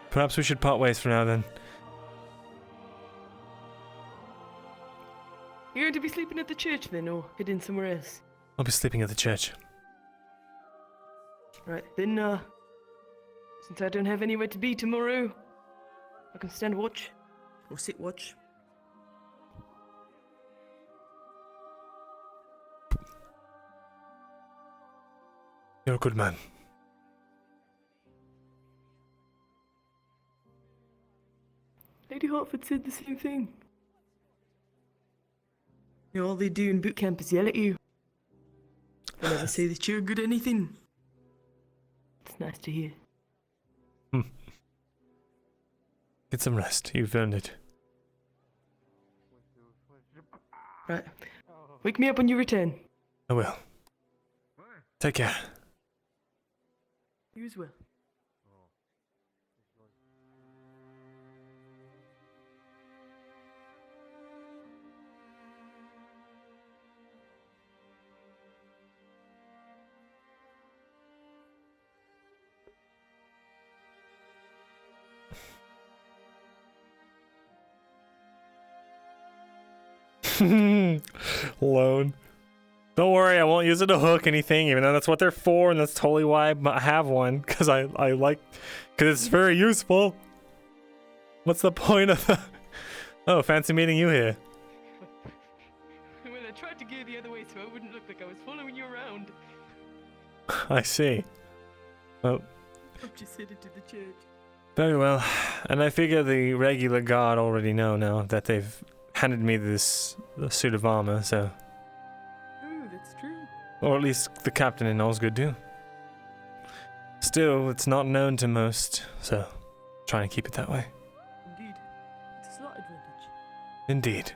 Perhaps we should part ways for now then. You're going to be sleeping at the church then, or heading somewhere else? I'll be sleeping at the church. Right, then, since I don't have anywhere to be tomorrow, I can stand watch, or sit watch. You're a good man. Lady Hartford said the same thing. You know, all they do in boot camp is yell at you. They never say that you're good at anything. It's nice to hear. Get some rest. You've earned it. Right. Wake me up when you return. I will. Take care. You as well. Alone. Don't worry, I won't use it to hook anything, even though that's what they're for, and that's totally why I have one, because I like, because it's very useful. What's the point of the... Oh, fancy meeting you here. Well, I tried to go the other way so I wouldn't look like I was following you around. I see. Well, I'm just headed to the church. very well. And I figure the regular guard already know now that they've handed me this suit of armor, so... Oh, that's true. Or at least the captain in Osgood do. Still, it's not known to most, so trying to keep it that way. Indeed. It's a slight advantage. Indeed.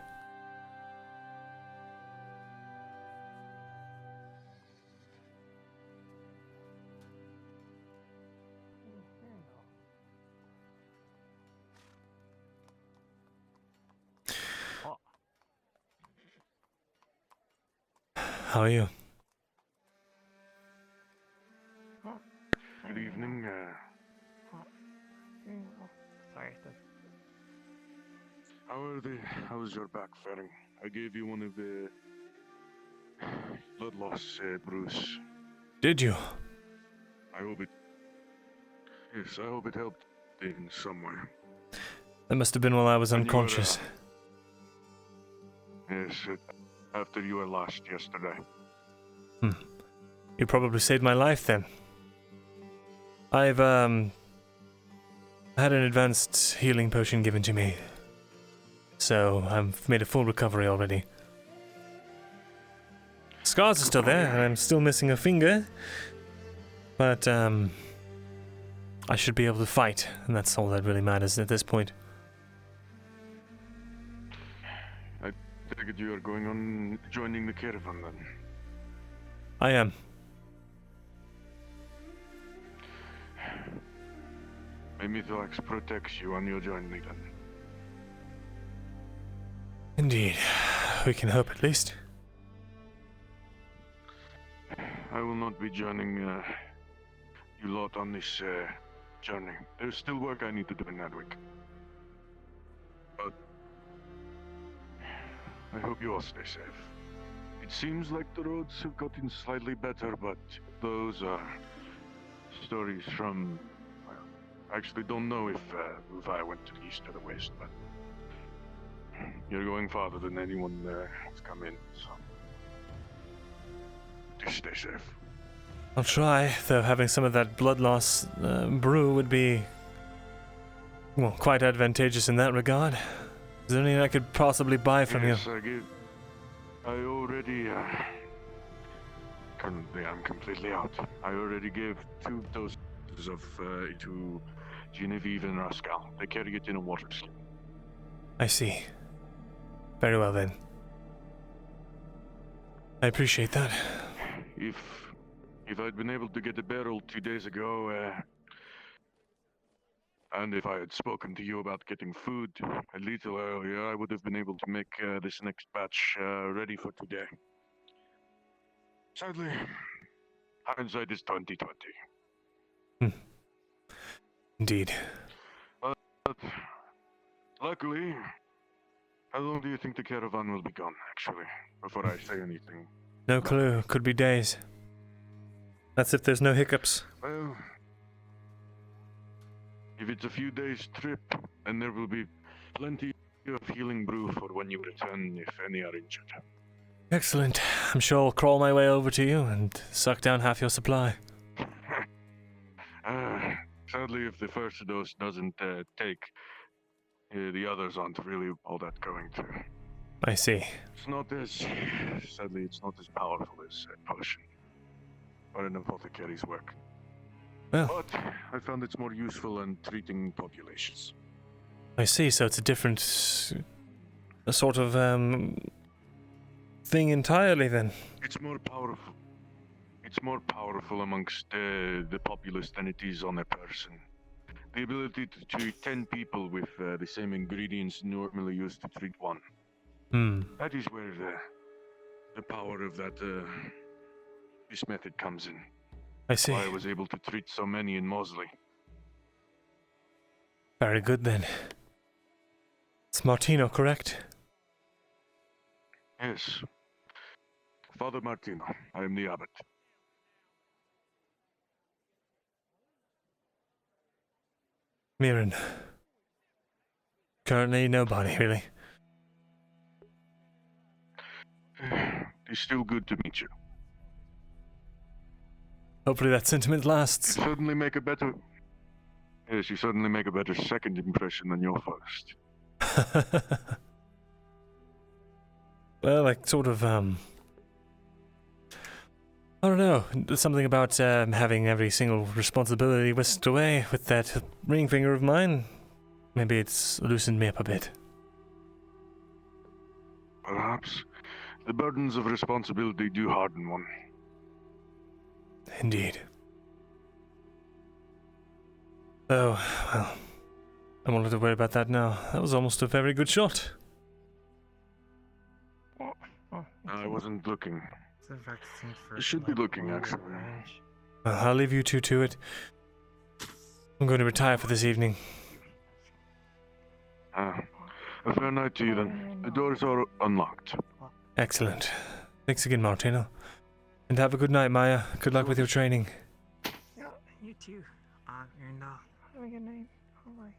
How are you? Good evening. Sorry. How is your back faring? I gave you one of the blood loss brews. Did you? I hope it. Yes, I hope it helped in some way. That must have been while I was And you were, unconscious. Yes, after you were lost yesterday. You probably saved my life then. I've had an advanced healing potion given to me, so I've made a full recovery already. Scars are still there, and I'm still missing a finger, but I should be able to fight, and that's all that really matters at this point. I take it you are going on joining the caravan then. I am. May Mythox protects you on your journey then. Indeed. We can hope at least. I will not be joining you lot on this journey. There's still work I need to do in Nadwick. But I hope you all stay safe. It seems like the roads have gotten slightly better, but those are stories from... Well, I actually don't know if I went to the east or the west, but you're going farther than anyone has come in, so just stay safe. I'll try, though having some of that blood loss brew would be, well, quite advantageous in that regard. Is there anything I could possibly buy from you? I already, currently I'm completely out. I already gave 2 doses of, to Genevieve and Rascal. They carry it in a water skin. I see. Very well then. I appreciate that. If I'd been able to get a barrel 2 days ago, and if I had spoken to you about getting food a little earlier, I would have been able to make this next batch ready for today. Sadly, hindsight is 20/20. Indeed. But luckily, how long do you think the caravan will be gone, actually, before I say anything? No clue. Could be days. That's if there's no hiccups. Well, if it's a few days trip, then there will be plenty of healing brew for when you return, if any are injured. Excellent. I'm sure I'll crawl my way over to you and suck down half your supply. Sadly, if the first dose doesn't take, the others aren't really all that going to. I see. Sadly, it's not as powerful as a potion or an apothecary's work. Well. But I found it's more useful in treating populations. I see, so it's a sort of, thing entirely then. It's more powerful. It's more powerful amongst the populace than it is on a person. The ability to treat 10 people with the same ingredients normally used to treat one. That is where the power of this method comes in. I see. Why I was able to treat so many in Mosley. Very good then. It's Martino, correct? Yes. Father Martino. I am the abbot. Mirren. Currently nobody, really. It's still good to meet you. Hopefully that sentiment lasts. You certainly make a better second impression than your first. Well, like, sort of, I don't know. There's something about having every single responsibility whisked away with that ring finger of mine. Maybe it's loosened me up a bit. Perhaps. The burdens of responsibility do harden one. Indeed. Oh, well, I won't have to worry about that now. That was almost a very good shot. I wasn't looking. You should be looking, actually. Well, I'll leave you two to it. I'm going to retire for this evening. A fair night to you then. The doors are unlocked. Excellent. Thanks again, Martino. And have a good night, Maya. Good luck with your training. Yeah, you too. Myrindal. Have a good night. Bye.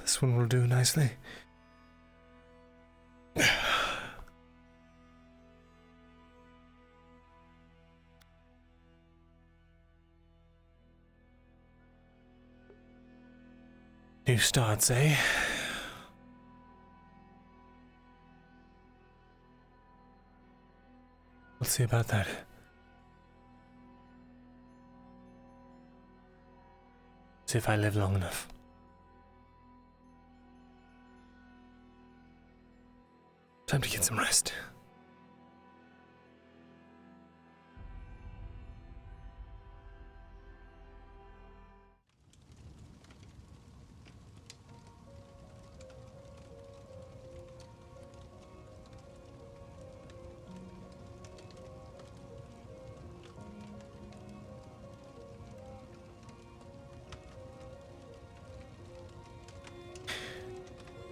This one will do nicely. New starts, eh? We'll see about that. See if I live long enough. Time to get some rest.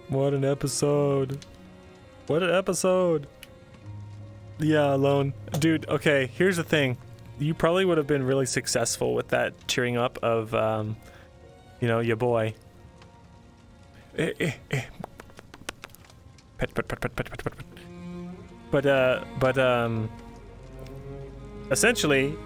What an episode. What an episode. Yeah, alone. Dude, okay, here's the thing. You probably would have been really successful with that cheering up of, you know, your boy. Pet. But, essentially,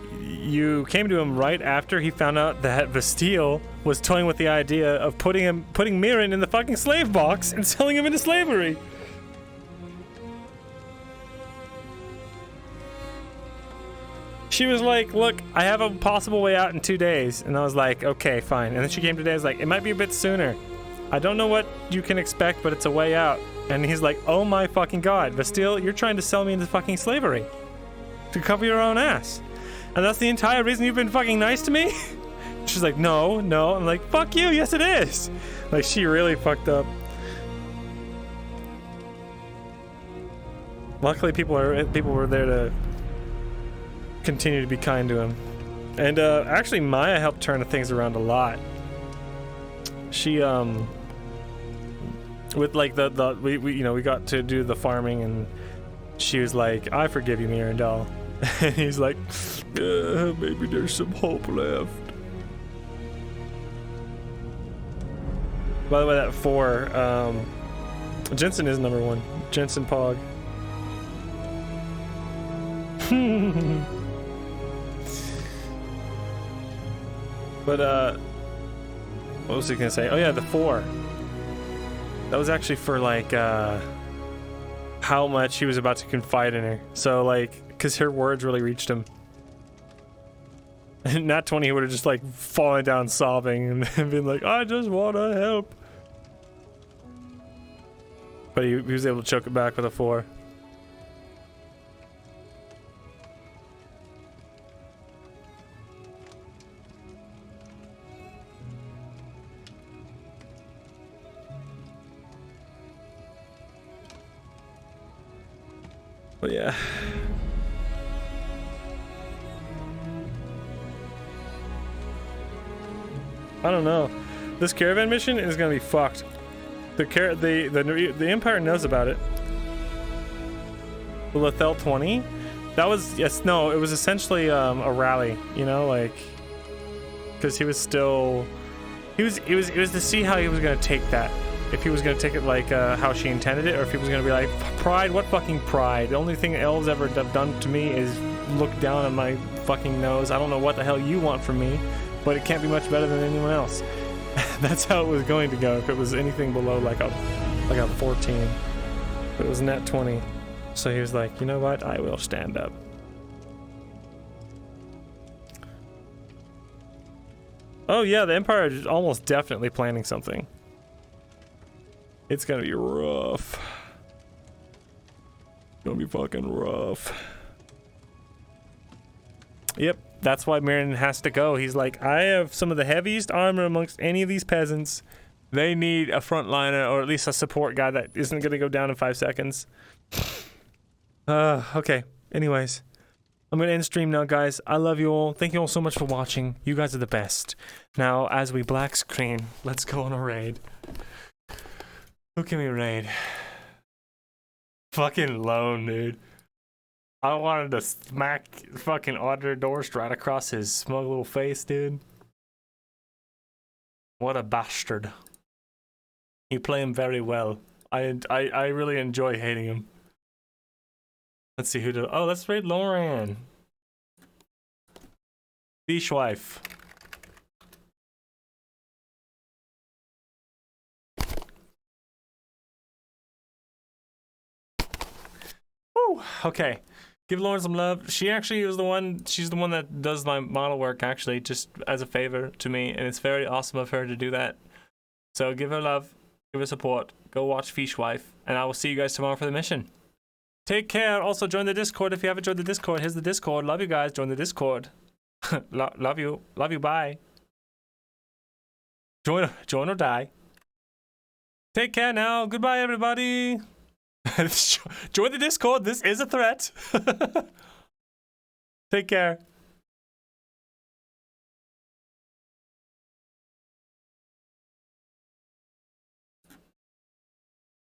you came to him right after he found out that Bastille was toying with the idea of putting Mirren in the fucking slave box and selling him into slavery. She was like, look, I have a possible way out in 2 days. And I was like, okay, fine. And then she came today, I was like, it might be a bit sooner. I don't know what you can expect, but it's a way out. And he's like, oh my fucking god, Bastille, you're trying to sell me into fucking slavery. To cover your own ass. And that's the entire reason you've been fucking nice to me? She's like, no. I'm like, fuck you, yes it is. Like, she really fucked up. Luckily, people were there to continue to be kind to him. And actually, Maya helped turn things around a lot. She with like we got to do the farming, and she was like, I forgive you, Myrindal. And he's like, maybe there's some hope left. By the way, that 4, Jensen is number 1. Jensen Pog. But what was he gonna say? Oh yeah, the 4. That was actually for like how much he was about to confide in her. So like, because her words really reached him. And not 20, he would have just like fallen down sobbing and been like, I just want to help. But he was able to choke it back with a 4. But yeah. I don't know. This caravan mission is gonna be fucked. The Empire knows about it. The Lethal 20? That was it was essentially a rally, you know, like, because he was still it was to see how he was gonna take that. If he was gonna take it like how she intended it, or if he was gonna be like, pride, what fucking pride? The only thing elves ever have done to me is look down on my fucking nose. I don't know what the hell you want from me, but it can't be much better than anyone else. That's how it was going to go if it was anything below like a 14. But it was net 20. So he was like, you know what? I will stand up. Oh yeah, the Empire is almost definitely planning something. It's gonna be rough. It's gonna be fucking rough. Yep, that's why Mirren has to go. He's like, I have some of the heaviest armor amongst any of these peasants. They need a frontliner, or at least a support guy that isn't gonna go down in 5 seconds. Okay. Anyways, I'm gonna end stream now, guys. I love you all. Thank you all so much for watching. You guys are the best. Now, as we black screen, let's go on a raid. Who can we raid? Fucking Lone, dude. I wanted to smack fucking Audrey Dorst right across his smug little face, dude. What a bastard. You play him very well. I really enjoy hating him. Let's see who oh, let's raid Lauren. Fishwife. Woo, okay. Give Lauren some love. She actually is the one, she's the one that does my model work, actually, just as a favor to me, and it's very awesome of her to do that. So give her love, give her support, go watch Fishwife, and I will see you guys tomorrow for the mission. Take care. Also, join the Discord if you haven't joined the Discord. Here's the Discord. Love you guys. Join the Discord. Love you. Love you. Bye. Join or die. Take care now. Goodbye, everybody. Join the Discord. This is a threat. Take care.